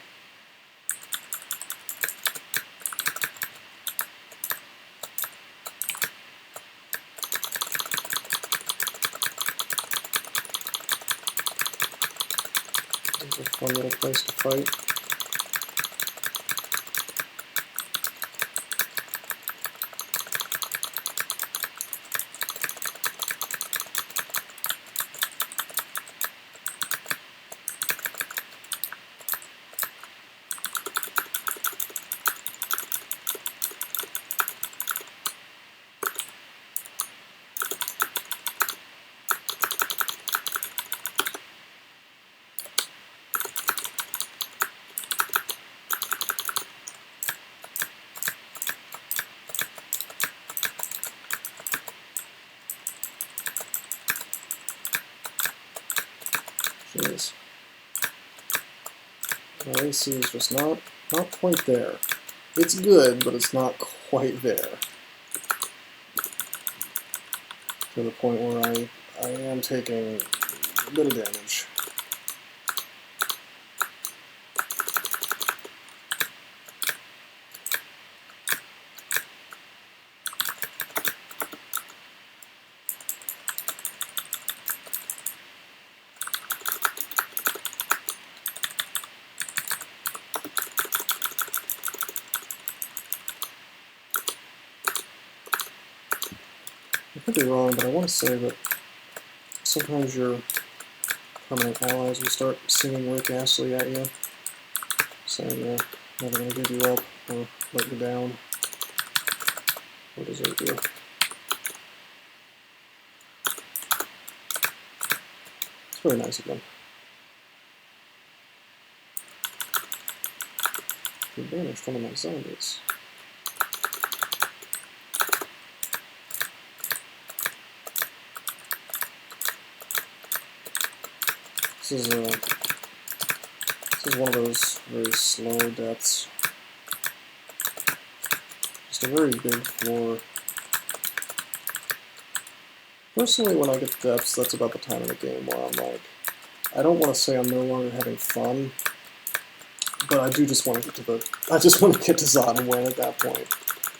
Speaker 1: It's a fun little place to fight. Jeez. My AC is just not quite there. It's good, but it's not quite there. To the point where I am taking a bit of damage. I could be wrong, but I want to say that sometimes your permanent allies will start singing Rick Astley at you, saying they're never going to give you up or let you down or desert you. It's very nice of them. You banished one of my zombies. This is one of those very slow deaths. Just a very big floor. Personally, when I get depths, that's about the time of the game where I'm like, I don't want to say I'm no longer having fun, but I do just want to get to I just want to get to Zod and win at that point,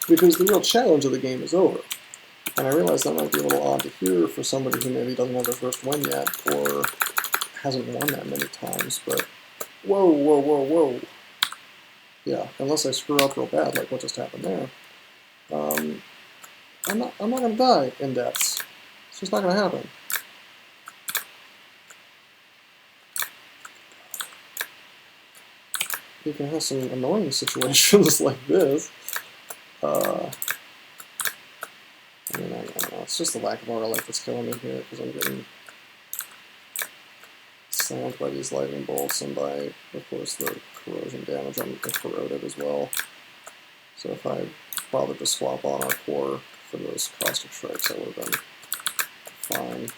Speaker 1: because the real challenge of the game is over. And I realize that might be a little odd to hear for somebody who maybe doesn't have their first win yet, or hasn't won that many times, but whoa, whoa, whoa, whoa. Yeah, unless I screw up real bad, like what just happened there, I'm not gonna die in deaths. It's just not gonna happen. You can have some annoying situations like this. I mean, I don't know. It's just the lack of aura life that's killing me here, because I'm getting slammed by these lightning bolts, and by, of course, the corrosion damage. I'm corroded as well. So if I bother to swap on our core for those caustic strikes, I would have been fine.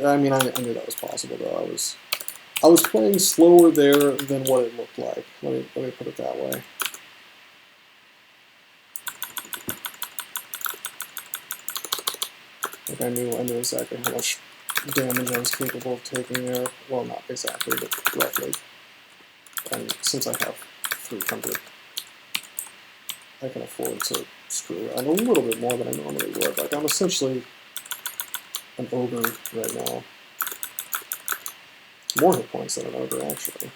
Speaker 1: I mean, I knew that was possible, though. I was playing slower there than what it looked like. Let me put it that way. Like I knew exactly how much damage I was capable of taking there. Well, not exactly, but roughly. And since I have 300, I can afford to screw around a little bit more than I normally would. Like, I'm essentially an ogre right now. More hit points than an ogre, actually.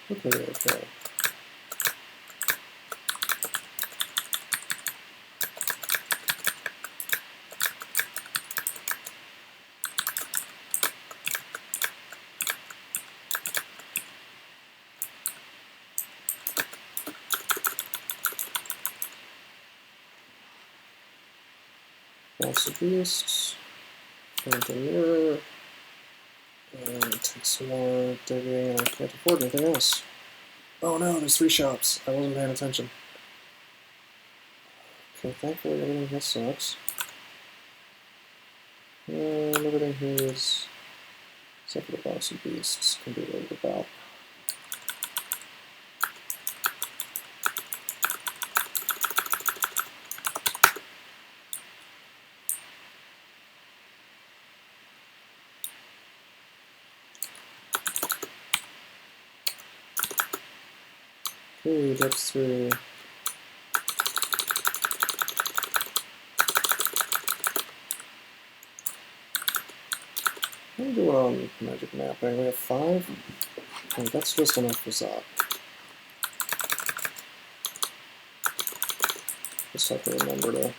Speaker 1: Okay. Lots of beasts. Phantom mirror. And take some more digging, and I can't afford anything else. Oh no, there's 3 shops. I wasn't paying attention. Okay, thankfully everything here sucks. And everything here is, except for the box of beasts, can be worried about. Okay, that's 3. What are we doing on magic mapping? We have 5? And that's just enough for Zot. Just have to remember to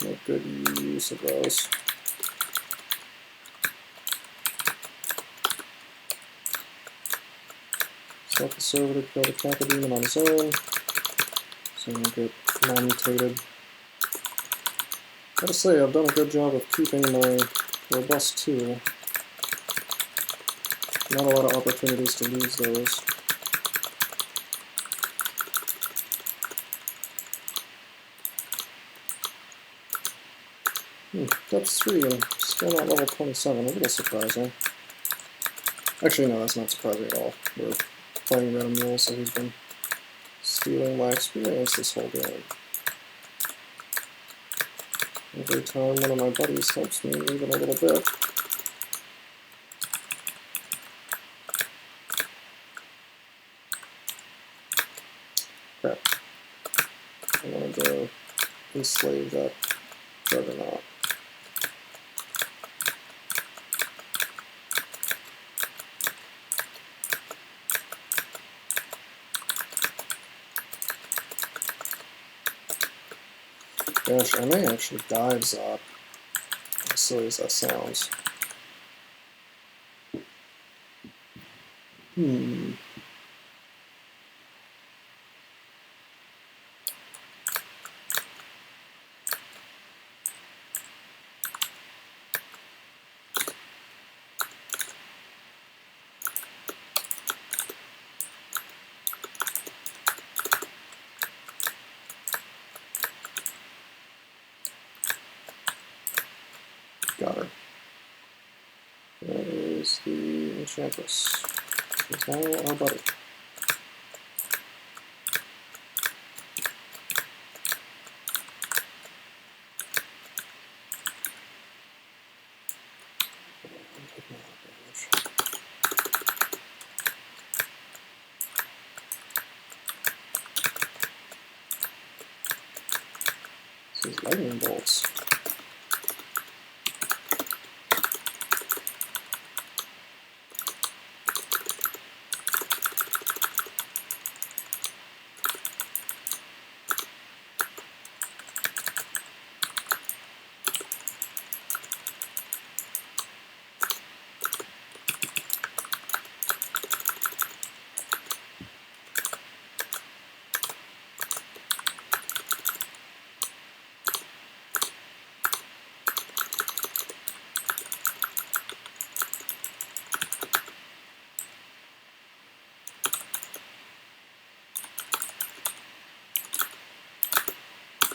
Speaker 1: make good use of those. Self-conservative, go to Kappa Demon on his own, so I don't get non-mutated. Gotta say, I've done a good job of keeping my robust 2. Not a lot of opportunities to lose those. Depth 3 and still not level 27, a little surprising. Actually, no, that's not surprising at all. We're playing Red Mule, so he's been stealing my experience this whole game. Every time one of my buddies helps me even a little bit. Crap. I wanted to enslave that juggernaut. Gosh, I may actually dive Zot, as silly as that sounds. Got her. That is the Enchantress. That's all our buddy. This is lightning bolts.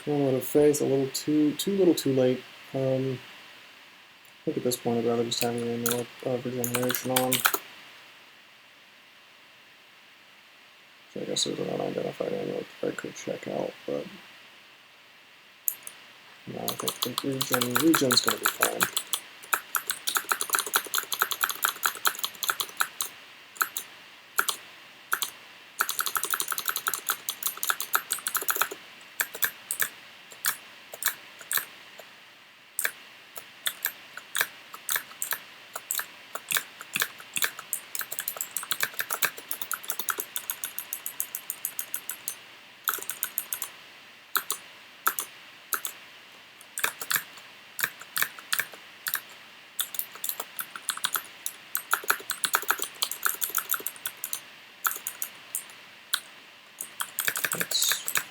Speaker 1: Moment of faith, a little too late. I think at this point I'd rather just have an amulet of regeneration on. So I guess there's an unidentified amulet that I could check out, but no, I think regen's going to be fine.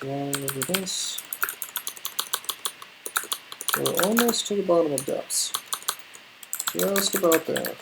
Speaker 1: Over this. We're almost to the bottom of depths. Just about there.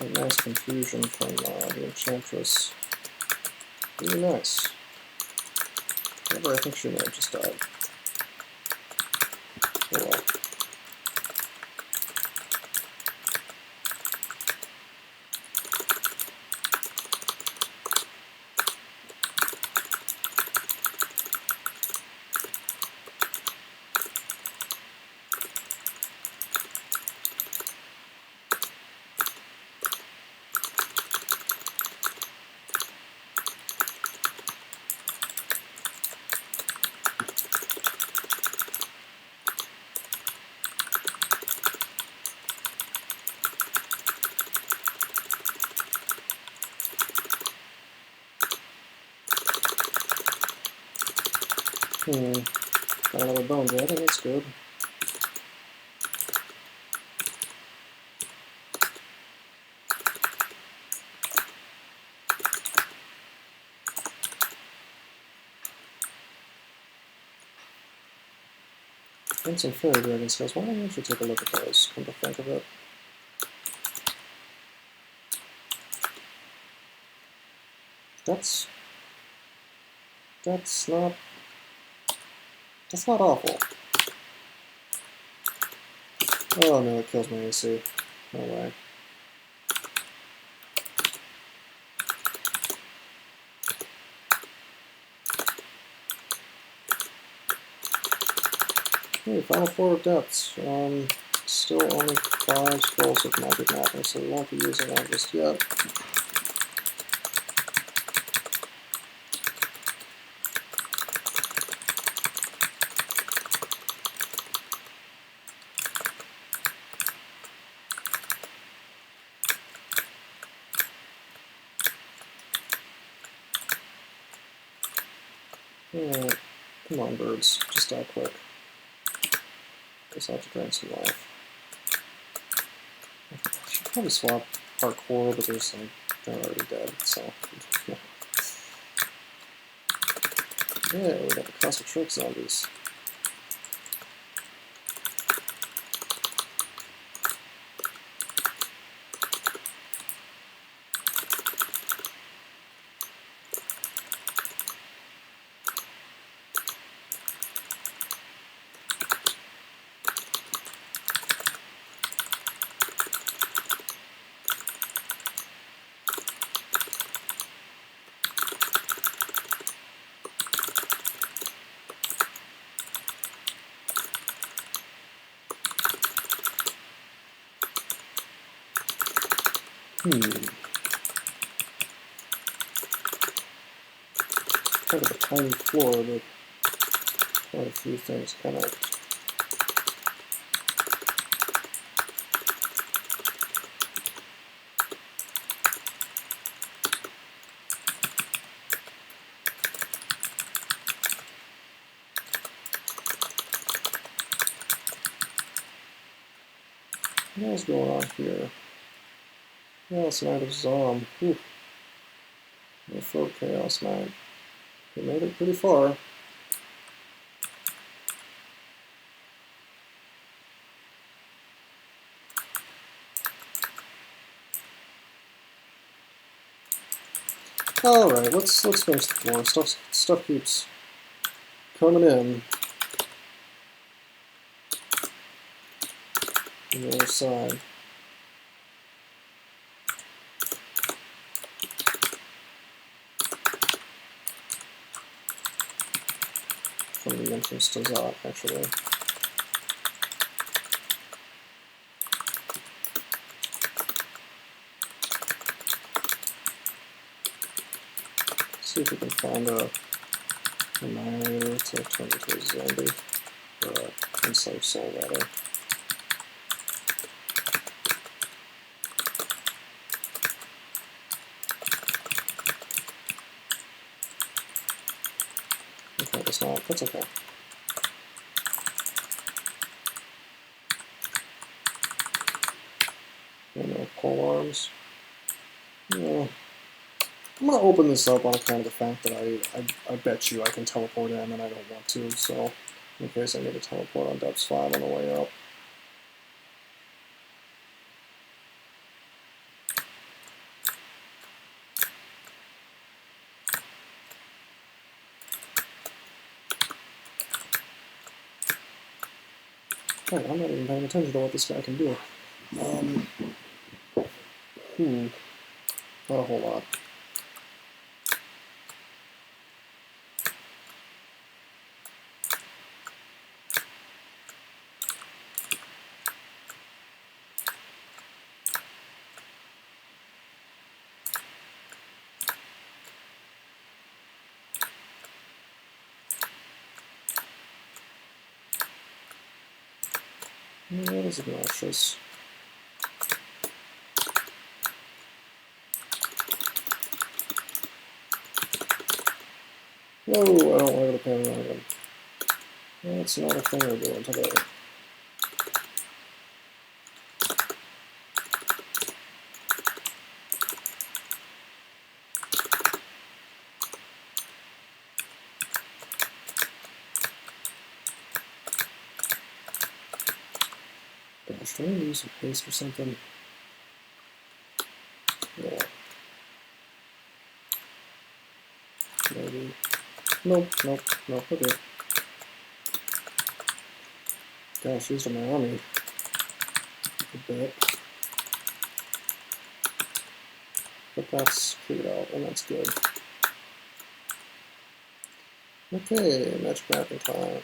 Speaker 1: A nice confusion from the Enchantress. Really nice. However, I think she may have just died. Oh well. Got another bone dragon, that's good. And some fairy dragon skulls. Why don't we actually take a look at those, come to think of it. That's not awful. Oh no, it kills my AC. No way. Okay, final 4 of depths. Still only 5 scrolls of magic mapping, so we won't be using that just yet. Alright, come on birds, just die quick. Guess I'll have to drain some life. I should probably swap hardcore, but there's some, they're already dead, so. Yeah, we got the classic trick zombies. Kind of a tiny floor, but quite a few things kind of. What's going on here? Chaos Knight of Zom. Whew. No for Chaos Knight. We made it pretty far. All right, let's finish the floor. Stuff keeps coming in. On the other side. From the entrance to Zot, actually. See if we can find a Annihilator to turn into a zombie. Or a Enslaved Soul, rather. Okay, that's not. That's okay. No pole arms. Yeah. I'm going to open this up on account of the fact that I bet you I can teleport in and I don't want to, so in case I need to teleport on depths 5 on the way up. Oh, I'm not even paying attention to what this guy can do. Not a whole lot. That is obnoxious. Whoa, I don't want to go to Panorama. That's not a thing we're doing today. Gosh, do I need to use some paste or something? Yeah. Maybe. Nope, okay. Gosh, these are my army. A bit. But that's cleared out, and that's good. Okay, magic mapping time.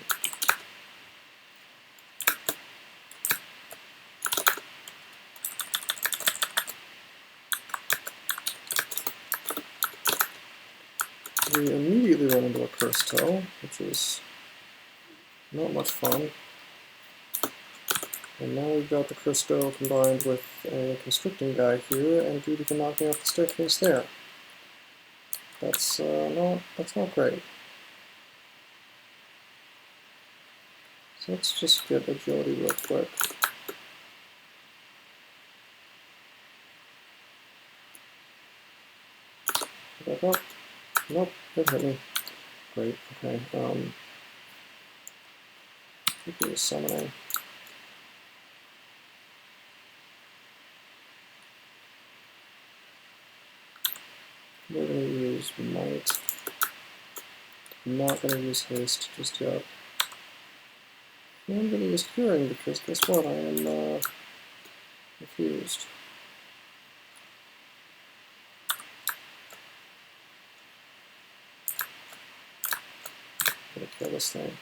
Speaker 1: We immediately run into a Cursed Toe, which is not much fun. And now we've got the Cursed Toe combined with a Constricting guy here, and dude can knock me off the staircase there. That's not great. So let's just get agility real quick. Back up. Nope, that hit me. Great, okay. Do summoning. We're going to use Might. I'm not going to use Haste just yet. I'm going to use Curing because guess what? I am confused. I'm going to kill this thing.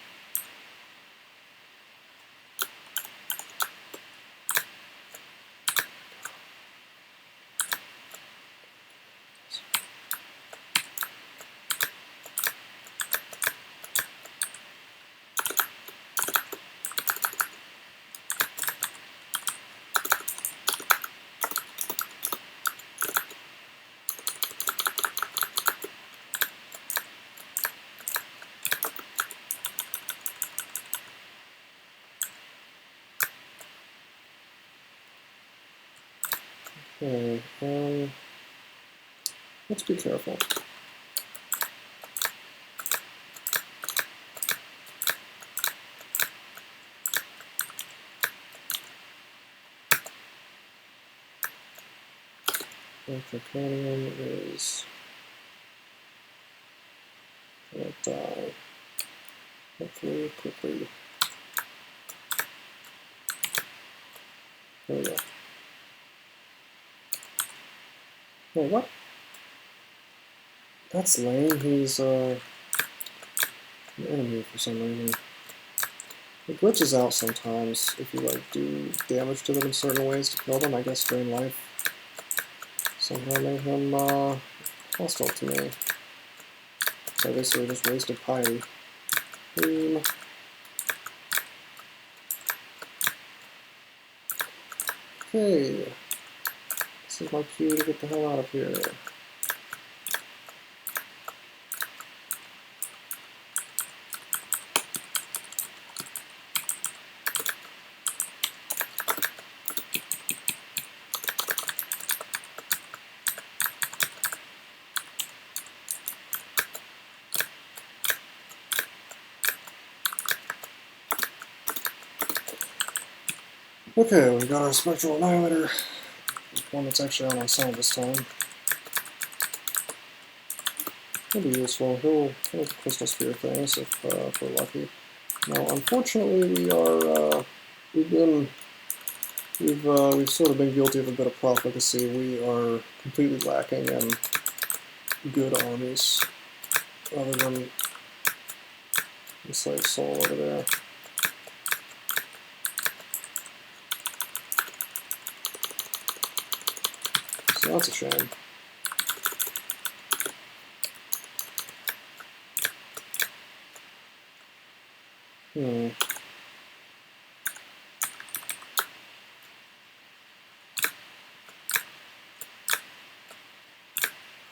Speaker 1: Okay, let's be careful. Draconian is gonna die. Hopefully quickly. There we go. Wait, what? That's lame. He's an enemy for some reason. It glitches out sometimes if you like do damage to them in certain ways to kill them. I guess Drain Life somehow made him hostile to me. So I basically just wasted piety. Boom. Okay. This is my cue to get the hell out of here. Okay, we got our Spectral Annihilator. One that's actually on our side this time. He'll be useful. He'll Crystal Spear things if we're lucky. Now, unfortunately, we've sort of been guilty of a bit of profligacy. We are completely lacking in good armies, other than the Slave Soul over there. So that's a shame.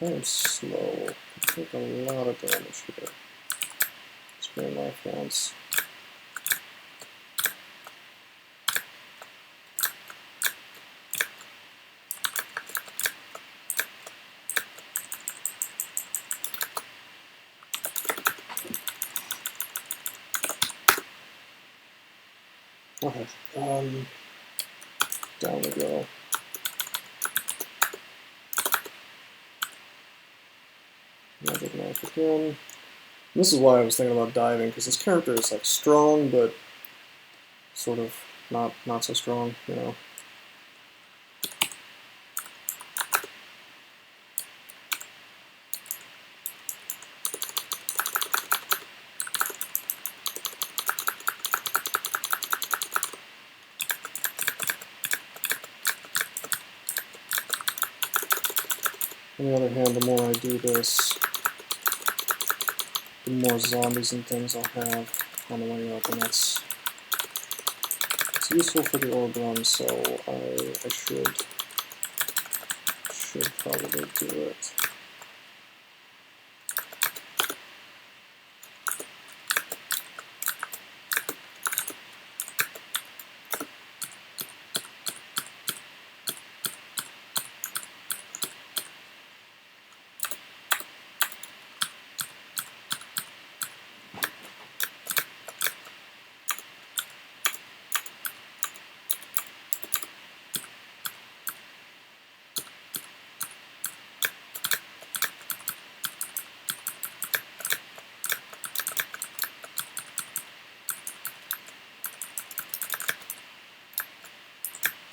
Speaker 1: I'm slow. I take a lot of damage here. Spare life once. Okay. Down we go. Magic Knife again. This is why I was thinking about diving, because this character is like strong, but sort of not so strong, you know. On the other hand, the more I do this, the more zombies and things I'll have on the way up, and it's useful for the orb run, so I should probably do it.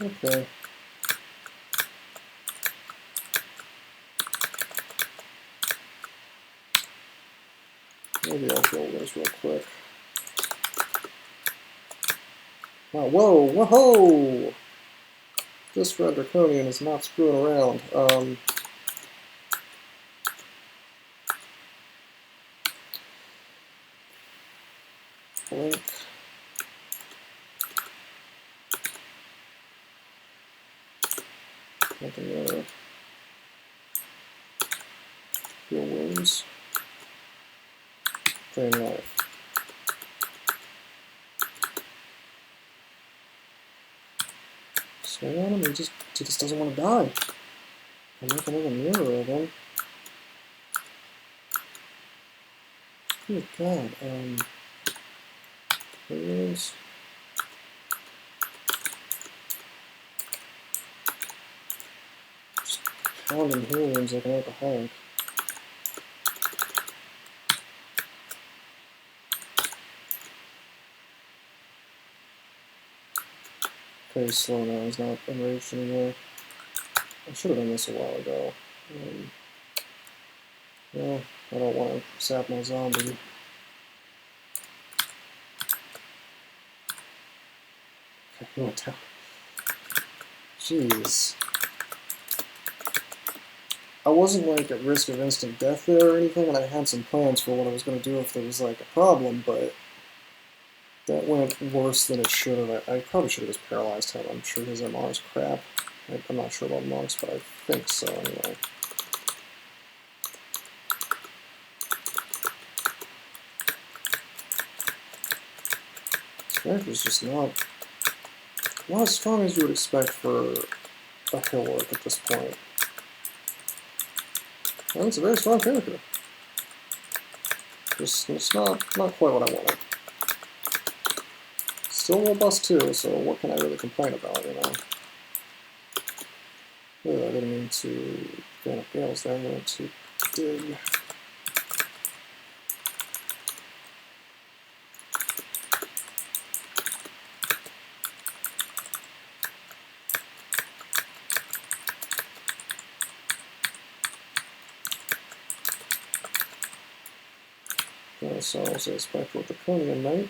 Speaker 1: Okay. Maybe I'll kill this real quick. Oh, whoa, whoa! This Red Draconian is not screwing around. Blink. Nothing there. Heal wounds. Drain life. Swing on him, he just doesn't want to die. I'm not gonna have a mirror of him. Good God, heroes. Just pounding heroes like an alcoholic. Okay, he's slow now, he's not enraged anymore. I should have done this a while ago. Well, I don't want to sap my zombie. Okay, he went down. Jeez. I wasn't like at risk of instant death there or anything, and I had some plans for what I was going to do if there was like a problem, but that went worse than it should have. I probably should have just paralyzed him. I'm sure his MR is crap. I'm not sure about monks, but I think so anyway. This character's just not as strong as you would expect for a hill orc at this point. Well, it's a very strong character. Just it's not quite what I wanted. Still robust too, so what can I really complain about, you know? Oh, I didn't mean to go up gales there, I meant to dig. So I'll say Spectral Draconian Knight.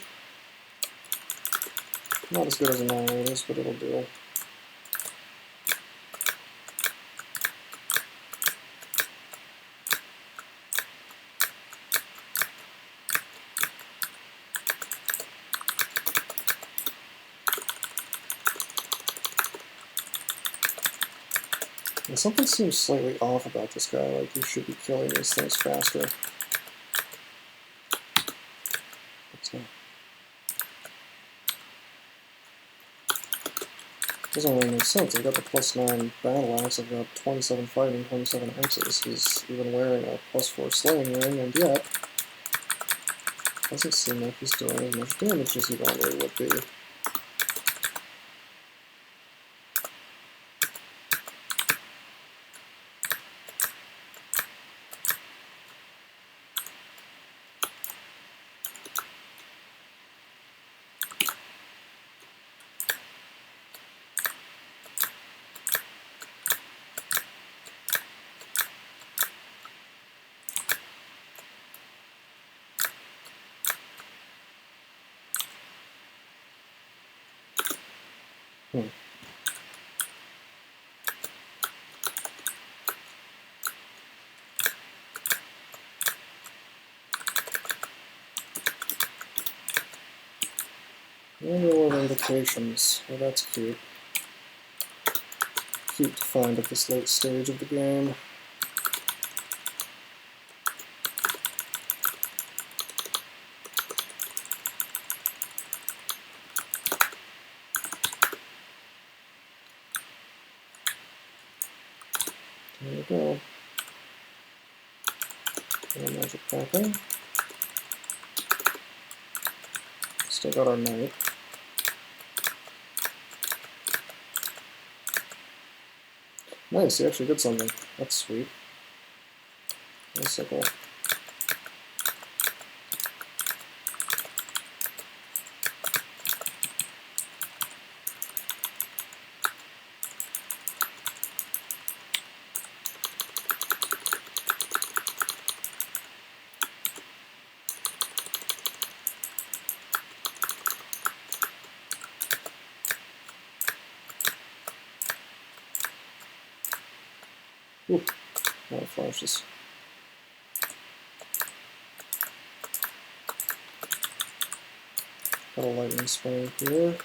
Speaker 1: Not as good as Annihilators, but it'll do. And something seems slightly off about this guy, like he should be killing these things faster. Doesn't really make sense. I've got the +9 battle axe, I've got 27 fighting, 27 axes. He's even wearing a +4 slaying ring, and yet doesn't seem like he's doing as much damage as he normally would be. Annual indications. Well, that's cute. Cute to find at this late stage of the game. There we go. And magic packing. Still got our knight. Nice, he actually did something. That's sweet. Nice sickle. Ooh, now it flashes. Got a lightning spray here.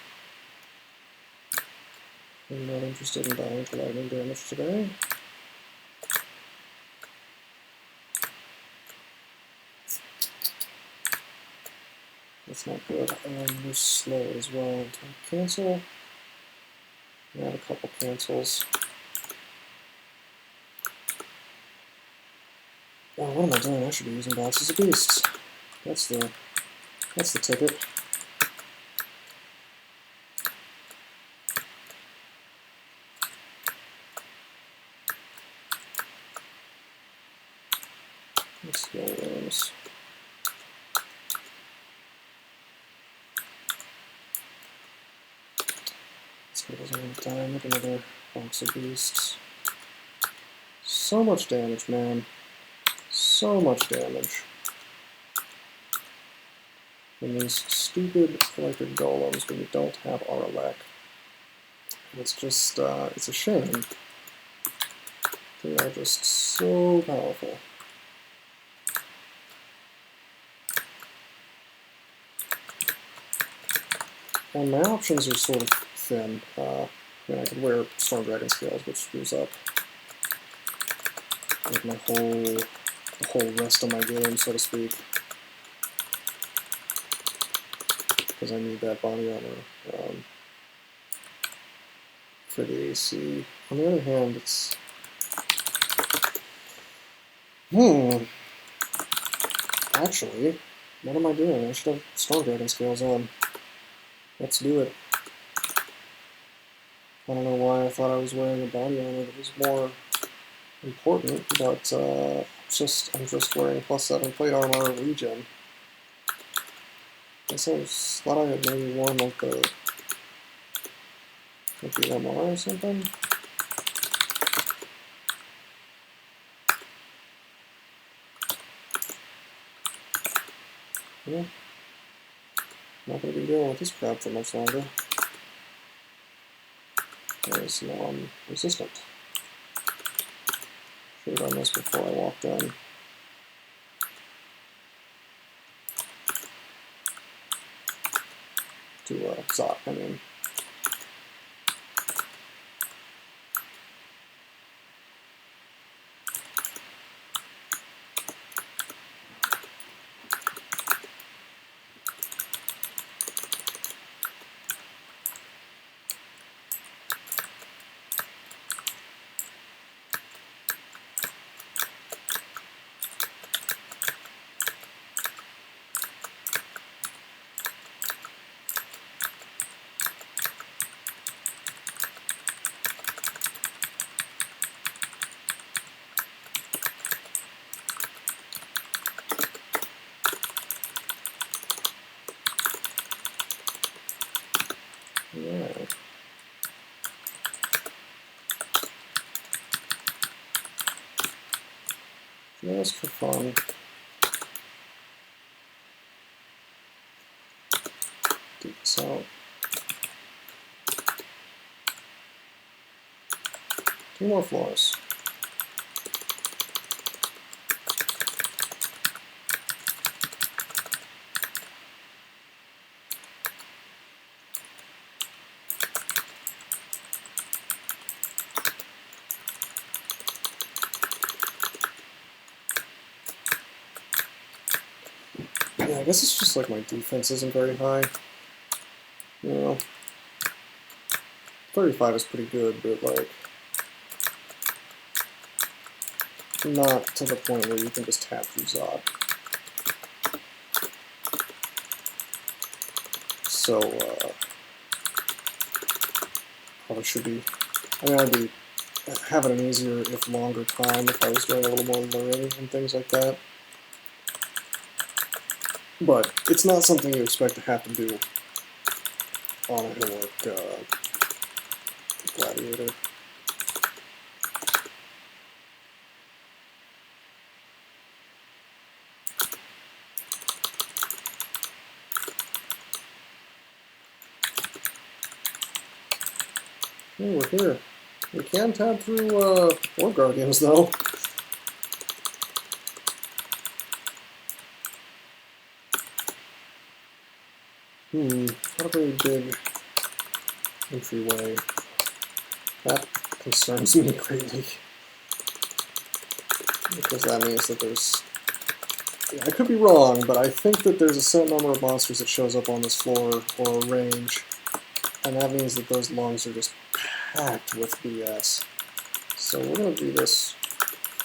Speaker 1: I'm not interested in dying to lightning damage today. That's not good. You're slow as well. Cancel. Add a couple cancels. Oh, what am I doing? I should be using Bounces of Beasts. That's the ticket. Let's go those. This guy doesn't want to die. Make another box of beasts. So much damage, man. So much damage. And these stupid collected golems when you don't have Aralek. It's just, it's a shame. They are just so powerful. And my options are sort of thin. I mean, I could wear Storm Dragon Scales, which screws up like the whole rest of my game, so to speak. Because I need that body armor for the AC. On the other hand, it's... Actually, what am I doing? I should have Storm Dragon Scales on. Let's do it. I don't know why I thought I was wearing a body armor that was more important, but I'm just wearing +7 plate armor regen. I guess I thought I had maybe worn like the MR or something. Yeah. Not going to be dealing with this crap for much longer. Because now I'm resistant. Should have done this before I walked in. To Zot, I mean. Yeah. Just for fun. Get this out. 2 more floors. Yeah, I guess it's just like my defense isn't very high. You know, 35 is pretty good, but like not to the point where you can just tap through Zod. So, probably should be, I mean, I'd be having an easier, if longer time if I was doing a little more luring and things like that. But it's not something you expect to have to do on a heroic gladiator. Hey, we're here. We can tab through Orc Guardians, though. Not a very big entryway. That concerns me greatly. Because that means that there's... I could be wrong, but I think that there's a set number of monsters that shows up on this floor, or a range. And that means that those lungs are just packed with BS. So we're going to do this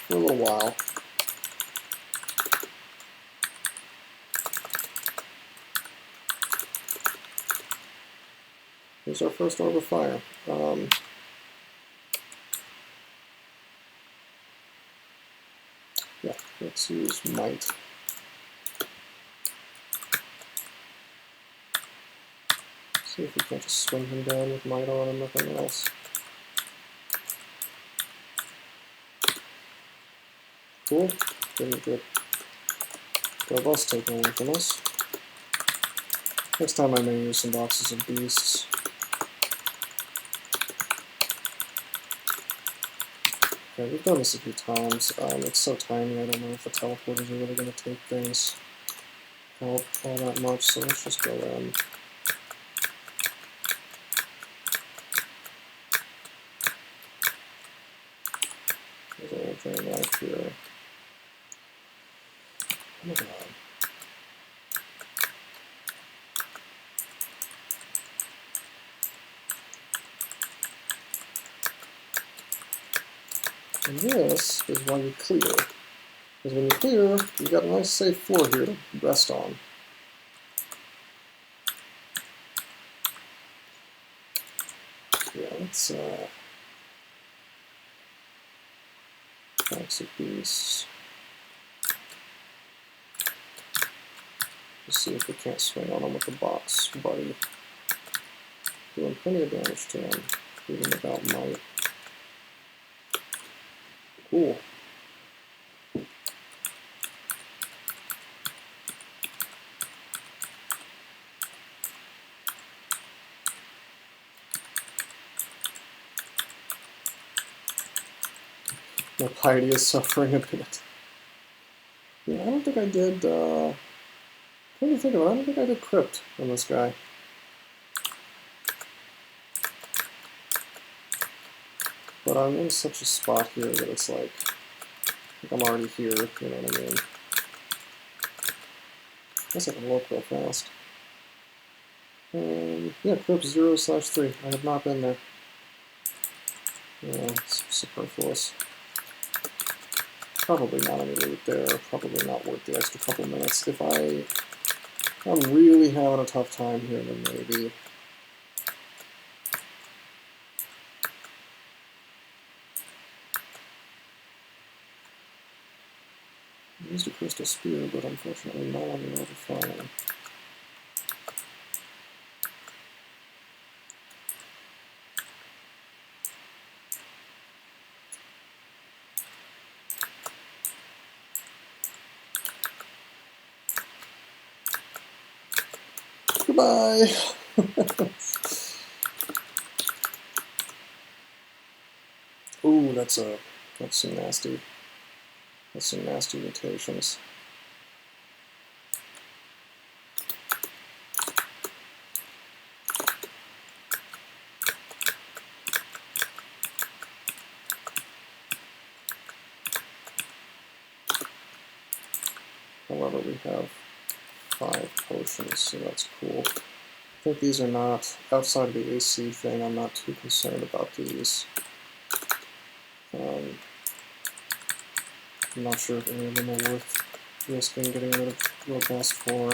Speaker 1: for a little while. Here's our first orb of fire. Yeah, let's use might. See if we can't just swing him down with might on and nothing else. Cool. Didn't get robust taken away from us. Next time I may use some boxes of beasts. Okay, we've done this a few times. It's so tiny, I don't know if the teleporters are really going to take things out all that much, so let's just go in. There's anything like here. Oh my god. And this is why you clear. Because when you clear, you've got a nice safe floor here to rest on. Yeah, let's box of beasts. Let's see if we can't swing on him with the box, buddy. Doing plenty of damage to him, even without might. Cool. My piety is suffering a bit. Yeah, I don't think I did, trying to think of it, I don't think I did crypt on this guy. But I'm in such a spot here that it's like I'm already here, you know what I mean? I guess I can look real fast. Yeah, crypt 0/3. I have not been there. Yeah, it's superfluous. Probably not any loot there, probably not worth the extra couple minutes. If I'm really having a tough time here, then maybe. I used a crystal spear, but unfortunately not on the orb of fire. Goodbye! Ooh, that's some nasty mutations. However, we have 5 potions, so that's cool. I think these are not, outside of the AC thing, I'm not too concerned about these. I'm not sure if any of them are worth risking getting rid of robust for.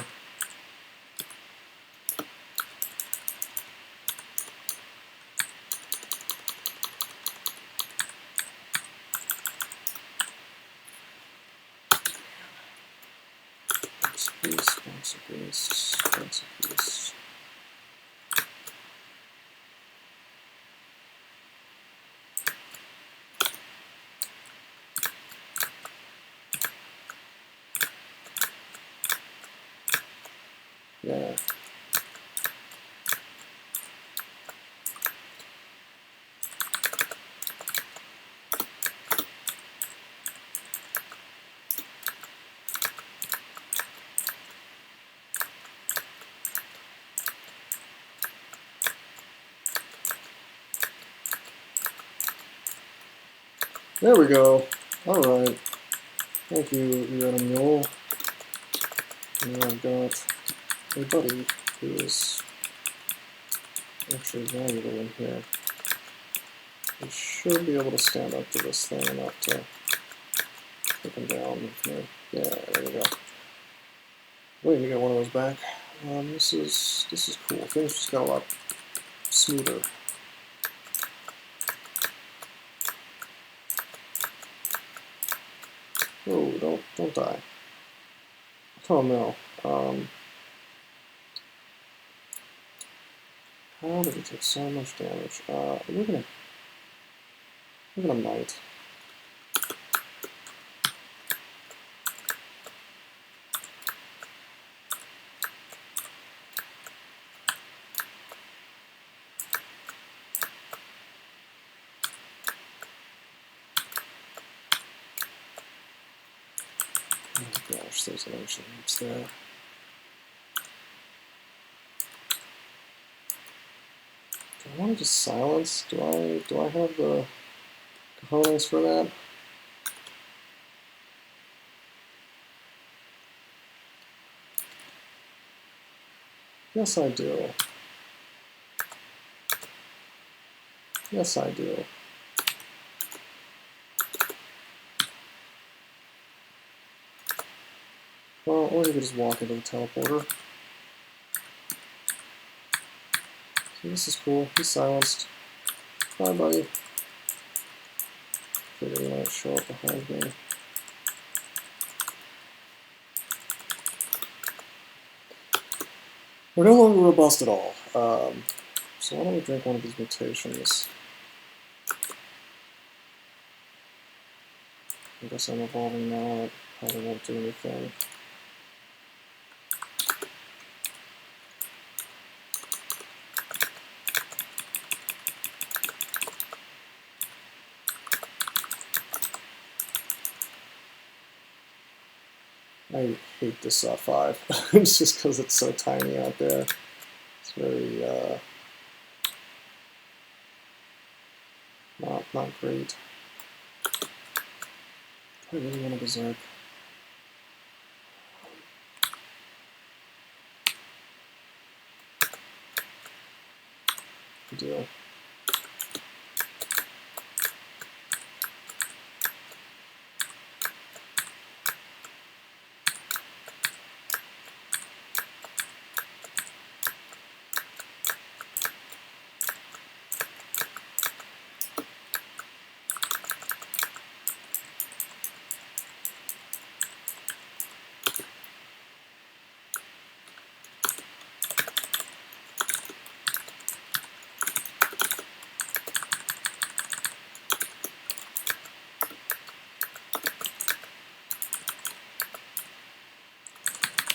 Speaker 1: Box of beasts. Yeah. There we go. Alright. Thank you, Yred Mule. And I've got a buddy who is actually valuable in here. We should be able to stand up to this thing enough to take him down with me. Yeah, there we go. Wait, you got one of those back. This is cool. Things just got a lot smoother. Oh, don't die. Oh no. How did he take so much damage? We're gonna might. Oh gosh, there's an ancient heaps there. Do I want to just silence? Do I have the cojones for that? Yes, I do. Yes, I do. Well, or you could just walk into the teleporter. So this is cool. He's silenced. Bye, buddy. Figured he might show up behind me. We're no longer robust at all. So why don't we drink one of these mutations? I guess I'm evolving now. It probably won't do anything. I hate this 5. It's just because it's so tiny out there. It's very not great. I really want to berserk. Good deal.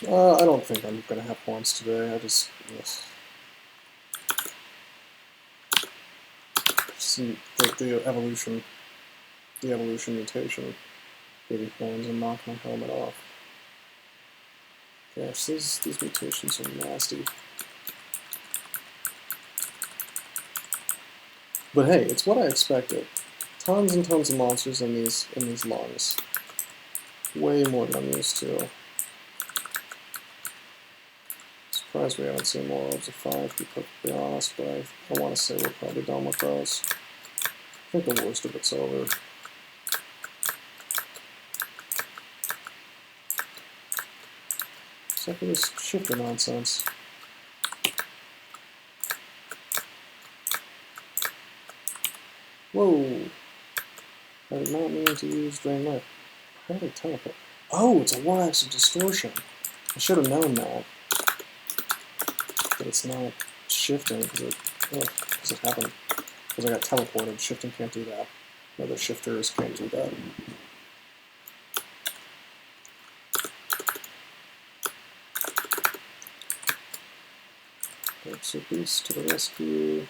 Speaker 1: I don't think I'm going to have horns today. I just see the evolution mutation gave me horns and knocked my helmet off. Gosh, these mutations are nasty. But hey, it's what I expected. Tons and tons of monsters in these lungs. Way more than I'm used to. Surprised we haven't seen more orbs of 5, to be perfectly honest, but I want to say we're probably done with those. I think the worst of it's over. Except for this shifter nonsense. Whoa! I did not mean to use Drain Life. How did I teleport? Oh, it's a one-axis distortion. I should have known that. But it's not shifting because it happened. Because I got teleported. Shifting can't do that. Other shifters can't do that. That's a beast to the rescue.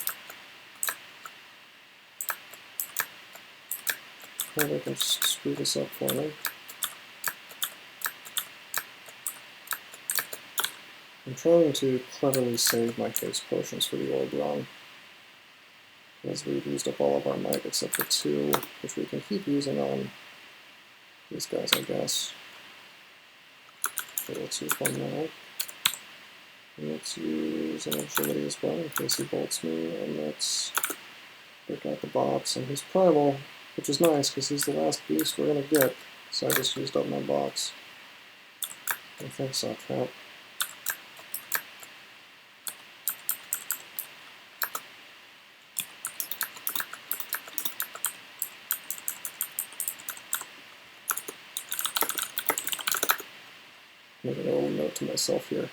Speaker 1: Probably can screw this up for me. I'm trying to cleverly save my haste potions for the orb run, as we've used up all of our might except for 2, which we can keep using on these guys, I guess. So let's use one now. And let's use an agility as well in case he bolts me, and let's Break out the box, and he's primal, which is nice because he's the last beast we're gonna get. So I just used up my box. I think so, Trap. Making a little note to myself here.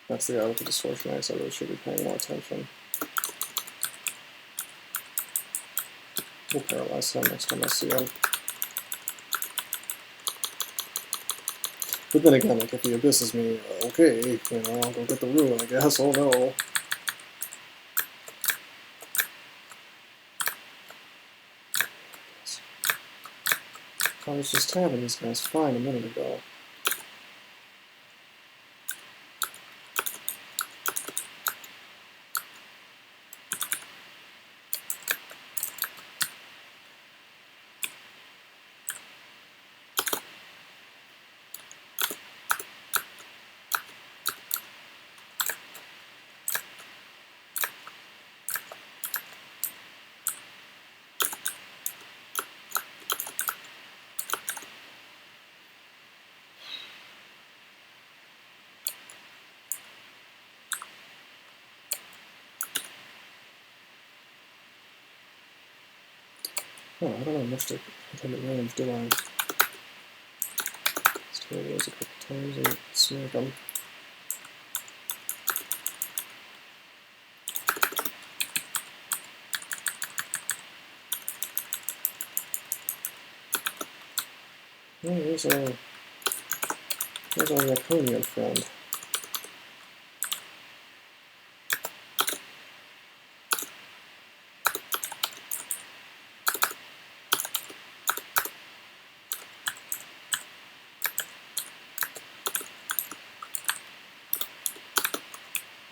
Speaker 1: That's the guy with the distortion axe. I really should be paying more attention. We'll paralyze him next time I see him. But then again, like, if he abysses me, okay, you know, I'll go get the ruin, I guess. Oh no. I was just tabbing these guys fine a minute ago. Oh, I don't know much to hit him at range, do I? Let's try those a couple times and smack him. Oh, there's our Draconian friend.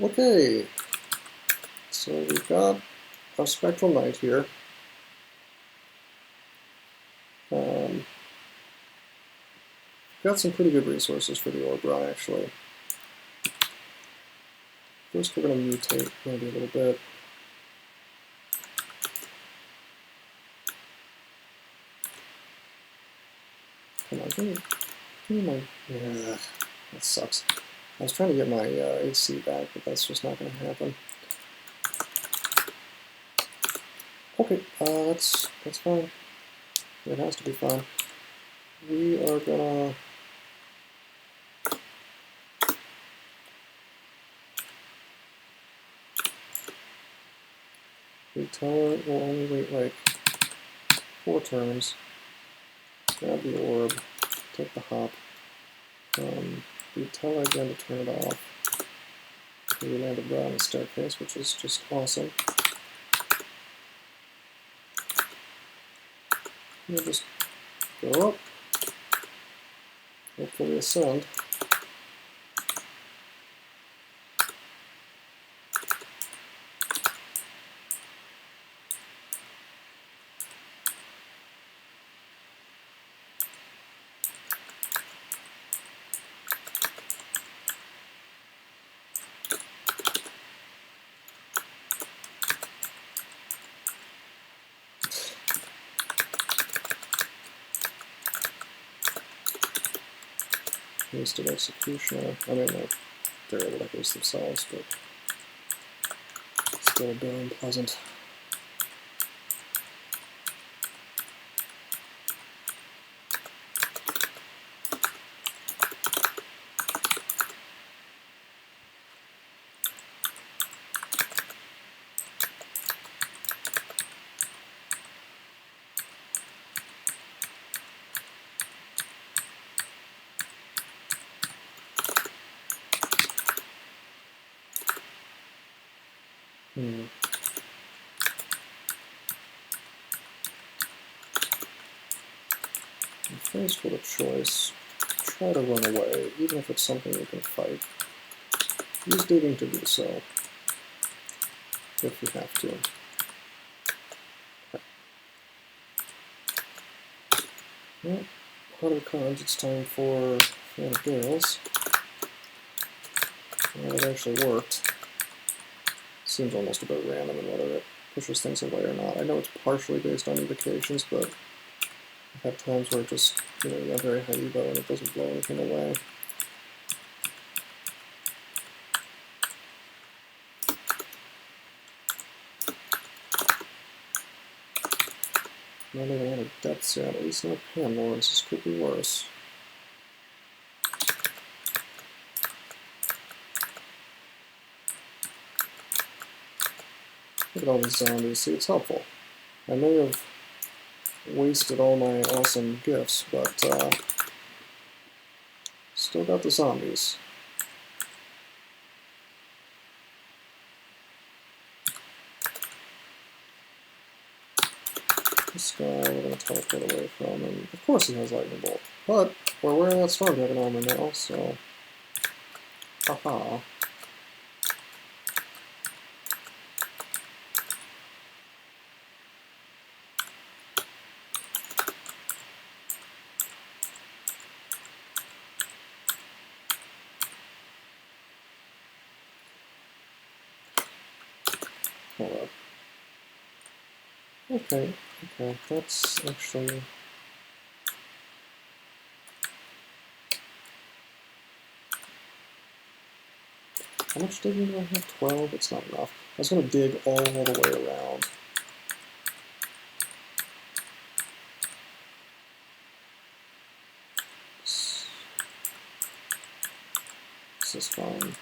Speaker 1: Okay, so we've got our Spectral Knight here. Got some pretty good resources for the Orc run, actually. First, we're going to mutate maybe a little bit. Come on, give me my... Yeah, that sucks. I was trying to get my AC back, but that's just not going to happen. Okay, that's fine. It has to be fine. We are gonna... Retailer will only wait like 4 turns. Grab the orb, take the hop. Retailer again to turn it off. We landed right on the staircase, which is just awesome. We'll just go up. Hopefully ascend. Wasted executioner. I mean, they're able to haste themselves, but still a bit unpleasant. Faced with a choice, try to run away, even if it's something you can fight. Use digging to do so, if you have to. Okay. Well, other cards, it's time for Fan of Gales. And it actually worked. Seems almost a bit random in whether it pushes things away or not. I know it's partially based on evocations, but I've had times where it just, you have very high evo and it doesn't blow anything away. Not even out of depths yet, at least no Panlords. This could be worse. Look at all these zombies. See, it's helpful. I may have wasted all my awesome gifts, but still got the zombies. This guy we're going to teleport away from, and of course he has Lightning Bolt. But we're wearing that Stormdragon armor now, so haha. Hold up. Okay, that's actually... How much digging do I have? 12? It's not enough. I was going to dig all the way around. This is fine.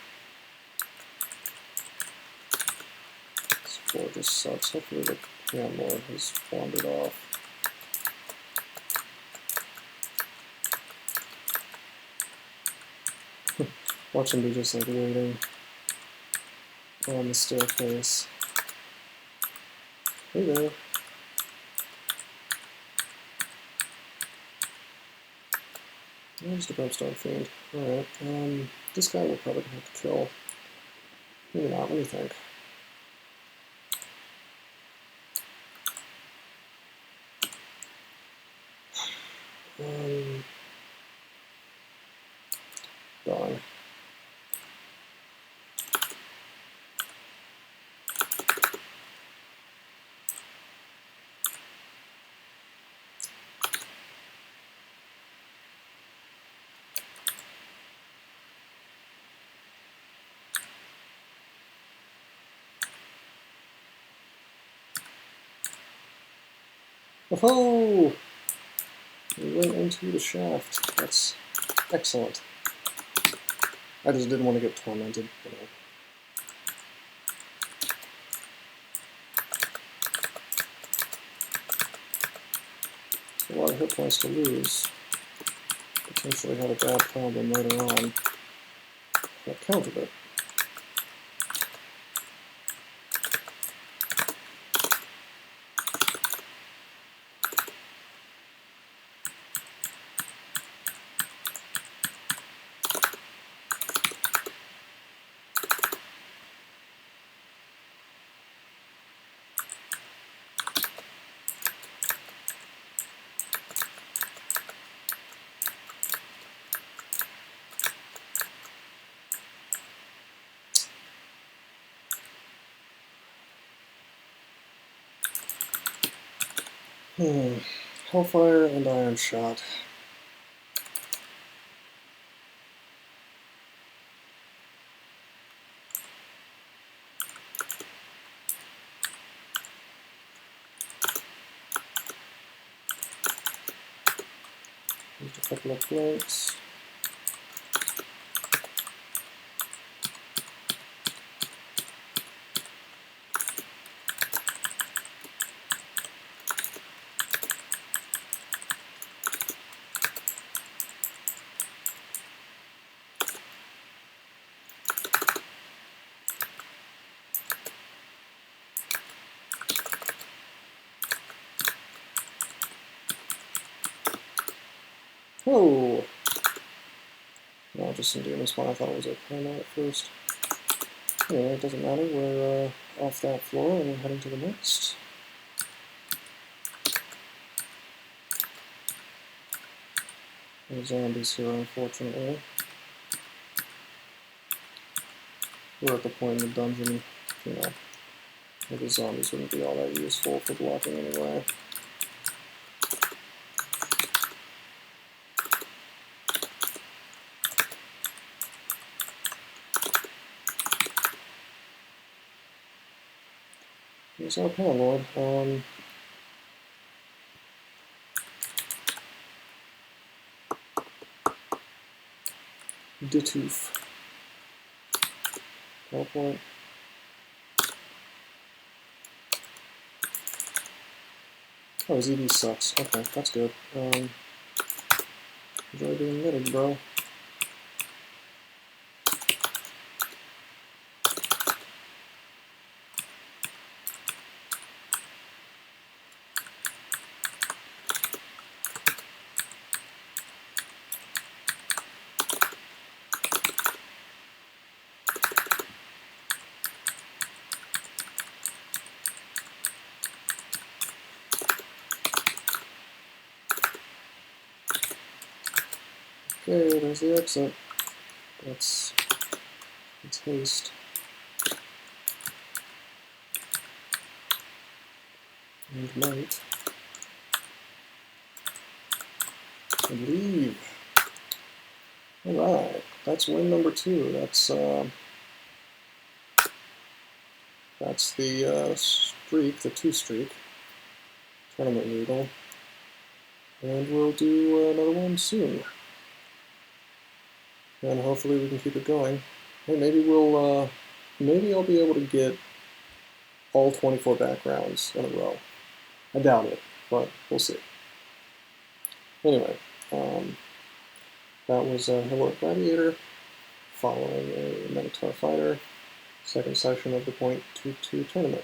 Speaker 1: This floor just sucks. Hopefully the Panlord has wandered off. Watch him be just like waiting on the staircase. Hey there. There's the Brimstone Fiend. Alright, this guy we're probably gonna have to kill. Maybe not, let me think. Darn. Oh! We went into the shaft. That's excellent. I just didn't want to get tormented, you know. A lot of hit points to lose. Potentially had a bad problem later on. That countered it. Hellfire and Iron Shot. Used a couple of blanks. Whoa! No, just some demon spawn. I thought it was a panel at first. Anyway, it doesn't matter. We're off that floor and we're heading to the next. No zombies here, unfortunately. We're at the point in the dungeon, you know, where the zombies wouldn't be all that useful for blocking anyway. Here's our Panlord. Ditoof. PowerPoint. Oh, his ED sucks. Okay, that's good. Enjoy being knitted, bro. Okay, there's the exit. Let's haste. And might. And leave. Alright, that's win number 2. That's the streak, the 2 streak. Tournament needle. And we'll do another one soon. And hopefully we can keep it going. Hey, maybe we'll, maybe I'll be able to get all 24 backgrounds in a row. I doubt it, but we'll see. Anyway, that was HoGl Gladiator, following a Minotaur Fighter, second session of the .22 tournament.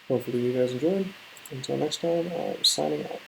Speaker 1: Hopefully you guys enjoyed. Until next time, I'm signing out.